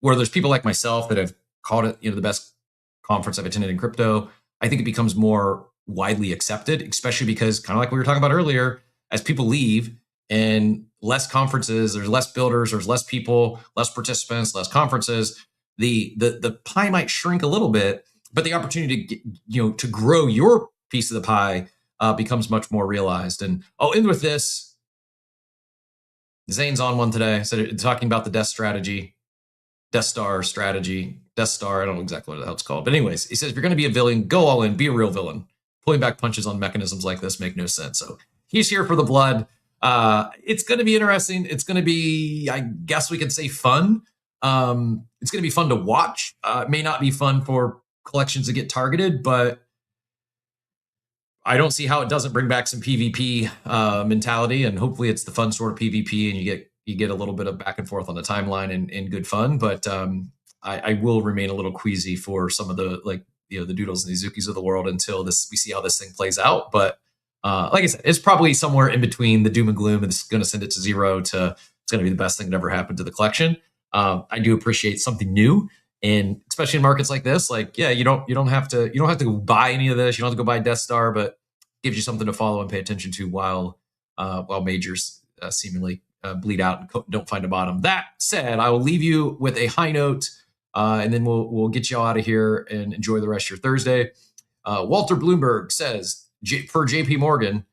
where there's people like myself that have called it, the best conference I've attended in crypto. I think it becomes more widely accepted, especially because, kind of like we were talking about earlier, as people leave and less conferences, there's less builders, there's less people, less participants, less conferences, the pie might shrink a little bit, but the opportunity to grow your piece of the pie becomes much more realized. And I'll end with this. Zane's on one today, talking about the Death Star strategy. I don't know exactly what the hell it's called. But anyways, he says, if you're going to be a villain, go all in, be a real villain. Pulling back punches on mechanisms like this make no sense. So he's here for the blood. It's going to be interesting. It's going to be, I guess we could say, fun. It's going to be fun to watch. It may not be fun for collections that get targeted, but I don't see how it doesn't bring back some PvP mentality, and hopefully it's the fun sort of PvP, and you get a little bit of back and forth on the timeline and good fun. But I will remain a little queasy for some of the the Doodles and the Zukis of the world until we see how this thing plays out. But like I said, it's probably somewhere in between the doom and gloom, and it's going to send it to zero to it's going to be the best thing that ever happened to the collection. I do appreciate something new. And especially in markets like this, you don't have to go buy any of this. You don't have to go buy Death Star, but it gives you something to follow and pay attention to while majors seemingly bleed out and don't find a bottom. That said, I will leave you with a high note, and then we'll get you out of here and enjoy the rest of your Thursday. Walter Bloomberg says, per JP Morgan,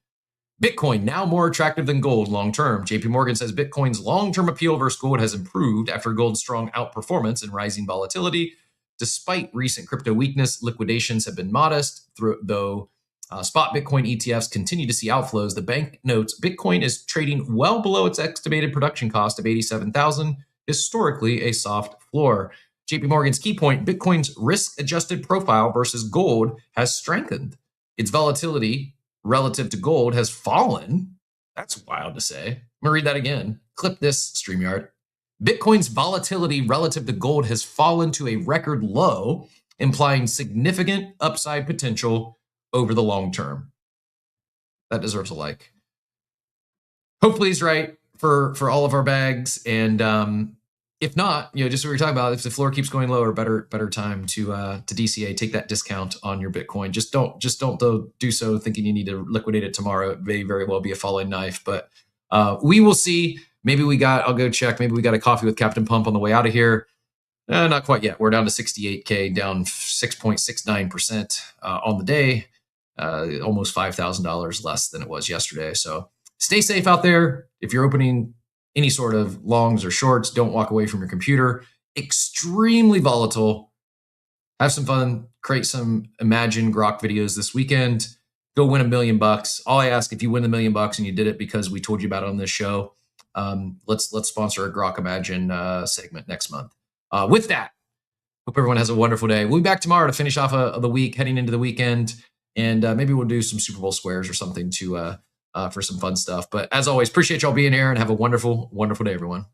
Bitcoin now more attractive than gold long term. JP Morgan says Bitcoin's long-term appeal versus gold has improved after gold's strong outperformance and rising volatility. Despite recent crypto weakness, liquidations have been modest, though spot Bitcoin ETFs continue to see outflows. The bank notes Bitcoin is trading well below its estimated production cost of $87,000, historically a soft floor. JP Morgan's key point, Bitcoin's risk-adjusted profile versus gold has strengthened. Its volatility relative to gold has fallen. That's wild to say. I'm going to read that again. Clip this, StreamYard. Bitcoin's volatility relative to gold has fallen to a record low, implying significant upside potential over the long term. That deserves a like. Hopefully he's right for all of our bags. And if not, just what we were talking about, if the floor keeps going lower, better time to DCA, take that discount on your Bitcoin. Just don't do so thinking you need to liquidate it tomorrow. It may very well be a falling knife, but we will see. I'll go check. Maybe we got a coffee with Captain Pump on the way out of here. Not quite yet. We're down to 68K, down 6.69% on the day. Almost $5,000 less than it was yesterday. So stay safe out there. If you're opening any sort of longs or shorts, don't walk away from your computer. Extremely volatile. Have some fun. Create some Imagine Grok videos this weekend. Go win $1 million. All I ask, if you win the $1 million and you did it because we told you about it on this show, let's sponsor a Grok Imagine segment next month. With that, hope everyone has a wonderful day. We'll be back tomorrow to finish off the week, heading into the weekend, and maybe we'll do some Super Bowl squares or something to for some fun stuff. But as always, appreciate y'all being here and have a wonderful, wonderful day, everyone.